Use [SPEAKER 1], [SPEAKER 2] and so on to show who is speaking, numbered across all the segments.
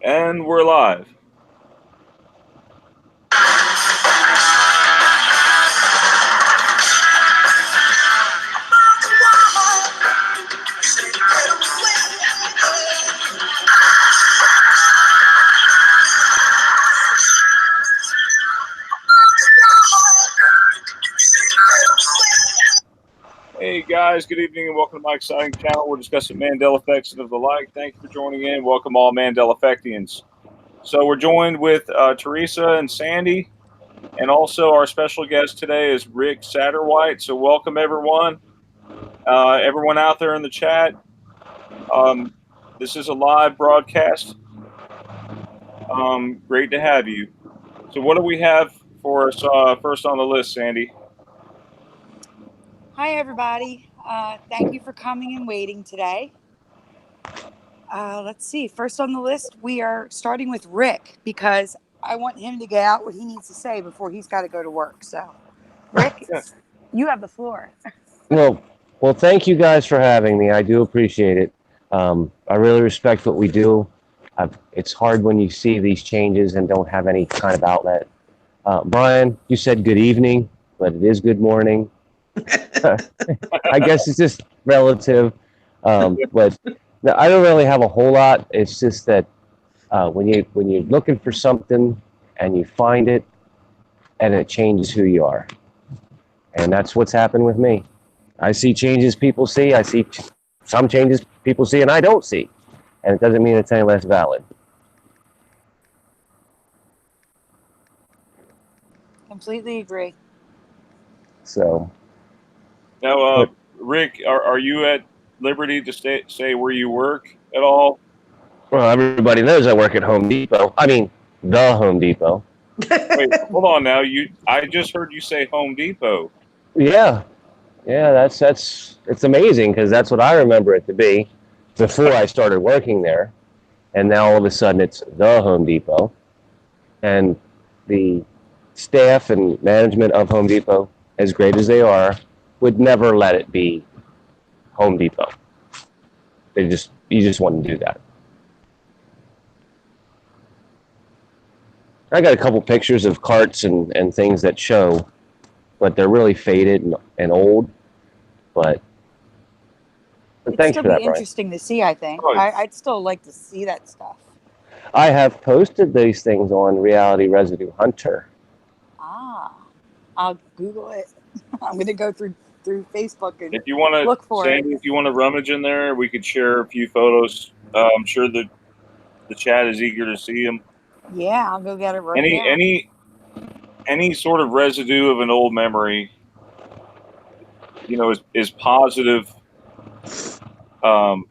[SPEAKER 1] And we're live. Hey guys, good evening and welcome to my exciting channel. We're discussing Mandela effects and of the like. Thank you for joining in. Welcome all Mandela effectians. So we're joined with Teresa and Sandy, and also our special guest today is Rick Satterwhite. So welcome everyone, everyone out there in the chat. This is a live broadcast. Great to have you. So what do we have for us first on the list, Sandy?
[SPEAKER 2] Hi, everybody. Thank you for coming and waiting today. Let's see. First on the list, we are starting with Rick because I want him to get out what he needs to say before he's got to go to work. So, Rick, you have the floor.
[SPEAKER 3] Well, thank you guys for having me. I do appreciate it. I really respect what we do. It's hard when you see these changes and don't have any kind of outlet. Brian, you said good evening, but it is good morning. I guess it's just relative. But no, I don't really have a whole lot. It's just that when you're looking for something and you find it, and it changes who you are, and that's what's happened with me. I see changes people see. I see some changes people see and I don't see, and it doesn't mean it's any less valid.
[SPEAKER 2] Completely agree.
[SPEAKER 3] So.
[SPEAKER 1] Now, Rick, are you at liberty to say where you work at all?
[SPEAKER 3] Well, everybody knows I work at Home Depot. I mean, the Home Depot.
[SPEAKER 1] Wait, hold on now. I just heard you say Home Depot.
[SPEAKER 3] Yeah, that's it's amazing because that's what I remember it to be before I started working there, and now all of a sudden it's the Home Depot, and the staff and management of Home Depot, as great as they are, would never let it be Home Depot. You just wouldn't do that. I got a couple pictures of carts and things that show, but they're really faded and old. But thanks for that, Brian. It'd still
[SPEAKER 2] be interesting to see, I think. I'd still like to see that stuff.
[SPEAKER 3] I have posted these things on Reality Residue Hunter.
[SPEAKER 2] I'll Google it. I'm going to go through Facebook and
[SPEAKER 1] if you want to
[SPEAKER 2] look for it.
[SPEAKER 1] If you want to rummage in there, we could share a few photos. I'm sure the chat is eager to see them.
[SPEAKER 2] Yeah, I'll go get it right now.
[SPEAKER 1] Any sort of residue of an old memory, is positive. That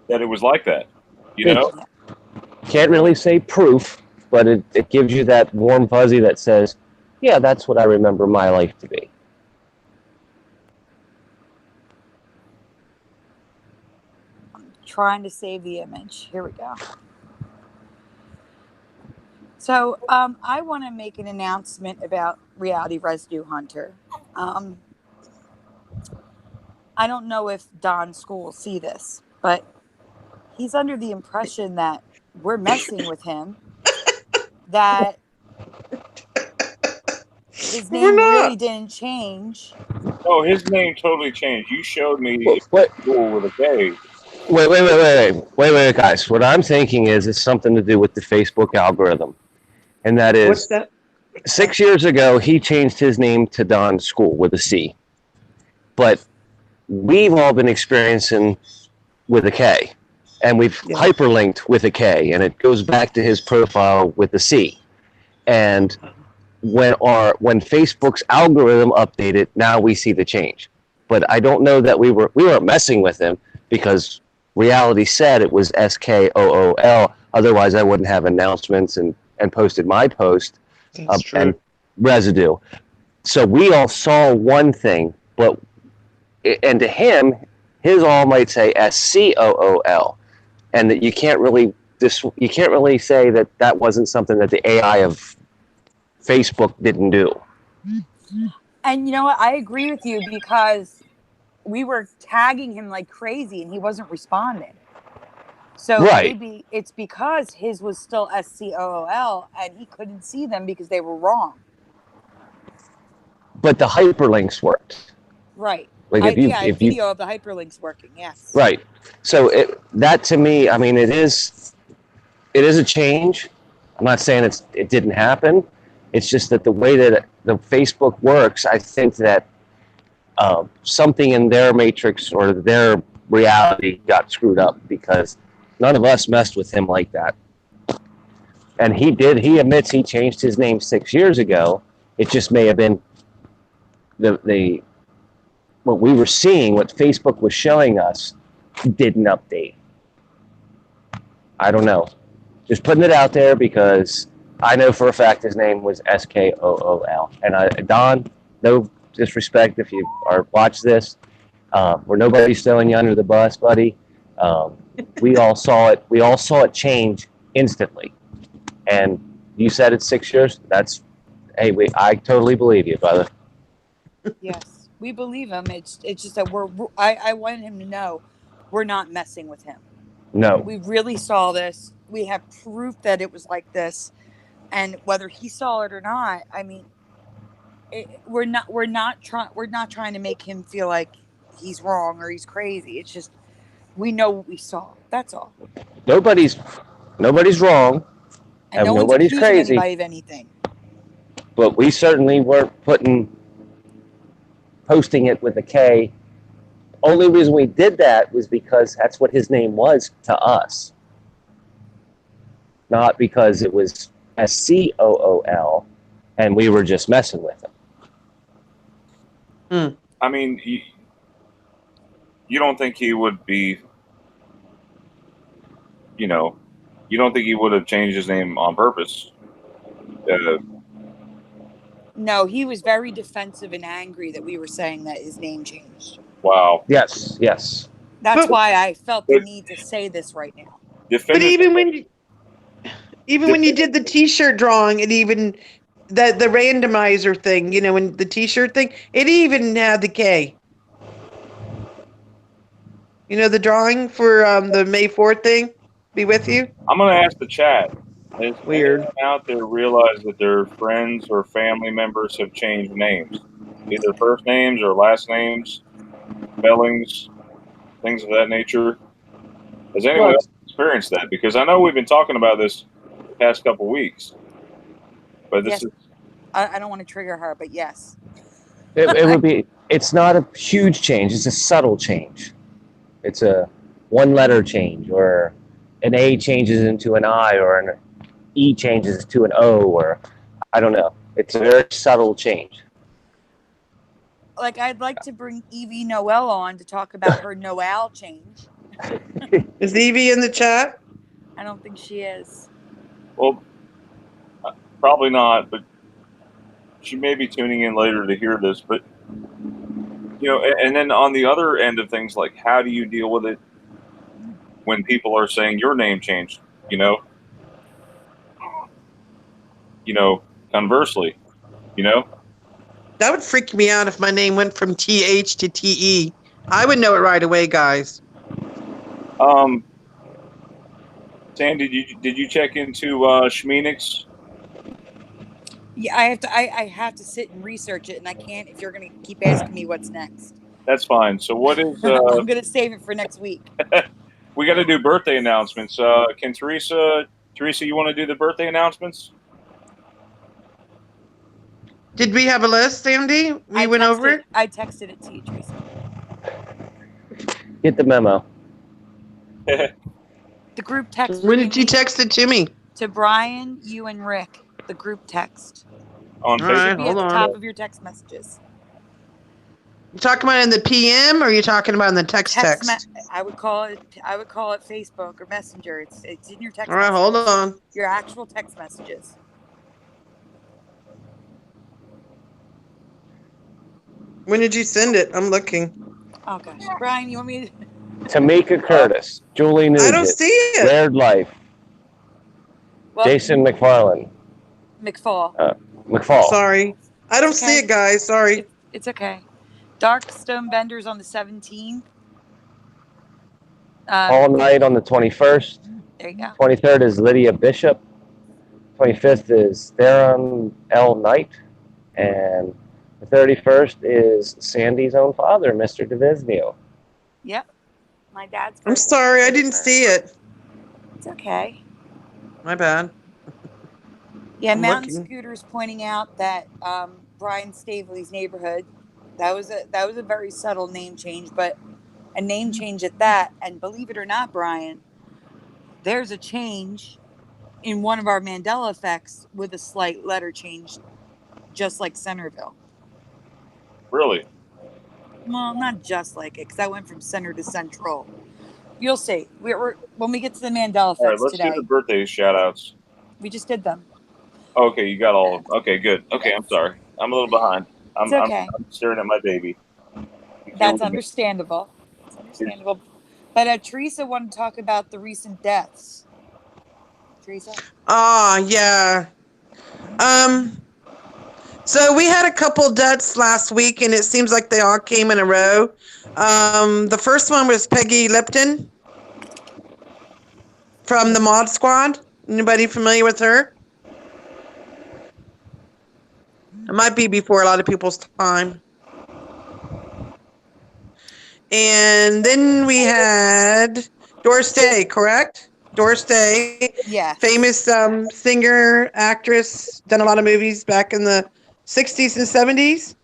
[SPEAKER 1] it was like that,
[SPEAKER 3] Can't really say proof, but it gives you that warm fuzzy that says, yeah, that's what I remember my life to be.
[SPEAKER 2] I'm trying to save the image. Here we go. So I want to make an announcement about Reality Residue Hunter. I don't know if Don Skool will see this, but he's under the impression that we're messing with him, that his name really didn't change.
[SPEAKER 1] Oh, his name totally changed. You showed me Skool with a K.
[SPEAKER 3] Wait, guys. What I'm thinking is it's something to do with the Facebook algorithm. And that is,
[SPEAKER 4] what's that?
[SPEAKER 3] 6 years ago, he changed his name to Don Skool with a C. But we've all been experiencing with a K. And we've hyperlinked with a K. And it goes back to his profile with a C. And when Facebook's algorithm updated, now we see the change. But I don't know that we weren't messing with him because reality said it was SKOOL. Otherwise, I wouldn't have announcements and posted my post and residue. So we all saw one thing, and to him, his all might say SCOOL, and that you can't really say that wasn't something that the AI of Facebook didn't do.
[SPEAKER 2] And you know what? I agree with you because we were tagging him like crazy and he wasn't responding. So
[SPEAKER 3] Right.
[SPEAKER 2] maybe it's because his was still SCOOL and he couldn't see them because they were wrong.
[SPEAKER 3] But the hyperlinks worked.
[SPEAKER 2] Right.
[SPEAKER 3] Like
[SPEAKER 2] I
[SPEAKER 3] if
[SPEAKER 2] have
[SPEAKER 3] you
[SPEAKER 2] video of the hyperlinks working. Yes.
[SPEAKER 3] right. So that to me, I mean, it is a change. I'm not saying it didn't happen. It's just that the way that the Facebook works, I think that something in their matrix or their reality got screwed up because none of us messed with him like that. And he admits he changed his name 6 years ago. It just may have been the what we were seeing, what Facebook was showing us, didn't update. I don't know. Just putting it out there because I know for a fact his name was Skool. And Don, no disrespect if you watch this, where nobody's throwing you under the bus, buddy. We all saw it. We all saw it change instantly. And you said it's 6 years. I totally believe you, brother.
[SPEAKER 2] Yes, we believe him. It's just that I wanted him to know we're not messing with him.
[SPEAKER 3] No.
[SPEAKER 2] We really saw this. We have proof that it was like this, and whether he saw it or not, I mean, we're not trying to make him feel like he's wrong or he's crazy. It's just we know what we saw. That's all.
[SPEAKER 3] Nobody's wrong,
[SPEAKER 2] and no one's
[SPEAKER 3] nobody's
[SPEAKER 2] accusing
[SPEAKER 3] crazy.
[SPEAKER 2] anybody of anything.
[SPEAKER 3] But we certainly weren't posting it with a K. Only reason we did that was because that's what his name was to us. Not because it was SCOOL and we were just messing with him.
[SPEAKER 1] I mean, you don't think he would be, you don't think he would have changed his name on purpose?
[SPEAKER 2] No, he was very defensive and angry that we were saying that his name changed.
[SPEAKER 1] Wow.
[SPEAKER 3] Yes.
[SPEAKER 2] That's why I felt the need to say this right now.
[SPEAKER 4] But even when you did the T-shirt drawing, and even the randomizer thing, and the T-shirt thing, it even had the K. The drawing for the May 4th thing, be with you.
[SPEAKER 1] I'm going to ask the chat. Has
[SPEAKER 4] Weird.
[SPEAKER 1] anyone out there realize that their friends or family members have changed names, either first names or last names, spellings, things of that nature? Has anyone else experienced that? Because I know we've been talking about this the past couple weeks, but this is.
[SPEAKER 2] I don't want to trigger her, but yes.
[SPEAKER 3] It would be. It's not a huge change. It's a subtle change. It's a one-letter change, or an A changes into an I, or an E changes to an O, or I don't know. It's a very subtle change.
[SPEAKER 2] Like, I'd like to bring Evie Noel on to talk about her Noel change.
[SPEAKER 4] Is Evie in the chat?
[SPEAKER 2] I don't think she is.
[SPEAKER 1] Well, probably not, but she may be tuning in later to hear this. But, and then on the other end of things, like, how do you deal with it when people are saying your name changed, conversely,
[SPEAKER 4] That would freak me out if my name went from TH to TE. I would know it right away, guys.
[SPEAKER 1] Sandy, did you check into Schmeenix?
[SPEAKER 2] Yeah, I have to sit and research it, and I can't if you're going to keep asking me what's next.
[SPEAKER 1] That's fine. So what is...
[SPEAKER 2] I'm going to save it for next week.
[SPEAKER 1] We got to do birthday announcements. Can Teresa, you want to do the birthday announcements?
[SPEAKER 4] Did we have a list, Sandy? We went over it?
[SPEAKER 2] I texted it to you, Teresa.
[SPEAKER 3] Get the memo.
[SPEAKER 2] The group text.
[SPEAKER 4] When did you text it to me?
[SPEAKER 2] To Brian, you, and Rick. The group text.
[SPEAKER 1] On
[SPEAKER 4] All right,
[SPEAKER 2] Be
[SPEAKER 4] hold
[SPEAKER 2] at the
[SPEAKER 4] on.
[SPEAKER 2] top of your text messages.
[SPEAKER 4] You talking about in the PM, or are you talking about in the text?
[SPEAKER 2] I would call it Facebook or Messenger. It's in your text.
[SPEAKER 4] All right, hold on.
[SPEAKER 2] Your actual text messages.
[SPEAKER 4] When did you send it? I'm looking.
[SPEAKER 2] Oh gosh, Brian, you want me to?
[SPEAKER 3] Tamika Curtis, Julie Nugent,
[SPEAKER 4] I don't see it.
[SPEAKER 3] Laird Life,
[SPEAKER 2] Well,
[SPEAKER 3] Jason McFarlane,
[SPEAKER 2] Mcfall.
[SPEAKER 3] Mcfall.
[SPEAKER 4] Sorry. I don't see it, guys. Sorry.
[SPEAKER 2] It's okay. Darkstone Bender's on the 17th.
[SPEAKER 3] All Night on the 21st.
[SPEAKER 2] There you go.
[SPEAKER 3] 23rd is Lydia Bishop. 25th is Therion L. Knight. And the 31st is Sandy's own father, Mr. DiVenanzo.
[SPEAKER 2] Yep. My dad's
[SPEAKER 4] I'm
[SPEAKER 2] birthday.
[SPEAKER 4] sorry, I didn't see it.
[SPEAKER 2] It's okay.
[SPEAKER 4] My bad.
[SPEAKER 2] Yeah,
[SPEAKER 4] I'm
[SPEAKER 2] Mountain
[SPEAKER 4] looking.
[SPEAKER 2] Scooter's pointing out that Brian Staveley's neighborhood, that was a very subtle name change, but a name change at that. And believe it or not, Brian, there's a change in one of our Mandela effects with a slight letter change, just like Centerville.
[SPEAKER 1] Really?
[SPEAKER 2] Well, not just like it, because I went from center to central. You'll see. We're when we get to the Mandela effects
[SPEAKER 1] All right, let's
[SPEAKER 2] today.
[SPEAKER 1] do the birthday shout-outs.
[SPEAKER 2] We just did them.
[SPEAKER 1] Okay, you got all of them. Okay, good. Okay, I'm sorry. I'm a little behind.
[SPEAKER 2] It's okay.
[SPEAKER 1] I'm staring at my baby.
[SPEAKER 2] That's understandable. It's understandable. But Teresa wanted to talk about the recent deaths. Teresa?
[SPEAKER 4] Yeah. So we had a couple deaths last week, and it seems like they all came in a row. The first one was Peggy Lipton from the Mod Squad. Anybody familiar with her? It might be before a lot of people's time. And then we had Doris Day, correct? Doris Day,
[SPEAKER 2] Yeah.
[SPEAKER 4] famous singer, actress, done a lot of movies back in the 60s and 70s.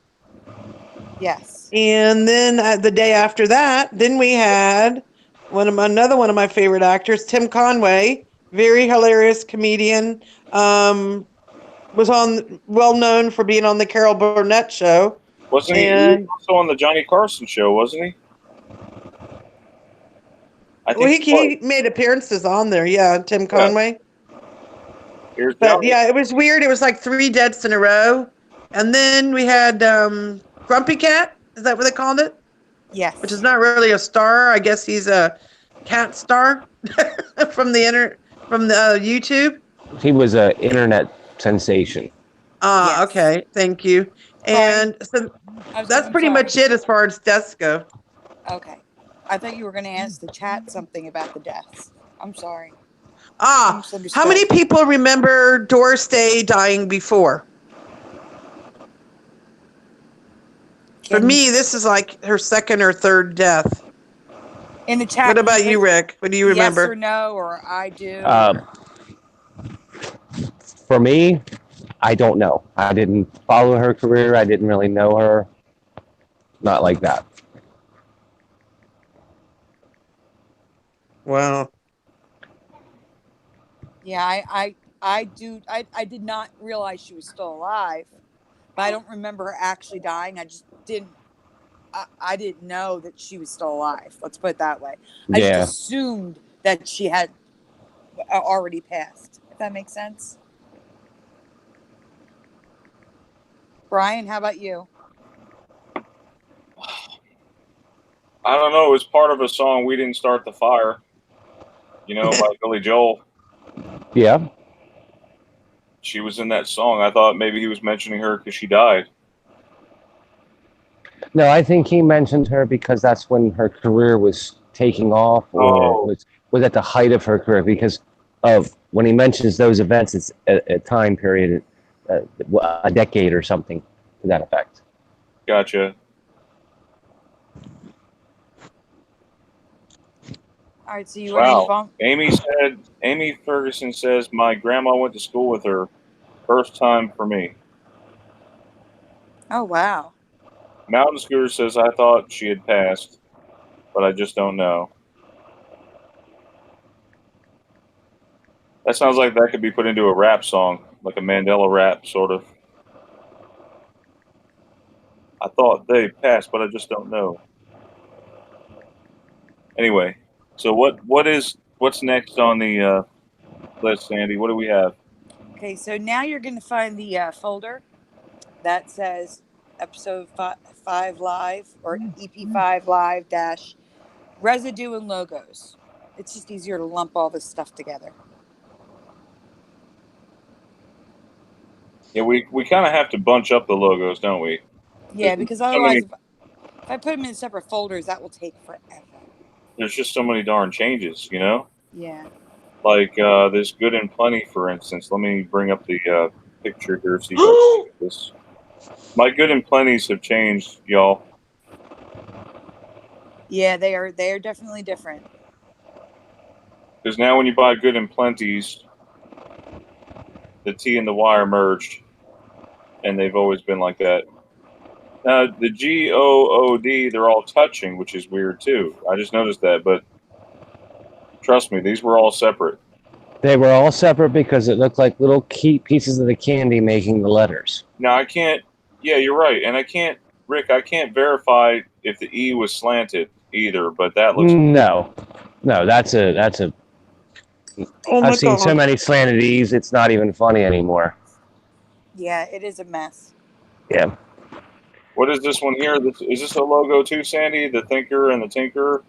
[SPEAKER 2] Yes.
[SPEAKER 4] And then the day after that, then we had another one of my favorite actors, Tim Conway, very hilarious comedian. Was well known for being on the Carol Burnett show.
[SPEAKER 1] Wasn't he was also on the Johnny Carson show, wasn't he? I think
[SPEAKER 4] he made appearances on there, yeah, Tim Conway.
[SPEAKER 1] Here's
[SPEAKER 4] But
[SPEAKER 1] Johnny.
[SPEAKER 4] yeah, it was weird. It was like 3 deaths in a row. And then we had Grumpy Cat. Is that what they called it?
[SPEAKER 2] Yes.
[SPEAKER 4] Which is not really a star. I guess he's a cat star from the YouTube.
[SPEAKER 3] He was an internet sensation.
[SPEAKER 4] Ah,
[SPEAKER 2] Yes.
[SPEAKER 4] okay. Thank you. And so that's pretty much it as far as deaths go.
[SPEAKER 2] Okay. I thought you were going to ask the chat something about the deaths. I'm sorry.
[SPEAKER 4] How many people remember Doris Day dying before? For me, this is like her second or third death.
[SPEAKER 2] In the chat.
[SPEAKER 4] What about you, Rick? What do you remember?
[SPEAKER 2] Yes or no, or I do.
[SPEAKER 3] For me, I don't know. I didn't follow her career. I didn't really know her. Not like that.
[SPEAKER 4] Wow.
[SPEAKER 2] Yeah, I did not realize she was still alive, but I don't remember her actually dying. I just didn't. I didn't know that she was still alive. Let's put it that way. I just assumed that she had already passed. If that makes sense. Brian, how about you?
[SPEAKER 1] I don't know. It was part of a song, "We Didn't Start the Fire," by Billy Joel.
[SPEAKER 3] Yeah.
[SPEAKER 1] She was in that song. I thought maybe he was mentioning her because she died.
[SPEAKER 3] No, I think he mentioned her because that's when her career was taking off, or was at the height of her career. Because of when he mentions those events, it's a time period, a decade or something to that effect.
[SPEAKER 1] Gotcha.
[SPEAKER 2] All right, so you want to move on?
[SPEAKER 1] Amy Ferguson says, my grandma went to school with her. First time for me.
[SPEAKER 2] Oh, wow.
[SPEAKER 1] Mountain Scooter says, I thought she had passed, but I just don't know. That sounds like that could be put into a rap song, like a Mandela rap, sort of. I thought they passed, but I just don't know. Anyway, so what's next on the list, Sandy? What do we have?
[SPEAKER 2] Okay, so now you're going to find the folder that says episode 5 live or EP5 live dash residue and logos. It's just easier to lump all this stuff together.
[SPEAKER 1] Yeah, we kind of have to bunch up the logos, don't we?
[SPEAKER 2] Yeah, because otherwise, if I put them in separate folders, that will take forever.
[SPEAKER 1] there's just so many darn changes, you know?
[SPEAKER 2] Yeah.
[SPEAKER 1] Like this Good and Plenty, for instance. Let me bring up the picture here so you guys can see this. My Good and Plenties have changed, y'all.
[SPEAKER 2] Yeah, they are definitely different.
[SPEAKER 1] Because now when you buy Good and Plenties, the T and the Y are merged, and they've always been like that. Now the GOOD, they're all touching, which is weird too. I just noticed that, but trust me, these were all separate.
[SPEAKER 3] They were all separate because it looked like little key pieces of the candy making the letters.
[SPEAKER 1] Now I can't. Yeah, you're right, and I can't, Rick. I can't verify if the E was slanted either, but that looks.
[SPEAKER 3] No, that's a.
[SPEAKER 4] Oh my
[SPEAKER 3] I've seen so
[SPEAKER 4] God.
[SPEAKER 3] many slanted E's, it's not even funny anymore.
[SPEAKER 2] Yeah, it is a mess.
[SPEAKER 3] Yeah.
[SPEAKER 1] What is this one here? Is this a logo too, Sandy? The Thinker and the Tinker?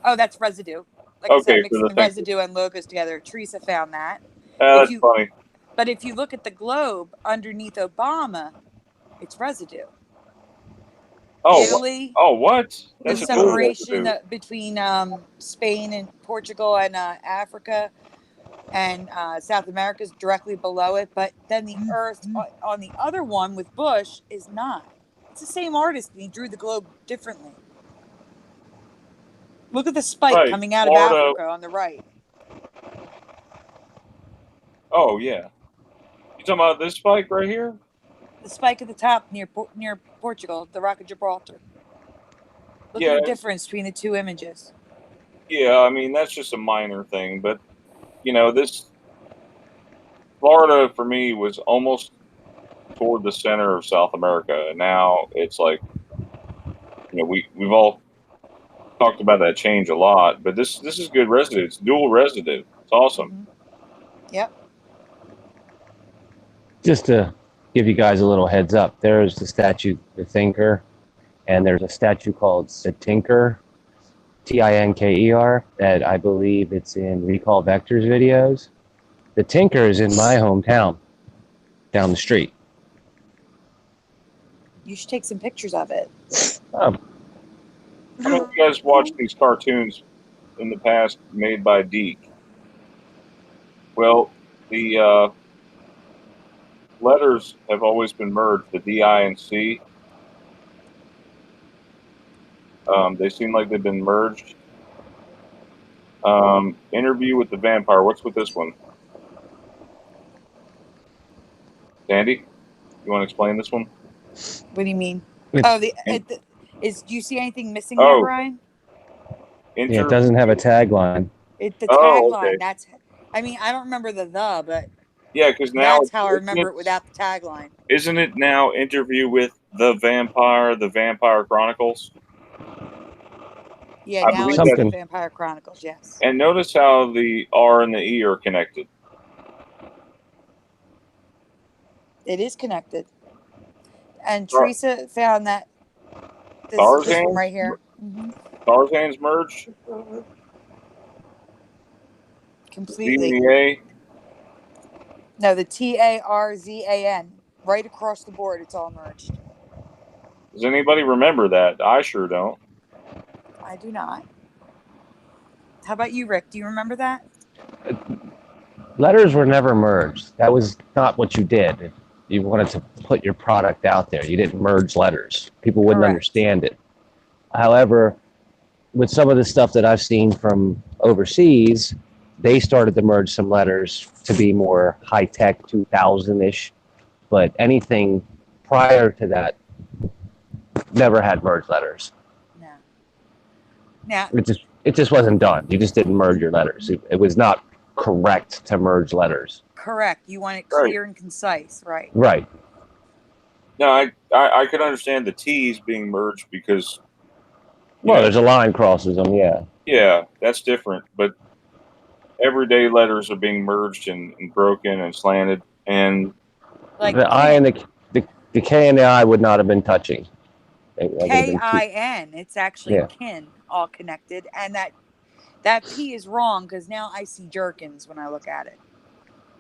[SPEAKER 2] Oh, that's Residue. Like I
[SPEAKER 1] Okay,
[SPEAKER 2] said,
[SPEAKER 1] for
[SPEAKER 2] mixing
[SPEAKER 1] the
[SPEAKER 2] the residue and logos together. Teresa found that.
[SPEAKER 1] That's funny.
[SPEAKER 2] But if you look at the globe underneath Obama, it's Residue.
[SPEAKER 1] Oh,
[SPEAKER 2] Italy.
[SPEAKER 1] Oh, what?
[SPEAKER 2] The
[SPEAKER 1] That's a cool
[SPEAKER 2] separation
[SPEAKER 1] residue.
[SPEAKER 2] between Spain and Portugal and Africa and South America is directly below it. But then the Earth on the other one with Bush is not. It's the same artist, and he drew the globe differently. Look at the spike coming out
[SPEAKER 1] Florida.
[SPEAKER 2] of Africa on the right.
[SPEAKER 1] Oh, yeah. You talking about this spike right here?
[SPEAKER 2] The spike at the top near Portugal, the Rock of Gibraltar. Look at the difference between the two images.
[SPEAKER 1] Yeah, I mean, that's just a minor thing. But, you know, this Florida, for me, was almost toward the center of South America. And now it's like, you know, we've all talked about that change a lot. But this is good residue. It's dual residue. It's awesome.
[SPEAKER 2] Mm-hmm. Yep.
[SPEAKER 3] Just to give you guys a little heads up, there's the statue, the Thinker, and there's a statue called the Tinker, Tinker, that I believe it's in Recall Vectors videos. The Tinker is in my hometown, down the street.
[SPEAKER 2] You should take some pictures of it.
[SPEAKER 3] Oh.
[SPEAKER 1] How many of you guys watched these cartoons in the past made by Deke? Well, the letters have always been merged, the D, I, and C. They seem like they've been merged. Interview with the Vampire. What's with this one? Sandy, you want to explain this one?
[SPEAKER 2] What do you mean? Do you see anything missing there, Brian?
[SPEAKER 3] Yeah, it doesn't have a tagline.
[SPEAKER 2] The tagline.
[SPEAKER 1] Okay.
[SPEAKER 2] That's. I mean, I don't remember but
[SPEAKER 1] yeah, because now
[SPEAKER 2] that's how I remember it without the tagline.
[SPEAKER 1] Isn't it now interview with the Vampire Chronicles?
[SPEAKER 2] Yeah, now it's the Vampire Chronicles. Yes.
[SPEAKER 1] And notice how the R and the E are connected.
[SPEAKER 2] It is connected. And Teresa found that this one right here. Mm-hmm.
[SPEAKER 1] Tarzan's merged.
[SPEAKER 2] Completely.
[SPEAKER 1] DVA.
[SPEAKER 2] No, the TARZAN. Right across the board, it's all merged.
[SPEAKER 1] Does anybody remember that? I sure don't.
[SPEAKER 2] I do not. How about you, Rick? Do you remember that?
[SPEAKER 3] Letters were never merged. That was not what you did. You wanted to put your product out there. You didn't merge letters. People wouldn't understand it. However, with some of the stuff that I've seen from overseas, they started to merge some letters to be more high-tech, 2000-ish. But anything prior to that never had merged letters.
[SPEAKER 2] No. Now,
[SPEAKER 3] it just wasn't done. You just didn't merge your letters. It was not correct to merge letters.
[SPEAKER 2] Correct. You want it clear and concise, right?
[SPEAKER 3] Right.
[SPEAKER 1] No, I could understand the T's being merged because...
[SPEAKER 3] Well, there's a line crosses them, yeah.
[SPEAKER 1] Yeah, that's different. But everyday letters are being merged and broken and slanted. And
[SPEAKER 2] like
[SPEAKER 3] the I and the K and the I would not have been touching.
[SPEAKER 2] K-I-N. It's actually kin, all connected. And that P is wrong because now I see Jerkins when I look at it.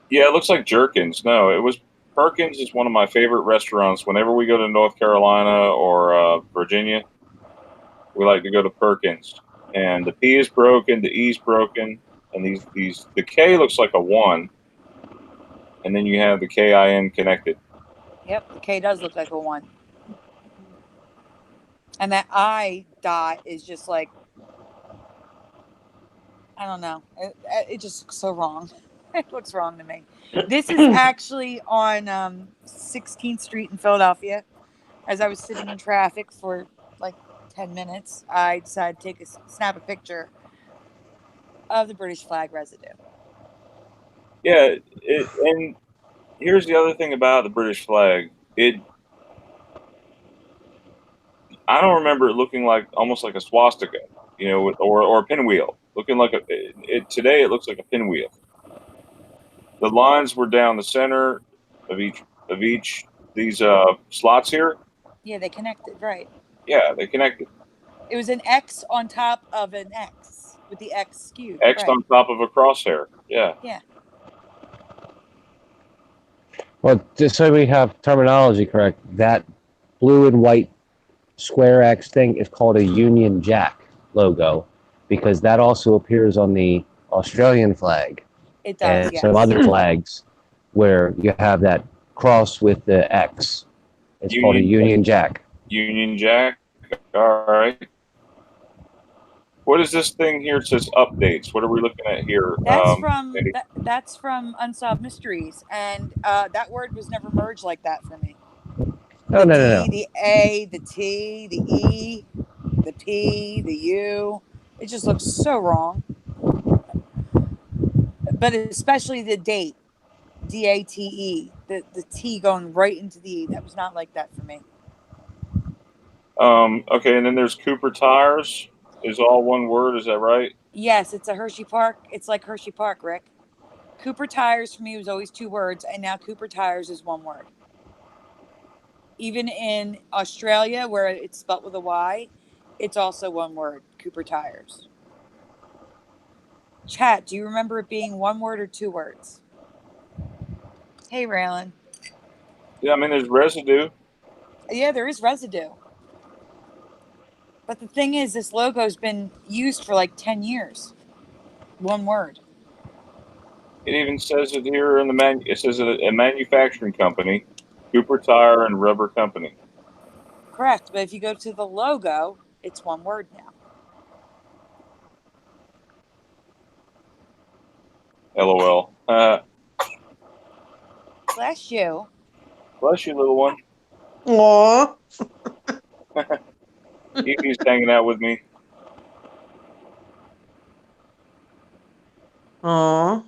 [SPEAKER 1] Yeah, it looks like Jerkins. No, it was... Perkins is one of my favorite restaurants. Whenever we go to North Carolina or Virginia, we like to go to Perkins. and the P is broken, the E is broken, and the K looks like a 1, and then you have the KIN connected.
[SPEAKER 2] Yep, the K does look like a 1. And that I dot is just like, I don't know. It just looks so wrong. It looks wrong to me. This is actually on 16th Street in Philadelphia. As I was sitting in traffic for like 10 minutes, I decided to snap a picture of the British flag residue.
[SPEAKER 1] Yeah, and here's the other thing about the British flag. I don't remember it looking like almost like a swastika, or a pinwheel. Looking like today it looks like a pinwheel. The lines were down the center of each these slots here.
[SPEAKER 2] Yeah, they connected, right?
[SPEAKER 1] Yeah, they connected.
[SPEAKER 2] It was an X on top of an X with the X skewed.
[SPEAKER 1] X
[SPEAKER 2] right.
[SPEAKER 1] on top of a crosshair. Yeah.
[SPEAKER 2] Yeah.
[SPEAKER 3] Well, just so we have terminology correct, that blue and white square X thing is called a Union Jack logo because that also appears on the Australian flag.
[SPEAKER 2] It does,
[SPEAKER 3] and
[SPEAKER 2] yes.
[SPEAKER 3] some other flags where you have that cross with the X. It's called a Union Jack.
[SPEAKER 1] Union Jack. All right. What is this thing here? It says updates. What are we looking at here?
[SPEAKER 2] That's from Unsolved Mysteries, and that word was never merged like that for me.
[SPEAKER 3] No.
[SPEAKER 2] The A, the T, the E, the P, the U. It just looks so wrong. But especially the date, DATE, the T going right into the E. That was not like that for me.
[SPEAKER 1] Okay, and then there's Cooper Tires. Is all one word, is that right?
[SPEAKER 2] Yes, it's a Hershey Park. It's like Hershey Park, Rick. Cooper Tires for me was always 2 words, and now Cooper Tires is 1 word. Even in Australia, where it's spelt with a Y, it's also 1 word, Cooper Tires. Chat, do you remember it being 1 word or 2 words? Hey, Raylan.
[SPEAKER 1] Yeah, I mean, there's Residue.
[SPEAKER 2] Yeah, there is Residue. But the thing is, this logo's been used for like 10 years. 1 word.
[SPEAKER 1] It even says it here in it says a manufacturing company, Cooper Tire and Rubber Company.
[SPEAKER 2] Correct, but if you go to the logo, it's 1 word now.
[SPEAKER 1] LOL.
[SPEAKER 2] Bless you.
[SPEAKER 1] Bless you, little one.
[SPEAKER 4] Aww.
[SPEAKER 1] He's hanging out with me.
[SPEAKER 4] Aww.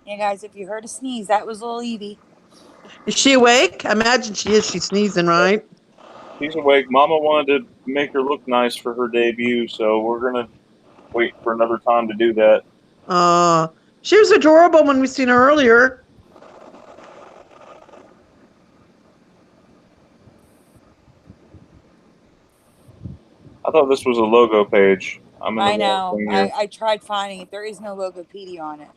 [SPEAKER 2] Yeah, guys, if you heard a sneeze, that was little Evie.
[SPEAKER 4] Is she awake? I imagine she is. She's sneezing, right?
[SPEAKER 1] She's awake. Mama wanted to make her look nice for her debut, so we're going to wait for another time to do that.
[SPEAKER 4] She was adorable when we seen her earlier.
[SPEAKER 1] I thought this was a logo page.
[SPEAKER 2] I know. I tried finding it. There is no Logopedia on it.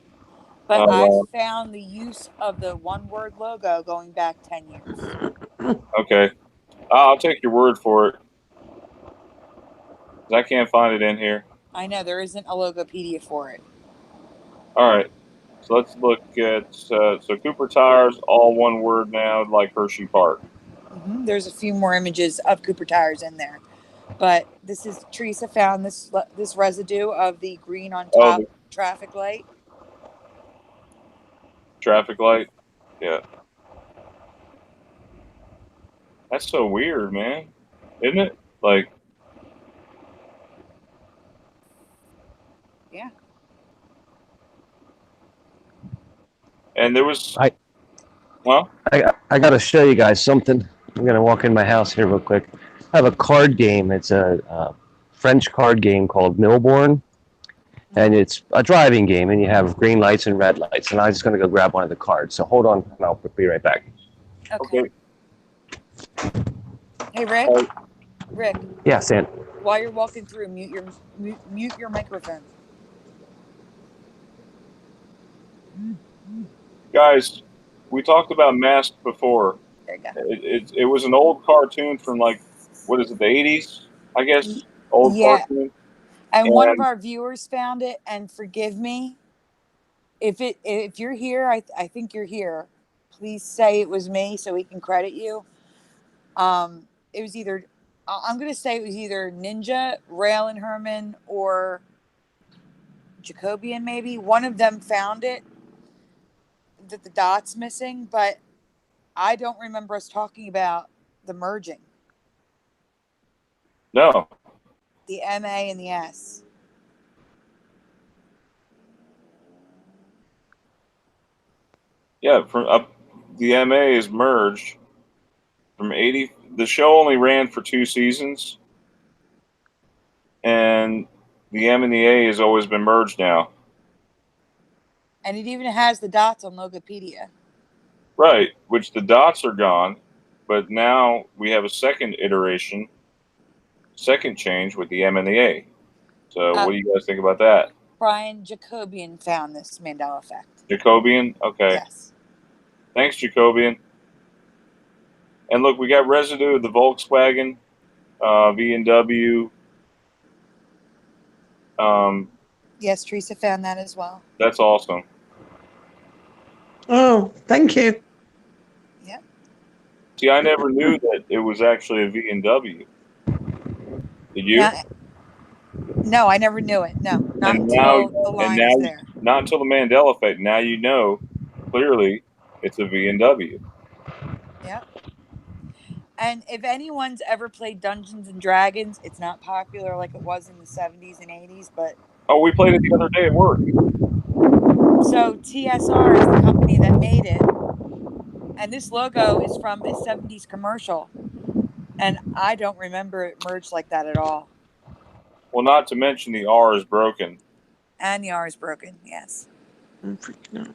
[SPEAKER 2] But I found the use of the 1 word logo going back 10 years.
[SPEAKER 1] Okay. I'll take your word for it. I can't find it in here.
[SPEAKER 2] I know. There isn't a Logopedia for it.
[SPEAKER 1] All right. So let's look at so Cooper Tires, all 1 word now, like Hershey Park.
[SPEAKER 2] Mm-hmm. There's a few more images of Cooper Tires in there. But this is, Teresa found this residue of the green on top traffic light.
[SPEAKER 1] Traffic light? Yeah. That's so weird, man. Isn't it? Like.
[SPEAKER 2] Yeah.
[SPEAKER 1] And there was.
[SPEAKER 3] I got to show you guys something. I'm going to walk in my house here real quick. I have a card game. It's a French card game called Millebornes. And it's a driving game, and you have green lights and red lights. And I'm just going to go grab one of the cards. So hold on, and I'll be right back.
[SPEAKER 2] Okay. Hey, Rick. Rick.
[SPEAKER 3] Yeah, Sam.
[SPEAKER 2] While you're walking through, mute your microphone.
[SPEAKER 1] Guys, we talked about Mask before.
[SPEAKER 2] There you go.
[SPEAKER 1] It was an old cartoon from like what is it, the 80s, I guess, old
[SPEAKER 2] Yeah.
[SPEAKER 1] cartoon.
[SPEAKER 2] And one of our viewers found it, and forgive me if you're here. I think you're here. Please say it was me so we can credit you. It was either I'm gonna say it was either Ninja, Rail and Herman, or Jacobian. Maybe one of them found it, that the dot's missing, but I don't remember us talking about the merging.
[SPEAKER 1] No.
[SPEAKER 2] The MA and the S.
[SPEAKER 1] Yeah, the MA is merged from 80. The show only ran for 2 seasons, and the M and the A has always been merged now.
[SPEAKER 2] And it even has the dots on Logopedia.
[SPEAKER 1] Right, which the dots are gone, but now we have a second iteration, second change with the M and the A. So what do you guys think about that?
[SPEAKER 2] Brian Jacobian found this Mandela effect.
[SPEAKER 1] Jacobian? Okay.
[SPEAKER 2] Yes.
[SPEAKER 1] Thanks, Jacobian. And look, we got Residue of the Volkswagen, V&W.
[SPEAKER 2] Yes, Teresa found that as well.
[SPEAKER 1] That's awesome.
[SPEAKER 4] Oh, thank you.
[SPEAKER 2] Yep.
[SPEAKER 1] See, I never knew that it was actually a V&W. Did you?
[SPEAKER 2] No, I never knew it. No, not until the line is there.
[SPEAKER 1] Not until the Mandela effect. Now you know clearly it's a V&W.
[SPEAKER 2] Yep. And if anyone's ever played Dungeons and Dragons, it's not popular like it was in the 70s and 80s, but...
[SPEAKER 1] Oh, we played it the other day at work.
[SPEAKER 2] So TSR is the company that made it. And this logo is from a 70s commercial. And I don't remember it merged like that at all.
[SPEAKER 1] Well, not to mention the R is broken.
[SPEAKER 2] And the R is broken, yes.
[SPEAKER 4] I'm freaking out.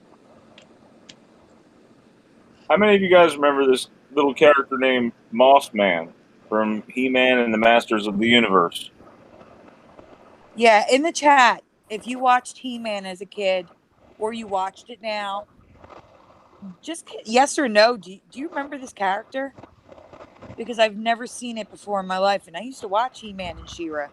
[SPEAKER 1] How many of you guys remember this little character named Moss Man from He-Man and the Masters of the Universe?
[SPEAKER 2] Yeah, in the chat, if you watched He-Man as a kid or you watched it now, just yes or no, do you remember this character? Because I've never seen it before in my life, and I used to watch He-Man and She-Ra.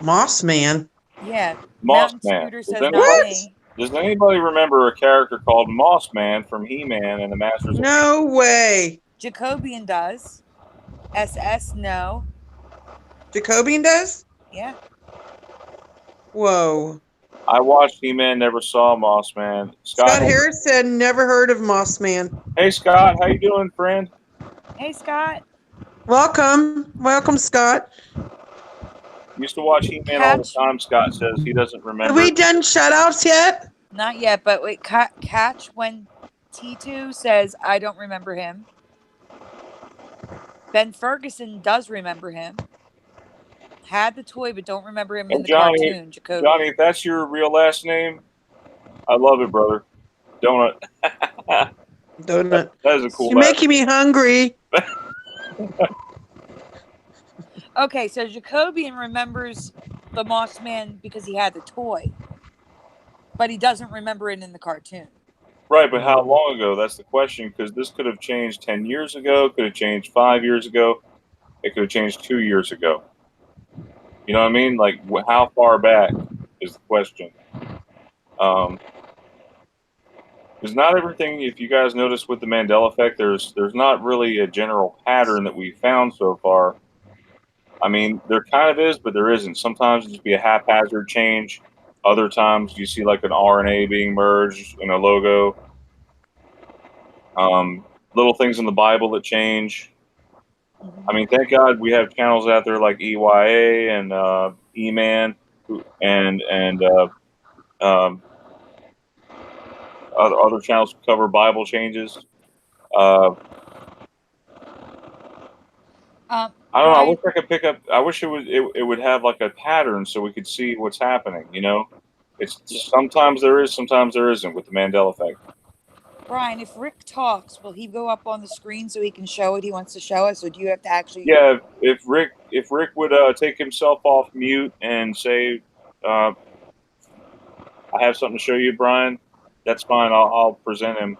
[SPEAKER 4] Moss Man?
[SPEAKER 2] Yeah.
[SPEAKER 1] Moss
[SPEAKER 2] Mountain
[SPEAKER 1] Man.
[SPEAKER 2] Scooter says not me.
[SPEAKER 1] Does anybody remember a character called Moss Man from He-Man and the Masters?
[SPEAKER 4] No way.
[SPEAKER 2] Jacobian does. SS, no.
[SPEAKER 4] Jacobian does?
[SPEAKER 2] Yeah.
[SPEAKER 4] Whoa.
[SPEAKER 1] I watched He-Man, never saw Moss Man.
[SPEAKER 4] Scott Harris said never heard of Moss Man.
[SPEAKER 1] Hey, Scott. How you doing, friend?
[SPEAKER 2] Hey, Scott.
[SPEAKER 4] Welcome. Welcome, Scott.
[SPEAKER 1] Used to watch He-Man all the time, Scott says. He doesn't remember.
[SPEAKER 4] Have we done shout-outs yet?
[SPEAKER 2] Not yet, but wait, catch when T2 says, I don't remember him. Ben Ferguson does remember him. Had the toy, but don't remember him in the cartoon. Jacoby.
[SPEAKER 1] Johnny, if that's your real last name, I love it, brother. Donut.
[SPEAKER 4] Donut.
[SPEAKER 1] That is a cool.
[SPEAKER 4] You're making me hungry.
[SPEAKER 2] Okay, so Jacobian remembers the Moss Man because he had the toy, but he doesn't remember it in the cartoon.
[SPEAKER 1] Right, but how long ago? That's the question, because this could have changed 10 years ago, could have changed 5 years ago, it could have changed 2 years ago. You know what I mean? Like, how far back is the question. Because not everything, if you guys notice with the Mandela effect, there's not really a general pattern that we found so far. I mean, there kind of is, but there isn't. Sometimes it just be a haphazard change. Other times you see like an RNA being merged in a logo. Little things in the Bible that change. I mean, thank God we have channels out there like EYA and E-Man and other channels cover Bible changes. I don't know. I wish I could pick up. I wish it would have like a pattern so we could see what's happening. You know, it's sometimes there is, sometimes there isn't with the Mandela effect.
[SPEAKER 2] Brian, if Rick talks, will he go up on the screen so he can show what he wants to show us, or do you have to actually?
[SPEAKER 1] Yeah, if Rick would take himself off mute and say, "I have something to show you, Brian," that's fine. I'll present him.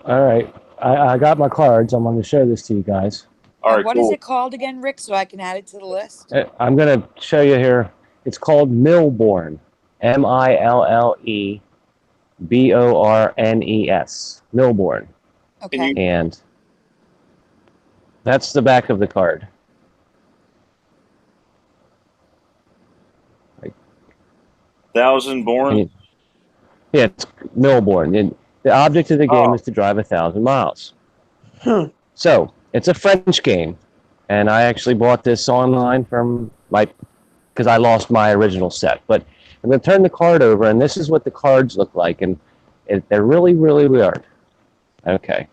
[SPEAKER 5] All right, I got my cards. I'm going to show this to you guys.
[SPEAKER 1] All
[SPEAKER 2] And
[SPEAKER 1] right,
[SPEAKER 2] what is
[SPEAKER 1] cool.
[SPEAKER 2] it called again, Rick, so I can add it to the list?
[SPEAKER 3] I'm going to show you here. It's called Milleborne. Millebornes. Milleborne.
[SPEAKER 2] Okay.
[SPEAKER 3] And that's the back of the card.
[SPEAKER 1] Thousand Born.
[SPEAKER 3] Yeah, it's Milleborne. And the object of the game
[SPEAKER 1] Oh.
[SPEAKER 3] is to drive 1,000 miles.
[SPEAKER 4] Huh.
[SPEAKER 3] So it's a French game, and I actually bought this online from because I lost my original set. But I'm going to turn the card over, and this is what the cards look like, and they're really, really weird. Okay.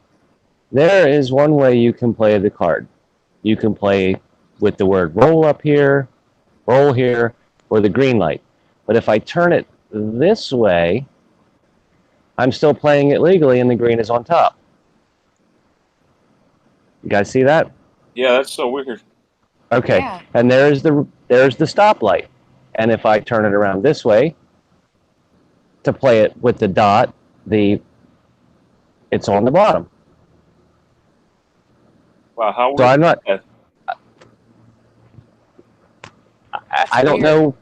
[SPEAKER 3] There is one way you can play the card. You can play with the word roll up here, roll here, or the green light. But if I turn it this way, I'm still playing it legally, and the green is on top. You guys see that?
[SPEAKER 1] Yeah, that's so weird.
[SPEAKER 3] Okay.
[SPEAKER 2] Yeah.
[SPEAKER 3] And there's the stoplight. And if I turn it around this way to play it with the dot, it's on the bottom.
[SPEAKER 1] Wow, how weird.
[SPEAKER 3] So I'm not.
[SPEAKER 1] is that?
[SPEAKER 3] I don't know.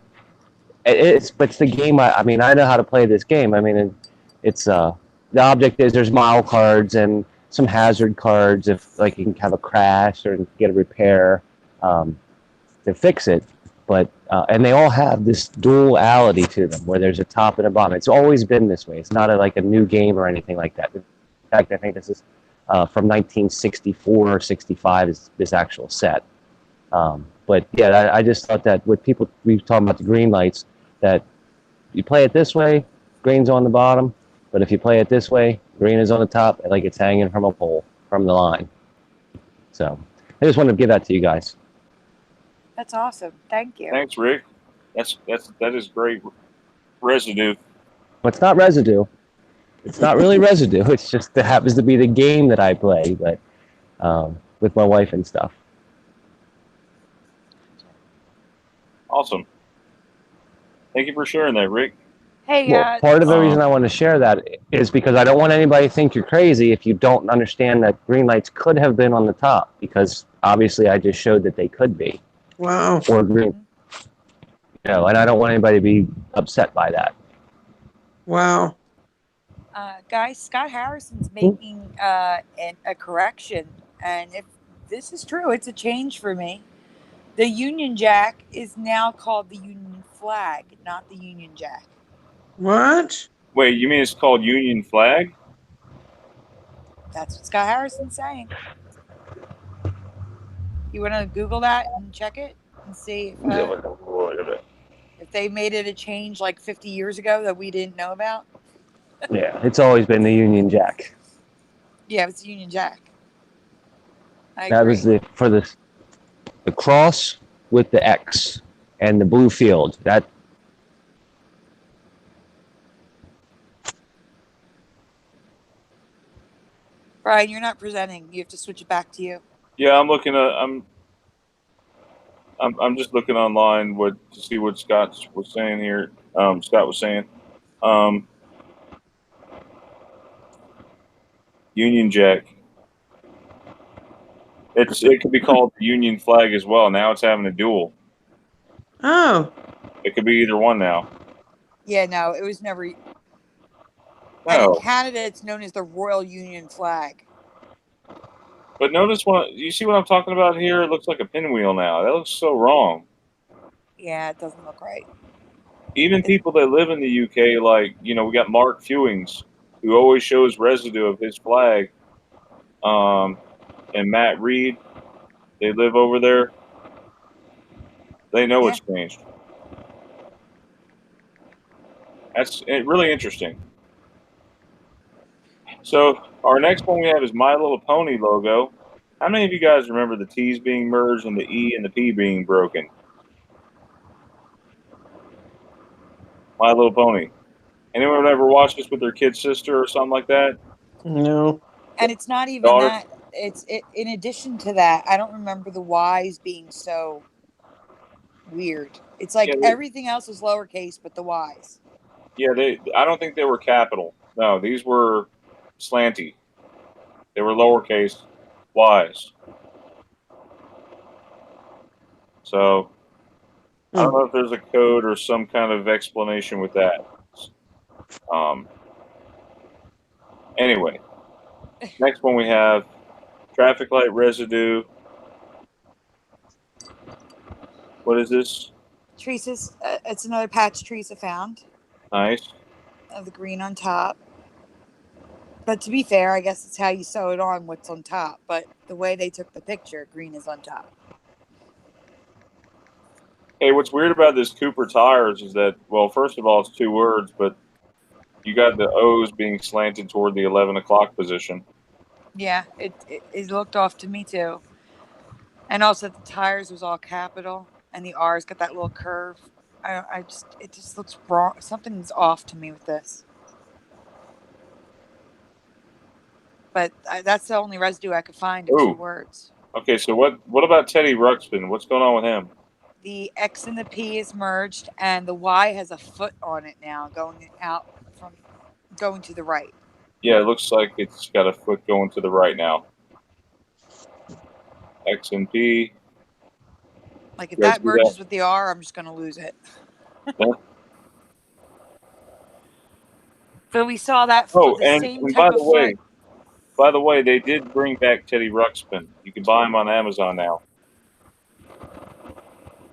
[SPEAKER 3] But it's the game. I mean, I know how to play this game. I mean, it's the object is there's mile cards and some hazard cards if like you can have a crash or get a repair to fix it. But and they all have this duality to them where there's a top and a bottom. It's always been this way. It's not like a new game or anything like that. In fact, I think this is from 1964 or 65 is this actual set. But yeah, I just thought that with people, we were talking about the green lights, that you play it this way, green's on the bottom, but if you play it this way, green is on the top, like it's hanging from a pole, from the line. So I just wanted to give that to you guys.
[SPEAKER 2] That's awesome. Thank you.
[SPEAKER 1] Thanks, Rick. That is great. Residue.
[SPEAKER 3] But it's not Residue. It's not really Residue. It's just it happens to be the game that I play, but with my wife and stuff.
[SPEAKER 1] Awesome. Thank you for sharing that, Rick.
[SPEAKER 2] Hey,
[SPEAKER 3] Well, part of the reason I want to share that is because I don't want anybody to think you're crazy if you don't understand that green lights could have been on the top, because obviously I just showed that they could be.
[SPEAKER 4] Wow.
[SPEAKER 3] Or green. You know, and I don't want anybody to be upset by that.
[SPEAKER 4] Wow.
[SPEAKER 2] guys, Scott Harrison's making a correction, and if this is true, it's a change for me. The Union Jack is now called the Union Flag, not the Union Jack.
[SPEAKER 4] What?
[SPEAKER 1] Wait, you mean it's called Union Flag?
[SPEAKER 2] That's what Scott Harrison's saying. You want to Google that and check it and see if they made it a change like 50 years ago that we didn't know about?
[SPEAKER 3] Yeah, it's always been the Union Jack.
[SPEAKER 2] Yeah, it's the Union Jack.
[SPEAKER 3] That was the cross with the X and the blue field. That.
[SPEAKER 2] Brian, you're not presenting. You have to switch it back to you.
[SPEAKER 1] Yeah, I'm looking at. I'm just looking online to see what Scott was saying here. Scott was saying, Union Jack. It could be called the Union Flag as well. Now it's having a dual.
[SPEAKER 4] Oh.
[SPEAKER 1] It could be either one now.
[SPEAKER 2] Yeah, no, it was never.
[SPEAKER 1] No.
[SPEAKER 2] And in Canada, it's known as the Royal Union Flag.
[SPEAKER 1] But notice you see what I'm talking about here? It looks like a pinwheel now. That looks so wrong.
[SPEAKER 2] Yeah, it doesn't look right.
[SPEAKER 1] Even people that live in the UK, like, we got Mark Fewings, who always shows residue of his flag. And Matt Reed, they live over there. They know it's changed. That's really interesting. So our next one we have is My Little Pony logo. How many of you guys remember the T's being merged and the E and the P being broken? My Little Pony. Anyone ever watch this with their kid sister or something like that?
[SPEAKER 4] No.
[SPEAKER 2] And it's not even
[SPEAKER 1] Doris?
[SPEAKER 2] that. In addition to that, I don't remember the Y's being so weird. It's like everything else was lowercase, but the Y's.
[SPEAKER 1] Yeah, I don't think they were capital. No, these were slanty. They were lowercase Y's. So I don't know if there's a code or some kind of explanation with that. Anyway, next one we have traffic light residue. What is this?
[SPEAKER 2] Teresa's, it's another patch Teresa found
[SPEAKER 1] Nice.
[SPEAKER 2] of the green on top. But to be fair, I guess it's how you sew it on what's on top. But the way they took the picture, green is on top.
[SPEAKER 1] Hey, what's weird about this Cooper tires is that, well, first of all, it's 2 words, but you got the O's being slanted toward the 11 o'clock position.
[SPEAKER 2] Yeah, it looked off to me too. And also the tires was all capital, and the R's got that little curve. It just looks wrong. Something's off to me with this. But that's the only residue I could find of 2 words.
[SPEAKER 1] Okay, so what about Teddy Ruxpin? What's going on with him?
[SPEAKER 2] The X and the P is merged, and the Y has a foot on it now, going to the right.
[SPEAKER 1] Yeah, it looks like it's got a foot going to the right now. X and P.
[SPEAKER 2] Like if that merges with the R, I'm just going to lose it.
[SPEAKER 1] Yeah.
[SPEAKER 2] So we saw that for the same type of foot.
[SPEAKER 1] By the way, they did bring back Teddy Ruxpin. You can buy him on Amazon now.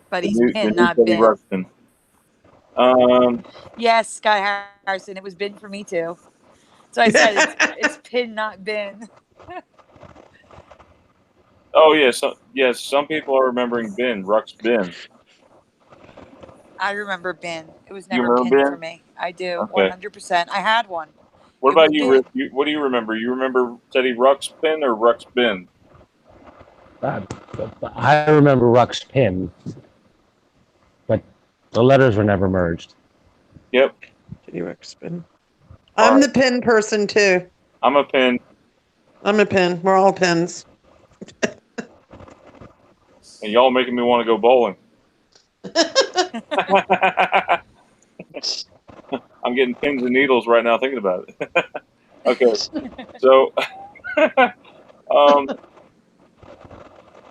[SPEAKER 2] But he's pinned, not bin.
[SPEAKER 1] Ruxpin.
[SPEAKER 2] Yes, Sky Harrison. It was bin for me too. So I said it's pinned, not bin.
[SPEAKER 1] Oh yes, some people are remembering bin, Ruxpin.
[SPEAKER 2] I remember bin. It was never pinned for me. I do, 100%. I had one.
[SPEAKER 1] What about you, Rick? What do you remember? You remember Teddy Ruxpin or Ruxpin?
[SPEAKER 3] I remember Ruxpin, but the letters were never merged.
[SPEAKER 1] Yep.
[SPEAKER 4] Teddy Ruxpin. I'm the pin person too.
[SPEAKER 1] I'm a pin.
[SPEAKER 4] I'm a pin. We're all pins.
[SPEAKER 1] And y'all making me want to go bowling. I'm getting pins and needles right now thinking about it. Okay, so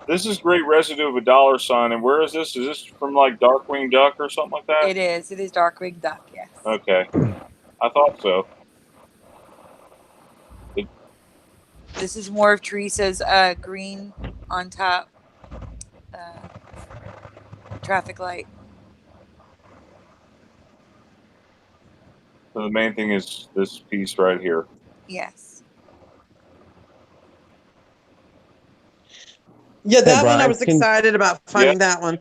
[SPEAKER 1] this is great residue of a $sign. And where is this? Is this from like Darkwing Duck or something like that?
[SPEAKER 2] It is. It is Darkwing Duck, yes.
[SPEAKER 1] Okay. I thought so.
[SPEAKER 2] This is more of Teresa's green on top traffic light.
[SPEAKER 1] So the main thing is this piece right here.
[SPEAKER 2] Yes.
[SPEAKER 4] Yeah, that one I was excited about finding that one.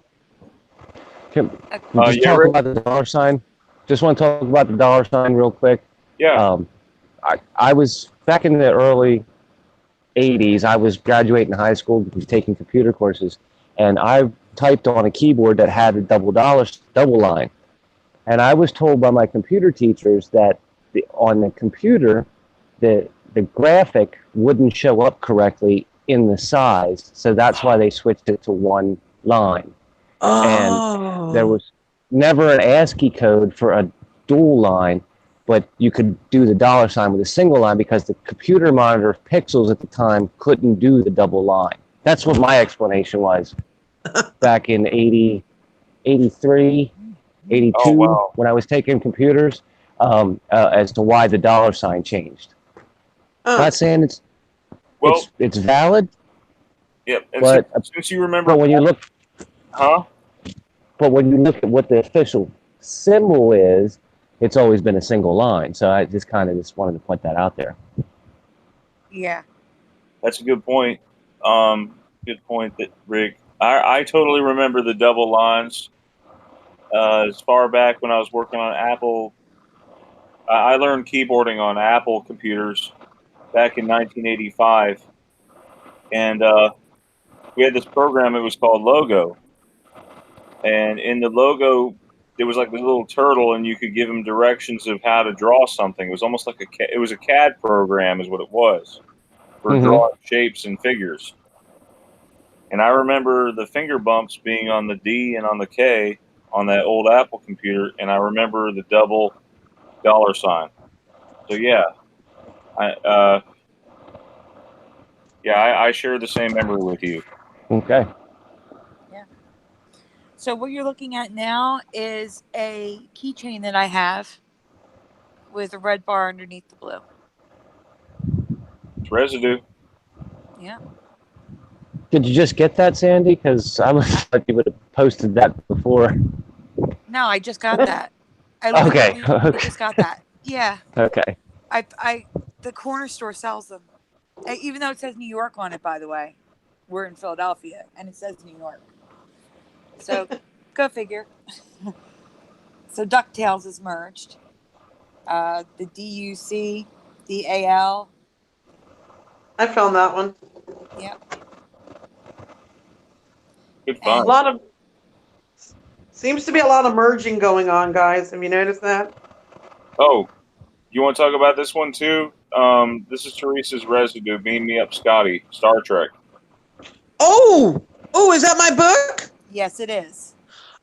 [SPEAKER 3] Can we just talk about the $sign? Just want to talk about the $sign real quick.
[SPEAKER 1] Yeah.
[SPEAKER 3] I was back in the early 80s. I was graduating high school, taking computer courses, and I typed on a keyboard that had a double line. And I was told by my computer teachers that on the computer, the graphic wouldn't show up correctly in the size. So that's why they switched it to one line.
[SPEAKER 4] Oh.
[SPEAKER 3] And there was never an ASCII code for a dual line, but you could do the $sign with a single line because the computer monitor of pixels at the time couldn't do the double line. That's what my explanation was back in 80, 83, 82, when I was taking computers, as to why the $sign changed. Not saying it's valid.
[SPEAKER 1] Yep. And
[SPEAKER 3] but
[SPEAKER 1] since you remember,
[SPEAKER 3] but when you look,
[SPEAKER 1] but
[SPEAKER 3] when you look at what the official symbol is, it's always been a single line. So I just wanted to point that out there.
[SPEAKER 2] Yeah.
[SPEAKER 1] That's a good point. Good point, Rick. I totally remember the double lines. As far back when I was working on Apple, I learned keyboarding on Apple computers back in 1985. And we had this program, it was called Logo. And in the Logo, there was like this little turtle, and you could give him directions of how to draw something. It was almost like it was a CAD program is what it was for drawing shapes and figures. And I remember the finger bumps being on the D and on the K on that old Apple computer, and I remember the double $sign. So yeah, I share the same memory with you.
[SPEAKER 3] Okay.
[SPEAKER 2] Yeah. So what you're looking at now is a keychain that I have with a red bar underneath the blue.
[SPEAKER 1] It's Residue.
[SPEAKER 2] Yeah.
[SPEAKER 3] Did you just get that, Sandy? Because I was thought you would have posted that before.
[SPEAKER 2] No, I just got that. I
[SPEAKER 3] Okay.
[SPEAKER 2] literally just got that. Yeah.
[SPEAKER 3] Okay.
[SPEAKER 2] The corner store sells them. Even though it says New York on it, by the way. We're in Philadelphia, and it says New York. So, go figure. So, DuckTales is merged. The DUC, the AL.
[SPEAKER 4] I found that one.
[SPEAKER 2] Yep.
[SPEAKER 1] Good fun.
[SPEAKER 4] A lot of seems to be a lot of merging going on, guys. Have you noticed that?
[SPEAKER 1] Oh, you want to talk about this one too? This is Teresa's Residue. Beam Me Up, Scotty. Star Trek.
[SPEAKER 4] Oh, is that my book?
[SPEAKER 2] Yes, it is.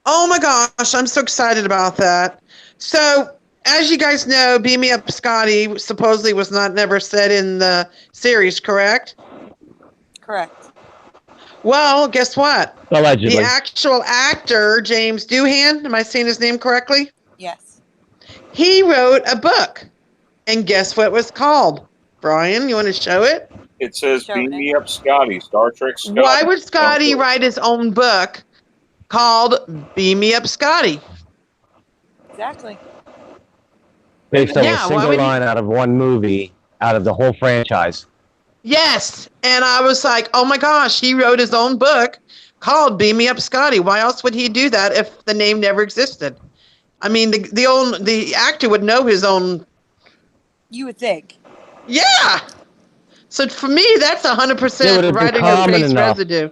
[SPEAKER 4] Oh my gosh, I'm so excited about that. So, as you guys know, Beam Me Up Scotty supposedly was never said in the series, correct?
[SPEAKER 2] Correct.
[SPEAKER 4] Well, guess what?
[SPEAKER 3] Allegedly.
[SPEAKER 4] The actual actor, James Doohan, am I saying his name correctly?
[SPEAKER 2] Yes.
[SPEAKER 4] He wrote a book. And guess what it was called? Brian, you want to show it?
[SPEAKER 1] It says
[SPEAKER 2] Show
[SPEAKER 1] Beam
[SPEAKER 2] it.
[SPEAKER 1] Me Up, Scotty. Star Trek Scotty.
[SPEAKER 4] Why would Scotty write his own book called Beam Me Up Scotty?
[SPEAKER 2] Exactly.
[SPEAKER 3] Based on
[SPEAKER 4] Yeah,
[SPEAKER 3] a
[SPEAKER 4] why
[SPEAKER 3] single
[SPEAKER 4] would he-
[SPEAKER 3] line out of one movie, out of the whole franchise.
[SPEAKER 4] Yes. And I was like, oh my gosh, he wrote his own book called Beam Me Up Scotty. Why else would he do that if the name never existed? I mean, the actor would know his own.
[SPEAKER 2] You would think.
[SPEAKER 4] Yeah. So for me, that's
[SPEAKER 3] It would
[SPEAKER 4] 100%
[SPEAKER 3] have been
[SPEAKER 4] writing a
[SPEAKER 3] common
[SPEAKER 4] face
[SPEAKER 3] enough.
[SPEAKER 4] residue.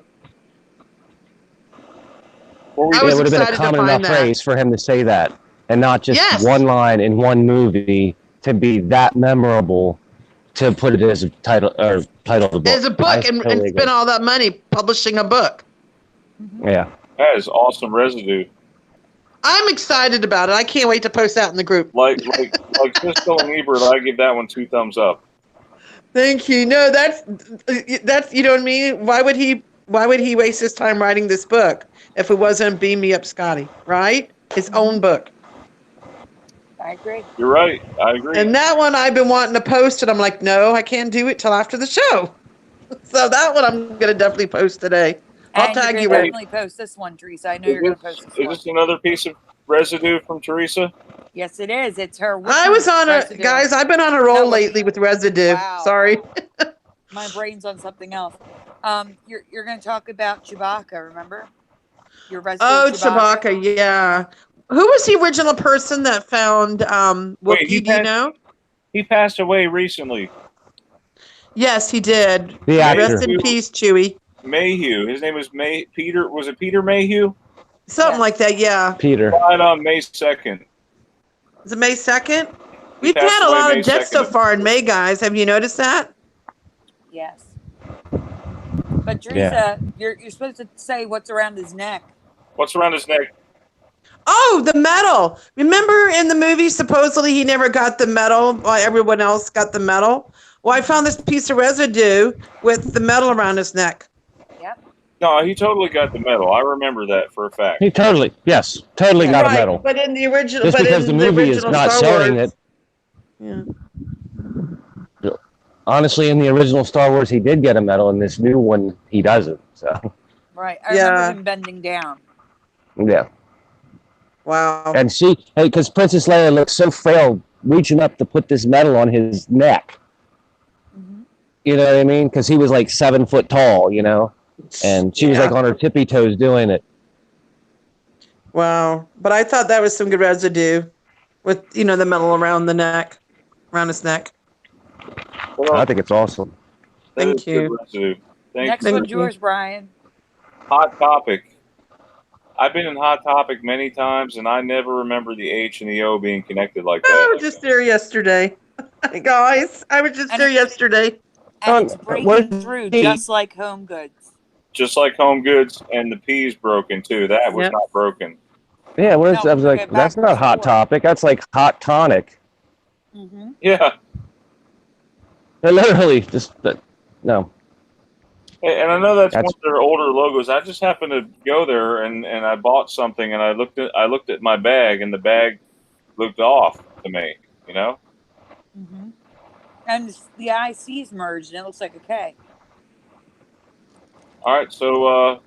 [SPEAKER 1] Before
[SPEAKER 4] I
[SPEAKER 1] we-
[SPEAKER 4] was
[SPEAKER 3] It would have been a
[SPEAKER 4] excited to
[SPEAKER 3] common
[SPEAKER 4] find
[SPEAKER 3] enough
[SPEAKER 4] that.
[SPEAKER 3] phrase for him to say that, and not just
[SPEAKER 4] Yes.
[SPEAKER 3] one line in one movie to be that memorable to put it as a title of the book.
[SPEAKER 4] As a book
[SPEAKER 3] I
[SPEAKER 4] and
[SPEAKER 3] totally
[SPEAKER 4] spend all that money publishing a book.
[SPEAKER 3] agree. Yeah.
[SPEAKER 1] That is awesome Residue.
[SPEAKER 4] I'm excited about it. I can't wait to post that in the group.
[SPEAKER 1] Like Siskel and Ebert, I give that one 2 thumbs up.
[SPEAKER 4] Thank you. No, that's you know what I mean. Why would he waste his time writing this book if it wasn't Beam Me Up Scotty? Right? His own book.
[SPEAKER 2] I agree.
[SPEAKER 1] You're right. I agree.
[SPEAKER 4] And that one I've been wanting to post, and I'm like, no, I can't do it till after the show. So that one I'm gonna definitely post today. I'll
[SPEAKER 2] And
[SPEAKER 4] tag
[SPEAKER 2] you're
[SPEAKER 4] you,
[SPEAKER 2] gonna
[SPEAKER 4] Rick.
[SPEAKER 2] definitely post this one, Teresa. I know you're going to post this
[SPEAKER 1] Is
[SPEAKER 2] one.
[SPEAKER 1] this another piece of residue from Teresa?
[SPEAKER 2] Yes, it is. It's her.
[SPEAKER 4] I was on a
[SPEAKER 2] residue.
[SPEAKER 4] guys. I've been on a roll
[SPEAKER 2] No,
[SPEAKER 4] lately with residue.
[SPEAKER 2] Wow.
[SPEAKER 4] Sorry.
[SPEAKER 2] My brain's on something else. You're going to talk about Chewbacca. Remember? Your residue.
[SPEAKER 4] Oh, Chewbacca. Yeah. Who was the original person that found Wookiee?
[SPEAKER 1] Wait,
[SPEAKER 4] Do you know?
[SPEAKER 1] He passed away recently.
[SPEAKER 4] Yes, he did.
[SPEAKER 3] The actor.
[SPEAKER 4] Rest in peace, Chewie.
[SPEAKER 1] Mayhew. His name was Peter. Was it Peter Mayhew?
[SPEAKER 4] Something
[SPEAKER 2] Yes.
[SPEAKER 4] like that. Yeah.
[SPEAKER 3] Peter.
[SPEAKER 1] Died on May 2nd.
[SPEAKER 4] Is it May 2nd?
[SPEAKER 1] He
[SPEAKER 4] We've
[SPEAKER 1] passed
[SPEAKER 4] had a
[SPEAKER 1] away
[SPEAKER 4] lot
[SPEAKER 1] May
[SPEAKER 4] of deaths
[SPEAKER 1] 2nd
[SPEAKER 4] so
[SPEAKER 1] of-
[SPEAKER 4] far in May, guys. Have you noticed that?
[SPEAKER 2] Yes. But Teresa, you're supposed to say what's around his neck.
[SPEAKER 1] What's around his neck?
[SPEAKER 4] Oh, the medal. Remember in the movie, supposedly he never got the medal while everyone else got the medal? Well, I found this piece of residue with the medal around his neck.
[SPEAKER 2] Yep.
[SPEAKER 1] No, he totally got the medal. I remember that for a fact.
[SPEAKER 3] He totally got a
[SPEAKER 4] Right,
[SPEAKER 3] medal.
[SPEAKER 4] but in the original,
[SPEAKER 3] Just
[SPEAKER 4] but
[SPEAKER 3] because
[SPEAKER 4] in
[SPEAKER 3] the movie is
[SPEAKER 4] original
[SPEAKER 3] not
[SPEAKER 4] Star
[SPEAKER 3] showing
[SPEAKER 4] Wars,
[SPEAKER 3] it.
[SPEAKER 4] Yeah.
[SPEAKER 3] Honestly, in the original Star Wars, he did get a medal. In this new one, he doesn't. So,
[SPEAKER 2] Right. I
[SPEAKER 4] Yeah.
[SPEAKER 2] remember him bending down.
[SPEAKER 3] yeah.
[SPEAKER 4] Wow.
[SPEAKER 3] And because Princess Leia looks so frail, reaching up to put this medal on his neck.
[SPEAKER 2] Mhm.
[SPEAKER 3] You know what I mean? Because he was like 7 foot tall, you know, and she was
[SPEAKER 4] Yeah.
[SPEAKER 3] like on her tippy toes doing it.
[SPEAKER 4] Wow. But I thought that was some good residue with, the medal around the neck, around his neck.
[SPEAKER 1] Well,
[SPEAKER 3] I think it's awesome.
[SPEAKER 1] that
[SPEAKER 4] Thank
[SPEAKER 1] is good
[SPEAKER 4] you.
[SPEAKER 1] residue.
[SPEAKER 2] Next
[SPEAKER 4] Thank
[SPEAKER 2] one's
[SPEAKER 4] you.
[SPEAKER 2] yours, Brian.
[SPEAKER 1] Hot Topic. I've been in Hot Topic many times, and I never remember the H and the O being connected like
[SPEAKER 4] I
[SPEAKER 1] that.
[SPEAKER 4] was just there yesterday. Guys, I was just
[SPEAKER 2] And
[SPEAKER 4] there
[SPEAKER 2] it's-
[SPEAKER 4] yesterday.
[SPEAKER 2] And it's
[SPEAKER 3] what-
[SPEAKER 2] breaking through
[SPEAKER 3] hey.
[SPEAKER 2] just like Home Goods.
[SPEAKER 1] Just like Home Goods, and the P's broken too. That was
[SPEAKER 4] Yep.
[SPEAKER 1] not broken.
[SPEAKER 3] Yeah, what is,
[SPEAKER 2] No,
[SPEAKER 3] I was
[SPEAKER 2] we're
[SPEAKER 3] like,
[SPEAKER 2] going
[SPEAKER 3] that's
[SPEAKER 2] back
[SPEAKER 3] not
[SPEAKER 2] and
[SPEAKER 3] Hot
[SPEAKER 2] forth.
[SPEAKER 3] Topic. That's like Hot Tonic.
[SPEAKER 2] Mm-hmm.
[SPEAKER 1] Yeah.
[SPEAKER 3] They're literally just, no.
[SPEAKER 1] And I know that's one
[SPEAKER 3] That's
[SPEAKER 1] of their older logos. I just happened to go there and I bought something and I looked at my bag and the bag looked off to me. You know.
[SPEAKER 2] Mm-hmm. And the IC's merged, and it looks like a K.
[SPEAKER 1] All right, so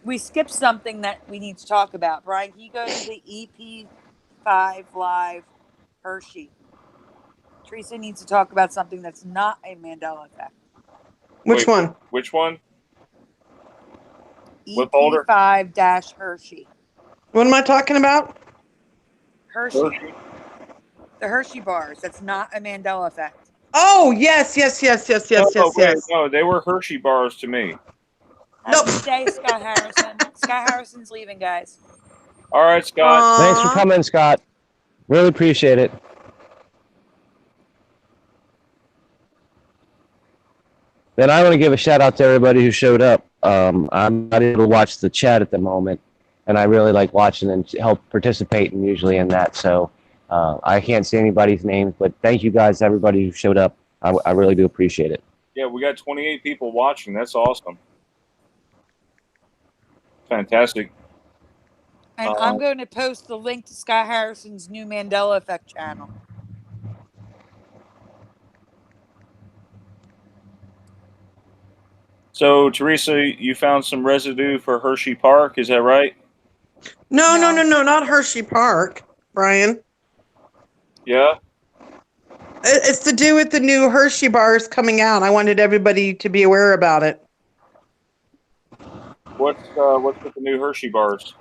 [SPEAKER 2] We skipped something that we need to talk about. Brian, can you go to the EP5 Live Hershey? Teresa needs to talk about something that's not a Mandela effect.
[SPEAKER 4] Which one?
[SPEAKER 1] Which one? What folder?
[SPEAKER 2] EP5 Hershey.
[SPEAKER 4] What am I talking about?
[SPEAKER 2] Hershey. The Hershey bars. That's not a Mandela effect.
[SPEAKER 4] Oh, yes.
[SPEAKER 1] No, they were Hershey bars to me.
[SPEAKER 2] Have a good day, Scott Harrison. Scott Harrison's leaving, guys.
[SPEAKER 1] All right, Scott.
[SPEAKER 3] Thanks for coming, Scott. Really appreciate it. Then I want to give a shout out to everybody who showed up. I'm not able to watch the chat at the moment, and I really like watching and help participating usually in that. So I can't see anybody's names, but thank you guys, everybody who showed up. I really do appreciate it.
[SPEAKER 1] Yeah, we got 28 people watching. That's awesome. Fantastic.
[SPEAKER 2] And I'm going to post the link to Scott Harrison's new Mandela Effect channel.
[SPEAKER 1] So, Teresa, you found some residue for Hershey Park. Is that right?
[SPEAKER 4] No, not Hershey Park, Brian.
[SPEAKER 1] Yeah?
[SPEAKER 4] It's to do with the new Hershey bars coming out. I wanted everybody to be aware about it.
[SPEAKER 1] What's with the new Hershey bars?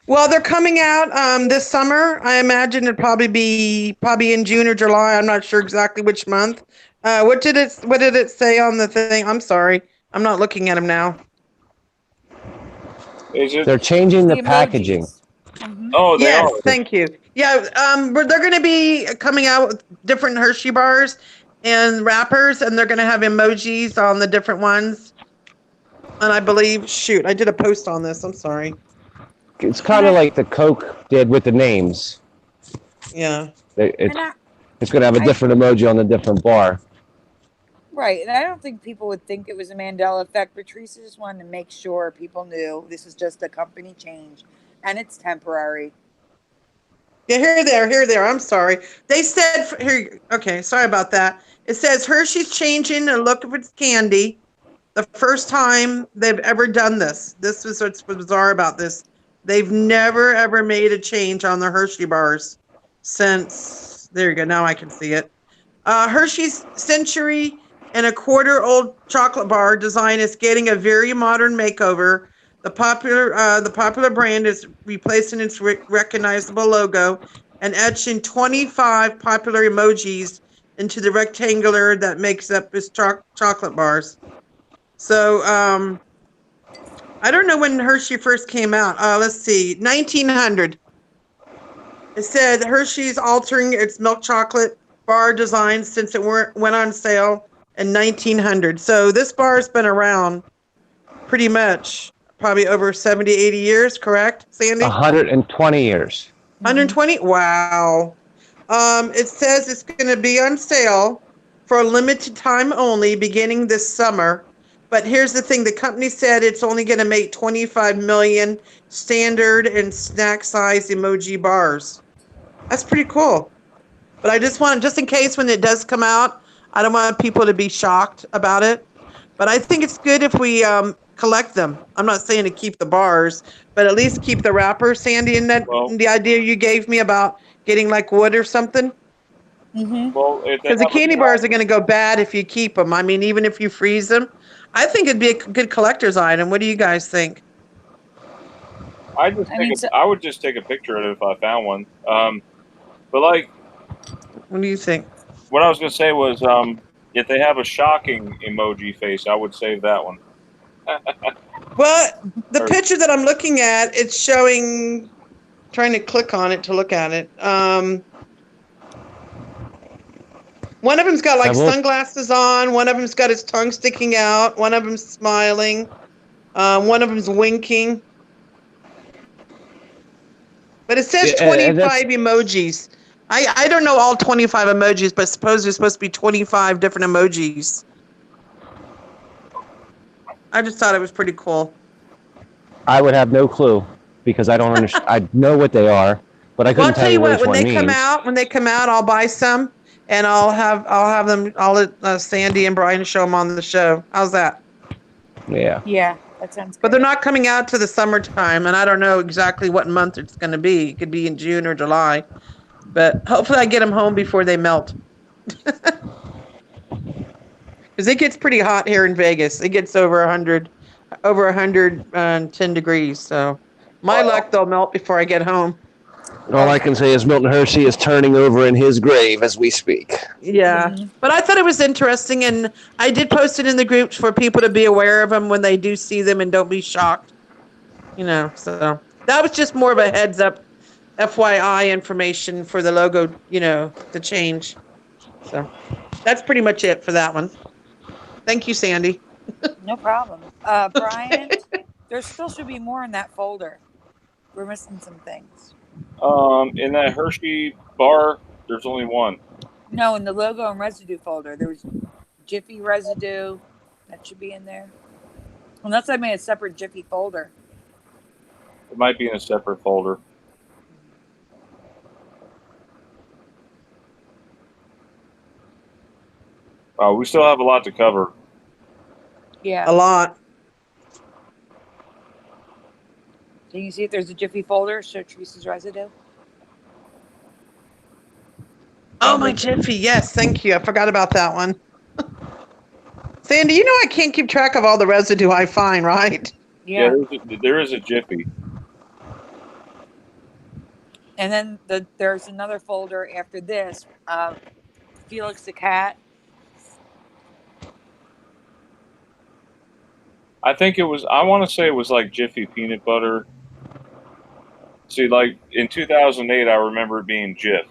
[SPEAKER 4] Well, they're coming out this summer. I imagine it'd probably be in June or July. I'm not sure exactly which month. What did it say on the thing? I'm sorry. I'm not looking at them now.
[SPEAKER 3] They're changing the packaging.
[SPEAKER 2] Mm-hmm.
[SPEAKER 1] Oh, they
[SPEAKER 4] yes,
[SPEAKER 1] are.
[SPEAKER 4] thank you. Yeah, they're going to be coming out with different Hershey bars and wrappers, and they're going to have emojis on the different ones. And I believe, shoot, I did a post on this. I'm sorry.
[SPEAKER 3] It's kind of like the Coke did with the names.
[SPEAKER 4] Yeah.
[SPEAKER 3] It's going to have a different emoji on the different bar.
[SPEAKER 2] Right, and I don't think people would think it was a Mandela effect, but Teresa just wanted to make sure people knew this is just a company change, and it's temporary.
[SPEAKER 4] Yeah, here they are. I'm sorry. They said, here, okay, sorry about that. It says Hershey's changing the look of its candy. The first time they've ever done this. This is what's bizarre about this. They've never, ever made a change on the Hershey bars since, there you go, now I can see it. Hershey's century and a quarter old chocolate bar design is getting a very modern makeover. The popular brand is replacing its recognizable logo and etching 25 popular emojis into the rectangular that makes up its chocolate bars. So, I don't know when Hershey first came out. Let's see, 1900. It said Hershey's altering its milk chocolate bar design since it went on sale in 1900. So this bar has been around pretty much probably over 70, 80 years, correct, Sandy?
[SPEAKER 3] 120 years.
[SPEAKER 4] 120? Wow. It says it's going to be on sale for a limited time only beginning this summer. But here's the thing. The company said it's only going to make 25 million standard and snack size emoji bars. That's pretty cool. But I just want, just in case when it does come out, I don't want people to be shocked about it. But I think it's good if we collect them. I'm not saying to keep the bars, but at least keep the wrapper, Sandy, and the idea you gave me about getting like wood or something.
[SPEAKER 2] Mm-hmm.
[SPEAKER 1] Well,
[SPEAKER 4] because the candy bars are going to go bad if you keep them. I mean, even if you freeze them, I think it'd be a good collector's item. What do you guys think?
[SPEAKER 1] I would just take a picture of it if I found one. But like,
[SPEAKER 4] what do you think?
[SPEAKER 1] What I was going to say was, if they have a shocking emoji face, I would save that one.
[SPEAKER 4] Well, the picture that I'm looking at, it's showing. Trying to click on it to look at it. One of them's got like sunglasses on. One of them's got his tongue sticking out. One of them's smiling. One of them's winking. But it says 25 emojis. I don't know all 25 emojis, but suppose there's supposed to be 25 different emojis. I just thought it was pretty cool.
[SPEAKER 3] I would have no clue because I don't understand. I know what they are, but I
[SPEAKER 4] Well,
[SPEAKER 3] couldn't
[SPEAKER 4] I'll
[SPEAKER 3] tell you what
[SPEAKER 4] what.
[SPEAKER 3] each
[SPEAKER 4] When
[SPEAKER 3] one
[SPEAKER 4] they
[SPEAKER 3] means.
[SPEAKER 4] come out, I'll buy some, and I'll let Sandy and Brian show them on the show. How's that?
[SPEAKER 3] Yeah.
[SPEAKER 2] Yeah, that sounds
[SPEAKER 4] But
[SPEAKER 2] good.
[SPEAKER 4] they're not coming out to the summertime, and I don't know exactly what month it's going to be. It could be in June or July, but hopefully I get them home before they melt. Because it gets pretty hot here in Vegas. It gets over 100, over 110 degrees. So my luck, they'll melt before I get home.
[SPEAKER 3] All I can say is Milton Hershey is turning over in his grave as we speak.
[SPEAKER 4] Yeah. But I thought it was interesting, and I did post it in the groups for people to be aware of them when they do see them and don't be shocked. So that was just more of a heads up, FYI information for the logo, to change. So that's pretty much it for that one. Thank you, Sandy.
[SPEAKER 2] No problem. Brian, there still should be more in that folder. We're missing some things.
[SPEAKER 1] In that Hershey bar, there's only one.
[SPEAKER 2] No, in the logo and residue folder, there was Jiffy residue. That should be in there. Unless I made a separate Jiffy folder.
[SPEAKER 1] It might be in a separate folder. We still have a lot to cover.
[SPEAKER 2] Yeah.
[SPEAKER 4] A lot.
[SPEAKER 2] Can you see if there's a Jiffy folder? Show Teresa's residue.
[SPEAKER 4] Oh, my Jiffy. Yes, thank you. I forgot about that one. Sandy, I can't keep track of all the residue I find, right?
[SPEAKER 2] Yeah.
[SPEAKER 1] There is a Jiffy.
[SPEAKER 2] And then there's another folder after this. Felix the cat.
[SPEAKER 1] I think it was, I want to say it was like Jiffy peanut butter. See, like in 2008, I remember it being Jif.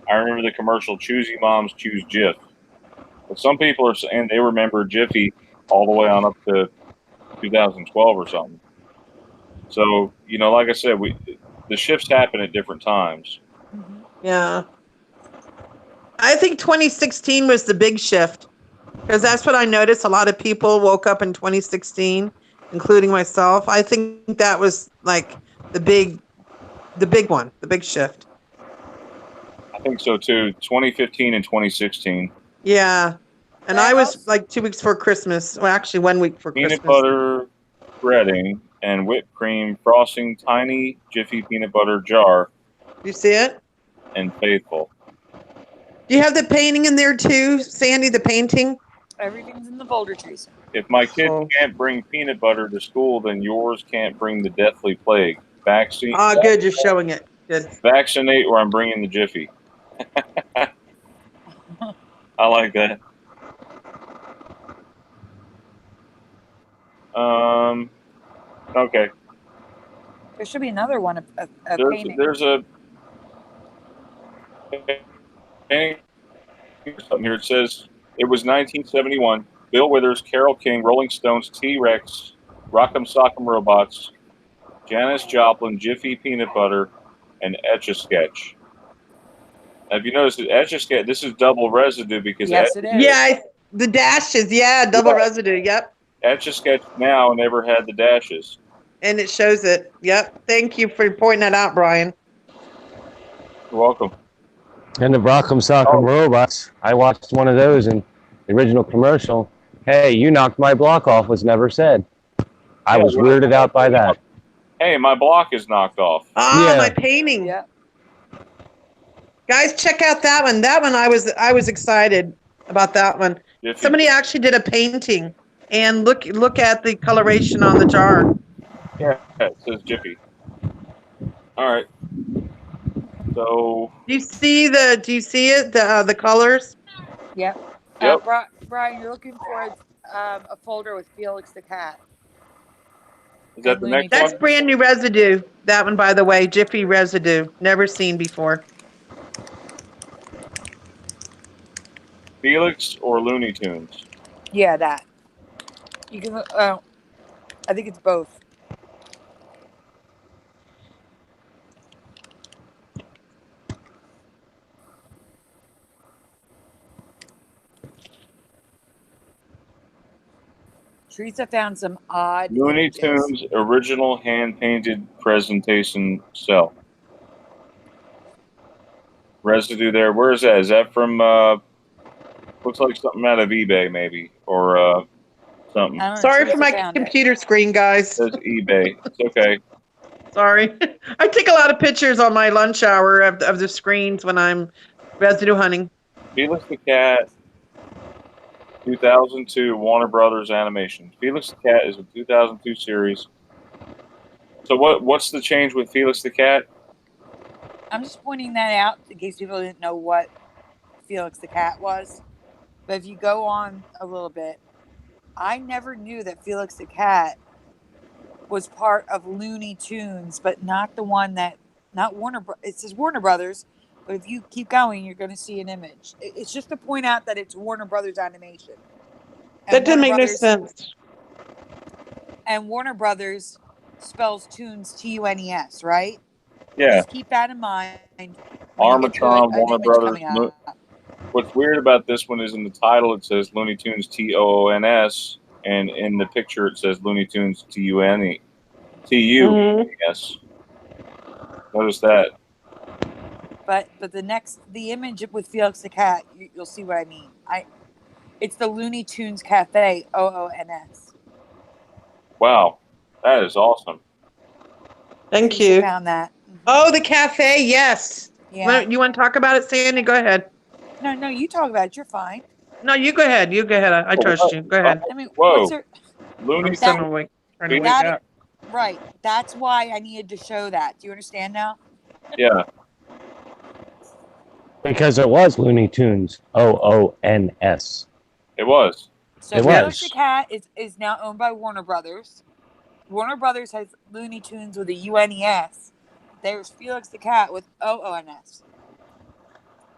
[SPEAKER 1] I remember the commercial, Choosy Moms Choose Jif. But some people are saying they remember Jiffy all the way on up to 2012 or something. So, like I said, the shifts happen at different times.
[SPEAKER 4] Yeah. I think 2016 was the big shift because that's what I noticed. A lot of people woke up in 2016, including myself. I think that was like the big one, the big shift.
[SPEAKER 1] I think so too. 2015 and 2016.
[SPEAKER 4] Yeah. And I was like 2 weeks for Christmas. Well, actually 1 week for
[SPEAKER 1] Peanut
[SPEAKER 4] Christmas.
[SPEAKER 1] butter breading and whipped cream frosting, tiny Jiffy peanut butter jar.
[SPEAKER 4] You see it?
[SPEAKER 1] And faithful.
[SPEAKER 4] Do you have the painting in there too, Sandy? The painting?
[SPEAKER 2] Everything's in the folder, Teresa.
[SPEAKER 1] If my kid can't bring peanut butter to school, then yours can't bring the deathly plague. Vaccine.
[SPEAKER 4] Good. You're showing it. Good.
[SPEAKER 1] Vaccinate, or I'm bringing the Jiffy. I like that. Okay.
[SPEAKER 2] There should be another one, a painting.
[SPEAKER 1] There's a painting here. It says it was 1971. Bill Withers, Carole King, Rolling Stones, T-Rex, Rock'em Sock'em Robots, Janis Joplin, Jiffy Peanut Butter, and Etch-a-Sketch. Have you noticed that Etch-a-Sketch? This is double residue because
[SPEAKER 2] yes, it is.
[SPEAKER 4] Yeah, the dashes. Yeah, double residue. Yep.
[SPEAKER 1] Etch-a-Sketch now never had the dashes.
[SPEAKER 4] And it shows it. Yep. Thank you for pointing that out, Brian.
[SPEAKER 1] You're welcome.
[SPEAKER 3] And the Rock'em Sock'em Robots. I watched one of those in the original commercial. Hey, you knocked my block off was never said. I was weirded out by that.
[SPEAKER 1] Hey, my block is knocked off.
[SPEAKER 4] My painting.
[SPEAKER 2] Yeah.
[SPEAKER 4] Guys, check out that one. That one I was excited about that one.
[SPEAKER 1] Jiffy.
[SPEAKER 4] Somebody actually did a painting, and look at the coloration on the jar.
[SPEAKER 1] Yeah, it says Jiffy. All right. So.
[SPEAKER 4] Do you see it? The colors?
[SPEAKER 2] Yep.
[SPEAKER 1] Yep.
[SPEAKER 2] Brian, you're looking for a folder with Felix the cat.
[SPEAKER 1] Is that the next
[SPEAKER 4] That's
[SPEAKER 1] one?
[SPEAKER 4] brand new residue. That one, by the way, Jiffy residue. Never seen before.
[SPEAKER 1] Felix or Looney Tunes?
[SPEAKER 2] Yeah, that. You can. I think it's both. Teresa found some odd
[SPEAKER 1] Looney
[SPEAKER 2] images.
[SPEAKER 1] Tunes original hand-painted presentation cell. Residue there. Where is that? Is that from, looks like something out of eBay maybe, or something.
[SPEAKER 2] I don't know,
[SPEAKER 4] Sorry for
[SPEAKER 2] Teresa
[SPEAKER 4] my
[SPEAKER 2] found it.
[SPEAKER 4] computer screen, guys.
[SPEAKER 1] It says eBay. It's okay.
[SPEAKER 4] Sorry. I take a lot of pictures on my lunch hour of the screens when I'm residue hunting.
[SPEAKER 1] Felix the Cat, 2002 Warner Brothers animation. Felix the Cat is a 2002 series. So what's the change with Felix the Cat?
[SPEAKER 2] I'm just pointing that out in case people didn't know what Felix the Cat was. But if you go on a little bit, I never knew that Felix the Cat was part of Looney Tunes, but not the one that, not Warner. It says Warner Brothers, but if you keep going, you're going to see an image. It's just to point out that it's Warner Brothers animation. And
[SPEAKER 4] That didn't
[SPEAKER 2] Warner
[SPEAKER 4] make no
[SPEAKER 2] Brothers-
[SPEAKER 4] sense.
[SPEAKER 2] And Warner Brothers spells tunes Tunes, right?
[SPEAKER 1] Yeah.
[SPEAKER 2] Just keep that in mind. when you get to
[SPEAKER 1] Armatron,
[SPEAKER 2] an
[SPEAKER 1] Warner
[SPEAKER 2] image
[SPEAKER 1] Brothers.
[SPEAKER 2] coming up.
[SPEAKER 1] What's weird about this one is in the title it says Looney Tunes TOONS, and in the picture it says Looney Tunes TUNES. Notice that.
[SPEAKER 2] But the image with Felix the Cat, you'll see what I mean. It's the Looney Tunes Cafe OONS.
[SPEAKER 1] Wow, that is awesome.
[SPEAKER 4] Thank
[SPEAKER 2] Teresa
[SPEAKER 4] you.
[SPEAKER 2] found that.
[SPEAKER 4] Oh, the cafe, yes.
[SPEAKER 2] Yeah.
[SPEAKER 4] You want to talk about it, Sandy? Go ahead.
[SPEAKER 2] No, you talk about it. You're fine.
[SPEAKER 4] No, you go ahead. You go ahead. I trust you. Go ahead.
[SPEAKER 2] I mean,
[SPEAKER 1] Whoa.
[SPEAKER 2] what's her?
[SPEAKER 1] Looney
[SPEAKER 4] I'm
[SPEAKER 1] Tunes.
[SPEAKER 4] still trying to wake
[SPEAKER 2] That-
[SPEAKER 4] up.
[SPEAKER 2] Right. That's why I needed to show that. Do you understand now?
[SPEAKER 1] Yeah.
[SPEAKER 3] Because it was Looney Tunes. OONS.
[SPEAKER 1] It was.
[SPEAKER 2] So
[SPEAKER 3] It
[SPEAKER 2] Felix
[SPEAKER 3] was.
[SPEAKER 2] the Cat is now owned by Warner Brothers. Warner Brothers has Looney Tunes with a UNES. There's Felix the Cat with OONS.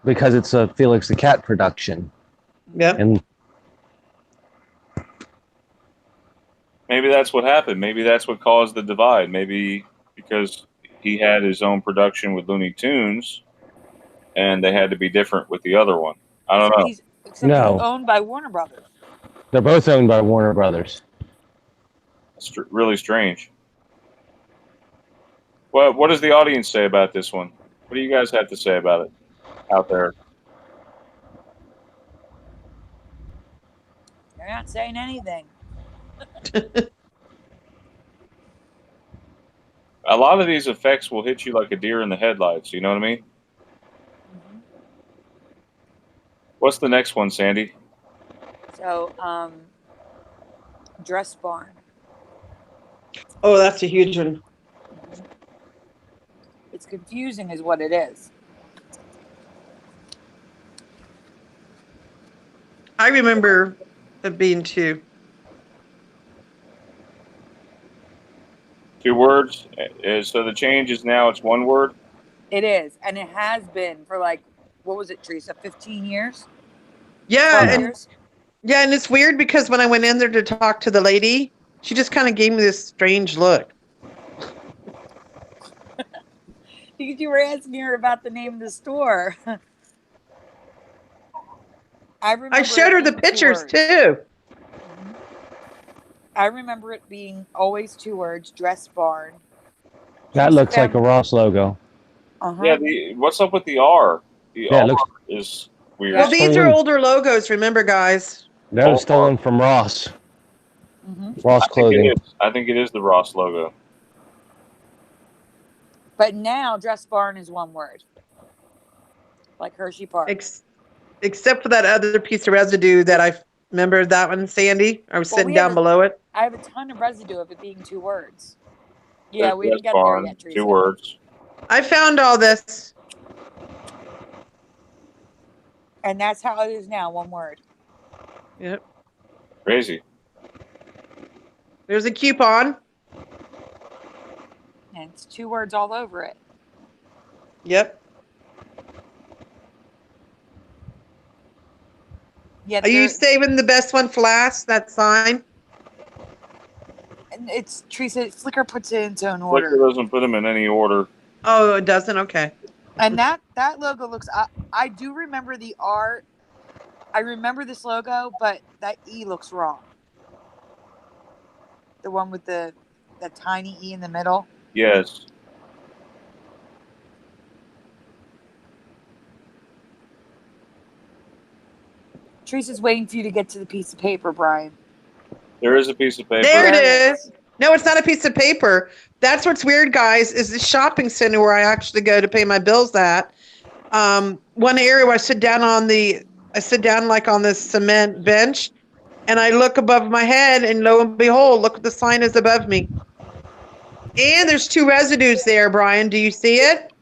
[SPEAKER 3] Because it's a Felix the Cat production.
[SPEAKER 4] Yep.
[SPEAKER 3] And
[SPEAKER 1] Maybe that's what happened. Maybe that's what caused the divide. Maybe because he had his own production with Looney Tunes, and they had to be different with the other one. I don't know.
[SPEAKER 2] Except
[SPEAKER 3] No.
[SPEAKER 2] he's owned by Warner Brothers.
[SPEAKER 3] they're both owned by Warner Brothers.
[SPEAKER 1] It's really strange. What does the audience say about this one? What do you guys have to say about it out there?
[SPEAKER 2] They're not saying anything.
[SPEAKER 1] A lot of these effects will hit you like a deer in the headlights. You know what I mean?
[SPEAKER 2] Mm-hmm.
[SPEAKER 1] What's the next one, Sandy?
[SPEAKER 2] So, Dress Barn.
[SPEAKER 4] Oh, that's a huge one.
[SPEAKER 2] It's confusing, is what it is.
[SPEAKER 4] I remember it being two.
[SPEAKER 1] 2 words. So the change is now it's 1 word.
[SPEAKER 2] It is, and it has been for like, what was it, Teresa? 15 years?
[SPEAKER 4] Yeah,
[SPEAKER 2] 12
[SPEAKER 4] and
[SPEAKER 2] years?
[SPEAKER 4] yeah, and it's weird because when I went in there to talk to the lady, she just kind of gave me this strange look.
[SPEAKER 2] Because you were asking her about the name of the store. I remember.
[SPEAKER 4] I showed
[SPEAKER 2] it
[SPEAKER 4] her the
[SPEAKER 2] being 2
[SPEAKER 4] pictures
[SPEAKER 2] words.
[SPEAKER 4] too.
[SPEAKER 2] Mhm. I remember it being always 2 words, Dress Barn.
[SPEAKER 3] That looks like a Ross logo.
[SPEAKER 2] Uh-huh.
[SPEAKER 1] Yeah. What's up with the R? The
[SPEAKER 3] Yeah, it
[SPEAKER 1] R
[SPEAKER 3] looks-
[SPEAKER 1] is weird.
[SPEAKER 4] Well, these are
[SPEAKER 3] Stolen.
[SPEAKER 4] older logos, remember, guys.
[SPEAKER 3] That was stolen from Ross.
[SPEAKER 2] Mhm.
[SPEAKER 3] Ross Clothing.
[SPEAKER 1] I think it is the Ross logo.
[SPEAKER 2] But now Dress Barn is 1 word. Like Hershey Park.
[SPEAKER 4] Except for that other piece of residue that I remember that one, Sandy. I was
[SPEAKER 2] Well,
[SPEAKER 4] sitting
[SPEAKER 2] we have
[SPEAKER 4] down
[SPEAKER 2] a-
[SPEAKER 4] below it.
[SPEAKER 2] I have a ton of residue of it being 2 words. Yeah,
[SPEAKER 1] There's
[SPEAKER 2] we didn't get
[SPEAKER 1] Barn,
[SPEAKER 2] there yet, Teresa.
[SPEAKER 1] 2 words.
[SPEAKER 4] I found all this.
[SPEAKER 2] And that's how it is now, 1 word.
[SPEAKER 4] Yep.
[SPEAKER 1] Crazy.
[SPEAKER 4] There's a coupon.
[SPEAKER 2] And it's 2 words all over it.
[SPEAKER 4] Yep.
[SPEAKER 2] Yet
[SPEAKER 4] Are you
[SPEAKER 2] there-
[SPEAKER 4] saving the best one for last? That sign?
[SPEAKER 2] and it's Teresa, Flickr puts it in its own
[SPEAKER 1] Flickr
[SPEAKER 2] order.
[SPEAKER 1] doesn't put them in any order.
[SPEAKER 4] Oh, it doesn't? Okay.
[SPEAKER 2] And that logo looks, I do remember the R. I remember this logo, but that E looks wrong. The one with the tiny E in the middle?
[SPEAKER 1] Yes.
[SPEAKER 2] Teresa's waiting for you to get to the piece of paper, Brian.
[SPEAKER 1] There is a piece of paper.
[SPEAKER 4] There it is. No, it's not a piece of paper. That's what's weird, guys, is the shopping center where I actually go to pay my bills at. One area where I sit down like on this cement bench, and I look above my head, and lo and behold, look what the sign is above me. And there's 2 residues there, Brian. Do you see it?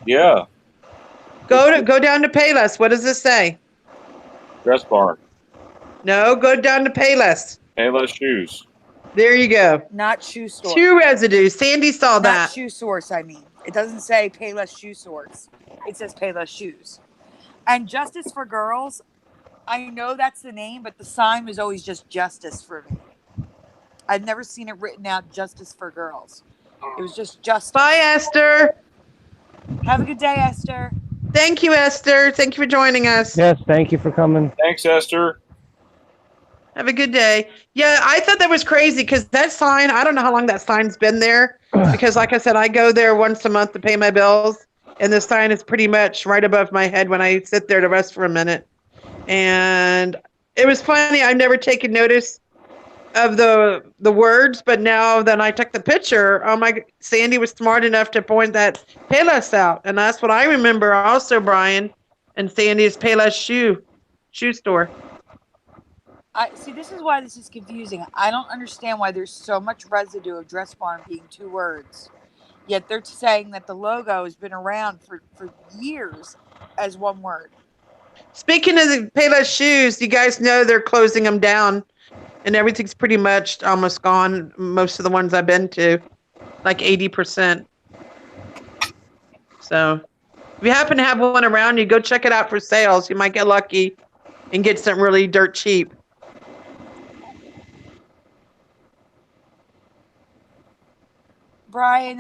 [SPEAKER 1] Yeah.
[SPEAKER 4] Go down to Payless. What does this say?
[SPEAKER 1] Dressbarn.
[SPEAKER 4] No, go down to Payless.
[SPEAKER 1] Payless Shoes.
[SPEAKER 4] There you go.
[SPEAKER 2] Not shoe store.
[SPEAKER 4] 2 residues. Sandy saw
[SPEAKER 2] Not
[SPEAKER 4] that.
[SPEAKER 2] shoe source, I mean. It doesn't say Payless Shoe Source. It says Payless Shoes. And Justice for Girls, I know that's the name, but the sign was always just Justice for me. I've never seen it written out Justice for Girls. It was just Justice.
[SPEAKER 4] Bye, Esther.
[SPEAKER 2] Have a good day, Esther.
[SPEAKER 4] Thank you, Esther. Thank you for joining us.
[SPEAKER 3] Yes, thank you for coming.
[SPEAKER 1] Thanks, Esther.
[SPEAKER 4] Have a good day. Yeah, I thought that was crazy because that sign, I don't know how long that sign's been there. Because like I said, I go there once a month to pay my bills. And the sign is pretty much right above my head when I sit there to rest for a minute. And it was funny. I've never taken notice of the words, but now that I took the picture, Sandy was smart enough to point that Payless out. And that's what I remember also, Brian, and Sandy's Payless shoe store.
[SPEAKER 2] See, this is why this is confusing. I don't understand why there's so much residue of Dressbarn being 2 words. Yet they're saying that the logo has been around for years as 1 word.
[SPEAKER 4] Speaking of the Payless Shoes, you guys know they're closing them down. And everything's pretty much almost gone. Most of the ones I've been to, like 80%. So if you happen to have one around you, go check it out for sales. You might get lucky and get something really dirt cheap.
[SPEAKER 2] Brian,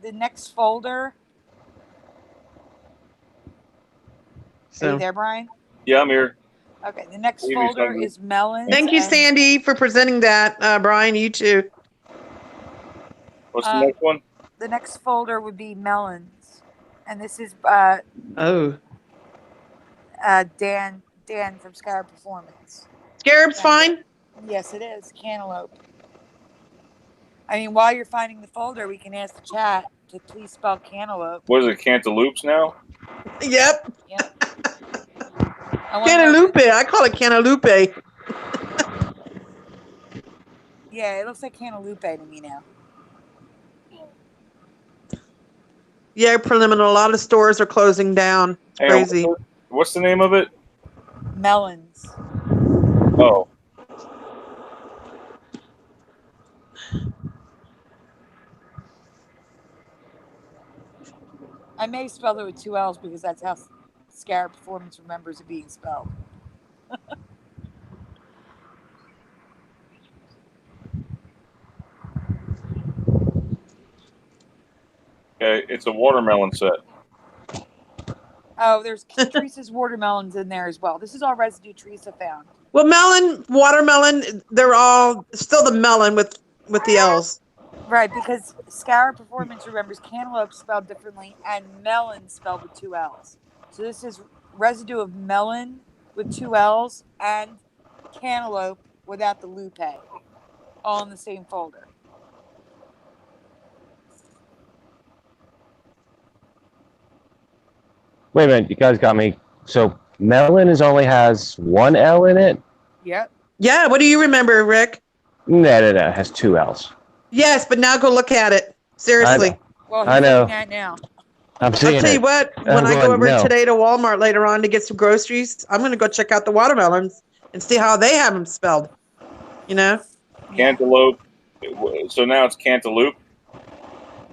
[SPEAKER 2] the next folder. Are you there, Brian?
[SPEAKER 1] Yeah, I'm here.
[SPEAKER 2] Okay, the next folder is melons.
[SPEAKER 4] Thank you, Sandy, for presenting that. Brian, you too.
[SPEAKER 1] What's the next one?
[SPEAKER 2] The next folder would be melons. And this is Dan from Scarab Performance.
[SPEAKER 4] Scarab's fine?
[SPEAKER 2] Yes, it is. Cantaloupe. I mean, while you're finding the folder, we can ask the chat to please spell cantaloupe.
[SPEAKER 1] What is it, cantaloupes now?
[SPEAKER 4] Yep.
[SPEAKER 2] Cantaloupe.
[SPEAKER 4] I call it cantaloupe.
[SPEAKER 2] Yeah, it looks like cantaloupe to me now.
[SPEAKER 4] Yeah, preliminary. A lot of stores are closing down.
[SPEAKER 1] Hey,
[SPEAKER 4] crazy.
[SPEAKER 1] What's the name of it?
[SPEAKER 2] Melons.
[SPEAKER 1] Oh.
[SPEAKER 2] I may spell it with 2 L's because that's how Scarab Performance remembers it being spelled.
[SPEAKER 1] Okay, it's a watermelon set.
[SPEAKER 2] Oh, there's Teresa's watermelons in there as well. This is all residue Teresa found.
[SPEAKER 4] Well, watermelon, they're all still the melon with the L's.
[SPEAKER 2] Right, because Scarab Performance remembers cantaloupe spelled differently and melon spelled with 2 L's. So this is residue of melon with 2 L's and cantaloupe without the lupe, all in the same folder.
[SPEAKER 3] Wait a minute, you guys got me. So melon only has 1 L in it?
[SPEAKER 2] Yep.
[SPEAKER 4] Yeah, what do you remember, Rick?
[SPEAKER 3] No, it has 2 L's.
[SPEAKER 4] Yes, but now go look at it. Seriously.
[SPEAKER 2] Well,
[SPEAKER 3] I know.
[SPEAKER 2] That now.
[SPEAKER 3] I'm seeing it.
[SPEAKER 4] I'll tell you what, when I go over today to Walmart later on to get some groceries, I'm going to go check out the watermelons and see how they have them spelled. You know?
[SPEAKER 1] Cantaloupe. So now it's cantaloupe.